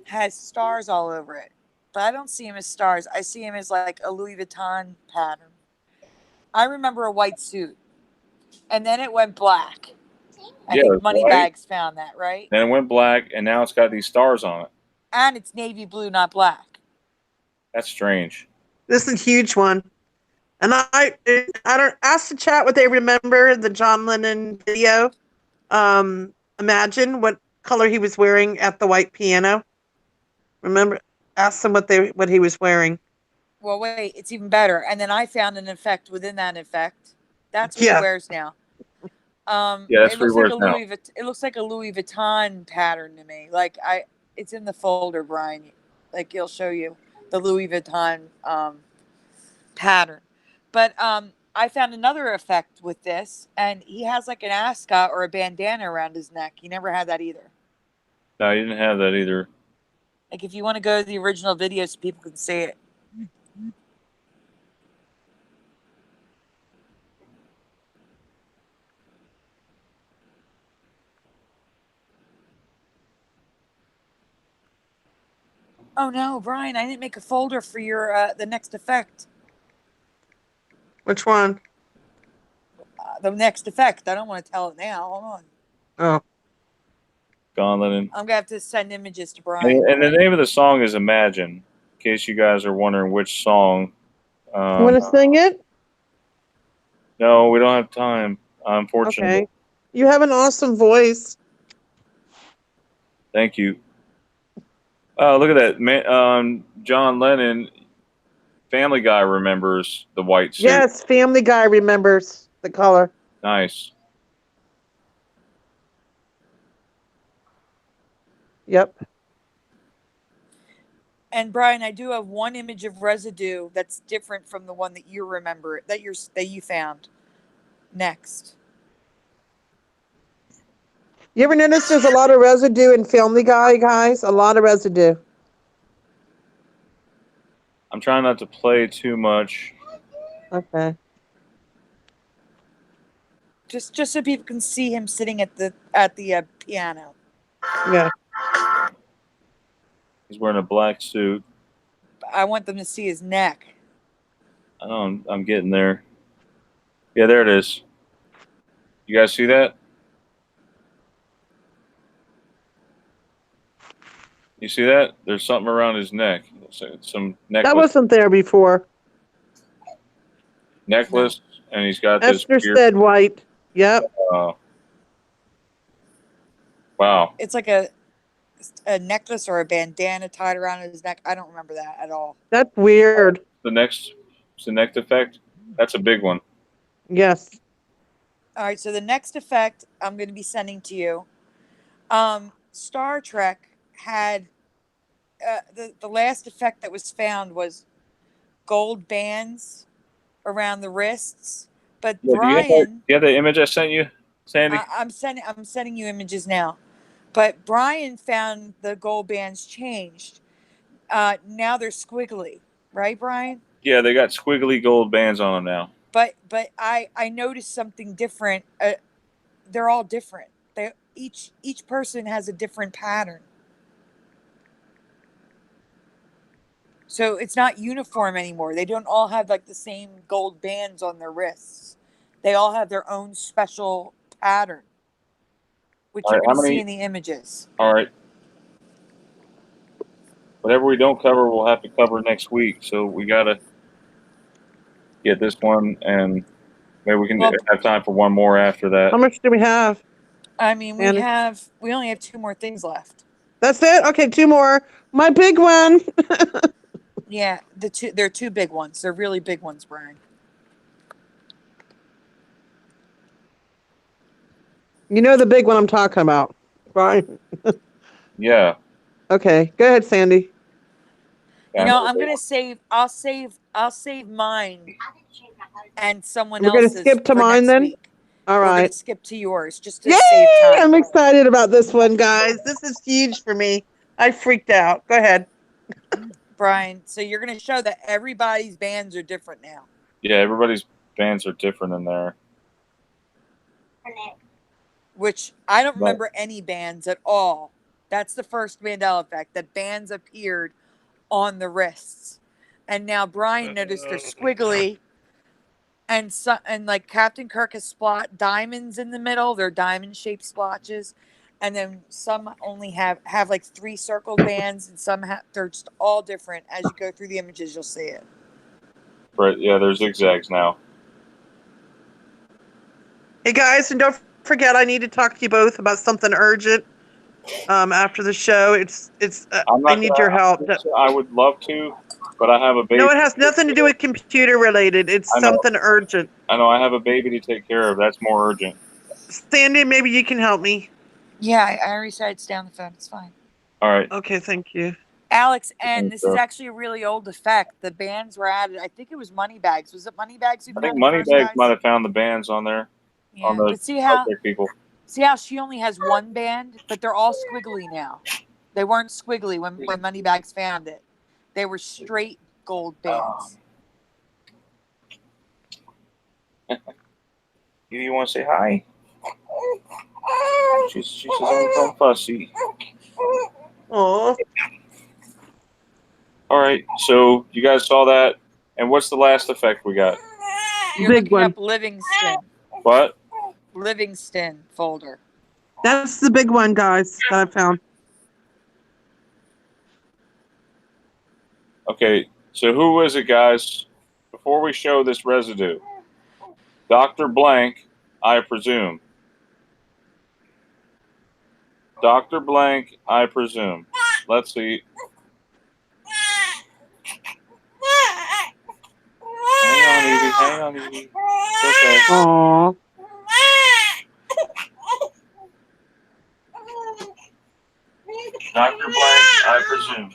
[SPEAKER 2] has stars all over it. But I don't see him as stars. I see him as like a Louis Vuitton pattern. I remember a white suit. And then it went black. I think Moneybags found that, right?
[SPEAKER 1] Then it went black, and now it's got these stars on it.
[SPEAKER 2] And it's navy blue, not black.
[SPEAKER 1] That's strange.
[SPEAKER 4] This is a huge one. And I don't ask the chat what they remember the John Lennon video. Imagine what color he was wearing at the white piano. Remember, ask them what he was wearing.
[SPEAKER 2] Well, wait, it's even better. And then I found an effect within that effect. That's what he wears now.
[SPEAKER 1] That's what he wears now.
[SPEAKER 2] It looks like a Louis Vuitton pattern to me. Like it's in the folder, Brian. Like he'll show you the Louis Vuitton pattern. But I found another effect with this, and he has like an ascot or a bandana around his neck. He never had that either.
[SPEAKER 1] No, he didn't have that either.
[SPEAKER 2] Like if you want to go to the original video so people can see it. Oh no, Brian, I didn't make a folder for your the next effect.
[SPEAKER 4] Which one?
[SPEAKER 2] The next effect. I don't want to tell it now. Hold on.
[SPEAKER 4] Oh.
[SPEAKER 1] John Lennon.
[SPEAKER 2] I'm gonna have to send images to Brian.
[SPEAKER 1] And the name of the song is Imagine, in case you guys are wondering which song.
[SPEAKER 4] You want to sing it?
[SPEAKER 1] No, we don't have time, unfortunately.
[SPEAKER 4] Okay. You have an awesome voice.
[SPEAKER 1] Thank you. Oh, look at that. John Lennon, Family Guy remembers the white suit.
[SPEAKER 4] Yes, Family Guy remembers the color.
[SPEAKER 1] Nice.
[SPEAKER 4] Yep.
[SPEAKER 2] And Brian, I do have one image of Residue that's different from the one that you remember that you found. Next.
[SPEAKER 4] You ever notice there's a lot of residue in Family Guy, guys? A lot of residue.
[SPEAKER 1] I'm trying not to play too much.
[SPEAKER 4] Okay.
[SPEAKER 2] Just so people can see him sitting at the piano.
[SPEAKER 4] Yeah.
[SPEAKER 1] He's wearing a black suit.
[SPEAKER 2] I want them to see his neck.
[SPEAKER 1] I'm getting there. Yeah, there it is. You guys see that? You see that? There's something around his neck. Some necklace.
[SPEAKER 4] That wasn't there before.
[SPEAKER 1] Necklace, and he's got
[SPEAKER 4] Esther
[SPEAKER 1] this weird...
[SPEAKER 4] said white. Yep.
[SPEAKER 1] Wow.
[SPEAKER 2] It's like a necklace or a bandana tied around his neck. I don't remember that at all.
[SPEAKER 4] That's weird.
[SPEAKER 1] The next effect, that's a big one.
[SPEAKER 4] Yes.
[SPEAKER 2] All right, so the next effect I'm going to be sending to you. Star Trek had the last effect that was found was gold bands around the wrists. But
[SPEAKER 1] Yeah,
[SPEAKER 2] Brian,
[SPEAKER 1] do you have the image I sent you, Sandy?
[SPEAKER 2] I'm sending you images now. But Brian found the gold bands changed. Now they're squiggly, right, Brian?
[SPEAKER 1] Yeah, they got squiggly gold bands on them now.
[SPEAKER 2] But I noticed something different. They're all different. Each person has a different pattern. So it's not uniform anymore. They don't all have like the same gold bands on their wrists. They all have their own special pattern, which you're going to see in the images.
[SPEAKER 1] All right. Whatever we don't cover, we'll have to cover next week. So we got to get this one and Maybe we can
[SPEAKER 2] Well,
[SPEAKER 1] have time for one more after that.
[SPEAKER 4] How much do we have?
[SPEAKER 2] I mean, we
[SPEAKER 4] Annie?
[SPEAKER 2] only have 2 more things left.
[SPEAKER 4] That's it? Okay, 2 more. My big one.
[SPEAKER 2] Yeah, they're 2 big ones. They're really big ones, Brian.
[SPEAKER 4] You know the big one I'm talking about, right?
[SPEAKER 1] Yeah.
[SPEAKER 4] Okay, go ahead, Sandy.
[SPEAKER 2] You know, I'm gonna save. I'll save mine and someone
[SPEAKER 4] We're gonna
[SPEAKER 2] else's
[SPEAKER 4] skip to
[SPEAKER 2] for
[SPEAKER 4] mine
[SPEAKER 2] next
[SPEAKER 4] then?
[SPEAKER 2] week.
[SPEAKER 4] All
[SPEAKER 2] We're gonna
[SPEAKER 4] right.
[SPEAKER 2] skip to yours just to
[SPEAKER 4] Yay!
[SPEAKER 2] save time.
[SPEAKER 4] I'm excited about this one, guys. This is huge for me. I freaked out. Go ahead.
[SPEAKER 2] Brian, so you're gonna show that everybody's bands are different now.
[SPEAKER 1] Yeah, everybody's bands are different in there.
[SPEAKER 2] Which I don't remember any bands at all. That's the first Mandela effect, that bands appeared on the wrists. And now Brian noticed they're squiggly. And like Captain Kirk has splot diamonds in the middle. They're diamond shaped splotches. And then some only have like 3 circled bands, and some they're just all different. As you go through the images, you'll see it.
[SPEAKER 1] Right, yeah, there's zigzags now.
[SPEAKER 4] Hey guys, and don't forget, I need to talk to you both about something urgent. After the show, I need your help.
[SPEAKER 1] I would love to, but I have a baby.
[SPEAKER 4] No, it has nothing to do with computer related. It's something urgent.
[SPEAKER 1] I know, I have a baby to take care of. That's more urgent.
[SPEAKER 4] Sandy, maybe you can help me.
[SPEAKER 2] Yeah, I already said it's down the phone. It's fine.
[SPEAKER 1] All right.
[SPEAKER 4] Okay, thank you.
[SPEAKER 2] Alex, and this is actually a really old effect. The bands were added. I think it was Moneybags. Was it Moneybags?
[SPEAKER 1] I think Moneybags might have found the bands on there.
[SPEAKER 2] Yeah,
[SPEAKER 1] on the
[SPEAKER 2] but see how
[SPEAKER 1] people.
[SPEAKER 2] See how she only has 1 band, but they're all squiggly now. They weren't squiggly when Moneybags found it. They were straight gold bands.
[SPEAKER 1] You want to say hi? She says I'm fussy.
[SPEAKER 4] Aww.
[SPEAKER 1] All right, so you guys saw that, and what's the last effect we got?
[SPEAKER 2] You're
[SPEAKER 4] Big
[SPEAKER 2] looking
[SPEAKER 4] one.
[SPEAKER 2] up Livingston.
[SPEAKER 1] What?
[SPEAKER 2] Livingston folder.
[SPEAKER 4] That's the big one, guys, that I found.
[SPEAKER 1] Okay, so who was it, guys? Before we show this residue, Dr. Blank, I presume. Dr. Blank, I presume. Let's see. Hang on, Evie. It's okay.
[SPEAKER 4] Aww.
[SPEAKER 1] Dr. Blank, I presume.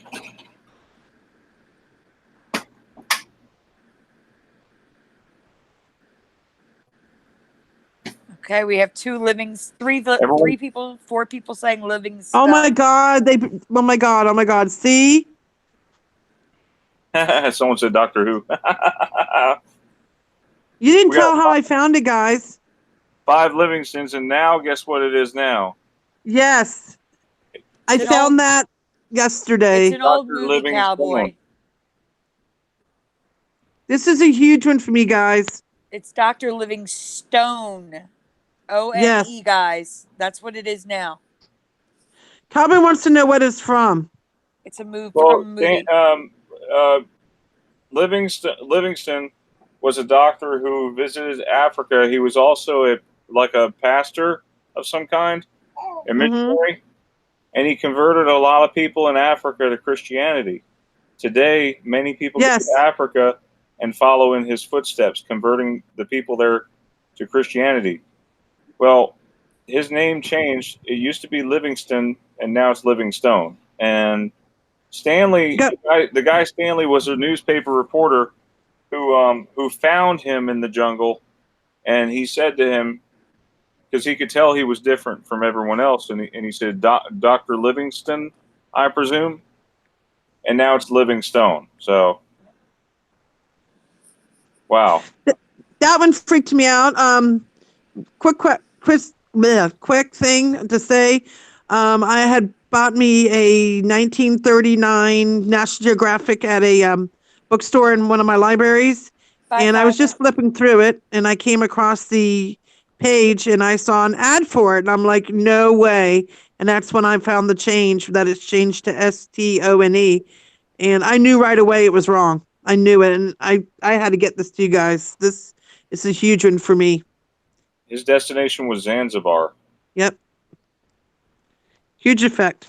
[SPEAKER 2] Okay, we have 2 three people, 4 people saying Livingston.
[SPEAKER 4] Oh my god, oh my god, see?
[SPEAKER 1] Someone said Doctor Who.
[SPEAKER 4] You didn't tell how I found it, guys.
[SPEAKER 1] 5 Livingstons, and now guess what it is now?
[SPEAKER 4] Yes. I found that yesterday.
[SPEAKER 2] It's an old movie, Cowboy.
[SPEAKER 4] This is a huge one for me, guys.
[SPEAKER 2] It's Dr. Livingstone. O-N-E,
[SPEAKER 4] Yes.
[SPEAKER 2] guys. That's what it is now.
[SPEAKER 4] Cowboy wants to know what it's from.
[SPEAKER 2] It's a movie. From a movie.
[SPEAKER 1] Livingston was a doctor who visited Africa. He was also a pastor of some kind, a missionary, and he converted a lot of people in Africa to Christianity. Today, many people go to Africa and follow in his footsteps, converting the people there to Christianity. Well, his name changed. It used to be Livingston, and now it's Livingstone. And Stanley, the guy Stanley, was a newspaper reporter who found him in the jungle, and he said to him, because he could tell he was different from everyone else, and he said, Dr. Livingston, I presume, and now it's Livingstone. So, wow.
[SPEAKER 4] That one freaked me out. Quick thing to say. I had bought me a 1939 National Geographic at a bookstore in one of my libraries, and I was just flipping through it, and I came across the page, and I saw an ad for it, and I'm like, no way. And that's when I found the change, that it's changed to STONE, and I knew right away it was wrong. I knew it, and I had to get this to you guys. This It's a huge one for me.
[SPEAKER 1] His destination was Zanzibar.
[SPEAKER 4] Yep. Huge effect.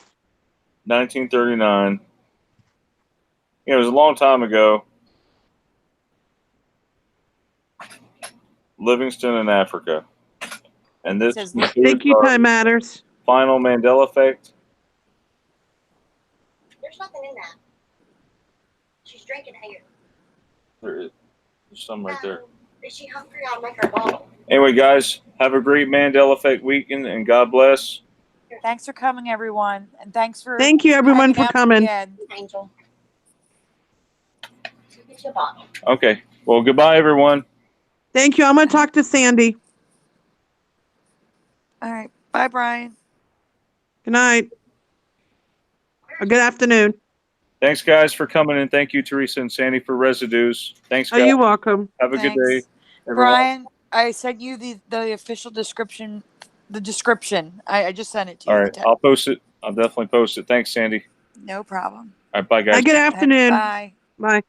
[SPEAKER 1] 1939. It was a long time ago. Livingston in Africa. And this
[SPEAKER 4] Thank you, Time Matters.
[SPEAKER 1] final Mandela effect.
[SPEAKER 6] There's nothing in that. She's drinking here.
[SPEAKER 1] There's some right there.
[SPEAKER 6] Is she hungry? I'll make her bottle.
[SPEAKER 1] Anyway, guys, have a great Mandela effect weekend, and God bless.
[SPEAKER 2] Thanks for coming, everyone, and thanks for
[SPEAKER 4] Thank you, everyone,
[SPEAKER 2] hanging
[SPEAKER 4] for
[SPEAKER 2] out
[SPEAKER 4] coming.
[SPEAKER 2] again.
[SPEAKER 6] Angel. Get your bottle.
[SPEAKER 1] Okay. Well, goodbye, everyone.
[SPEAKER 4] Thank you. I'm going to talk to Sandy.
[SPEAKER 2] All right. Bye, Brian.
[SPEAKER 4] Good night. Or good afternoon.
[SPEAKER 1] Thanks, guys, for coming in. Thank you, Teresa and Sandy, for residues. Thanks,
[SPEAKER 4] Oh,
[SPEAKER 1] guys.
[SPEAKER 4] you're welcome.
[SPEAKER 1] Have a good day.
[SPEAKER 2] Thanks.
[SPEAKER 1] everyone.
[SPEAKER 2] Brian, I sent you the official description. The description. I just sent it to you.
[SPEAKER 1] All right. I'll post it. I'll definitely post it. Thanks, Sandy.
[SPEAKER 2] No problem.
[SPEAKER 1] All right. Bye, guys.
[SPEAKER 4] Good afternoon.
[SPEAKER 2] Bye.
[SPEAKER 4] Bye.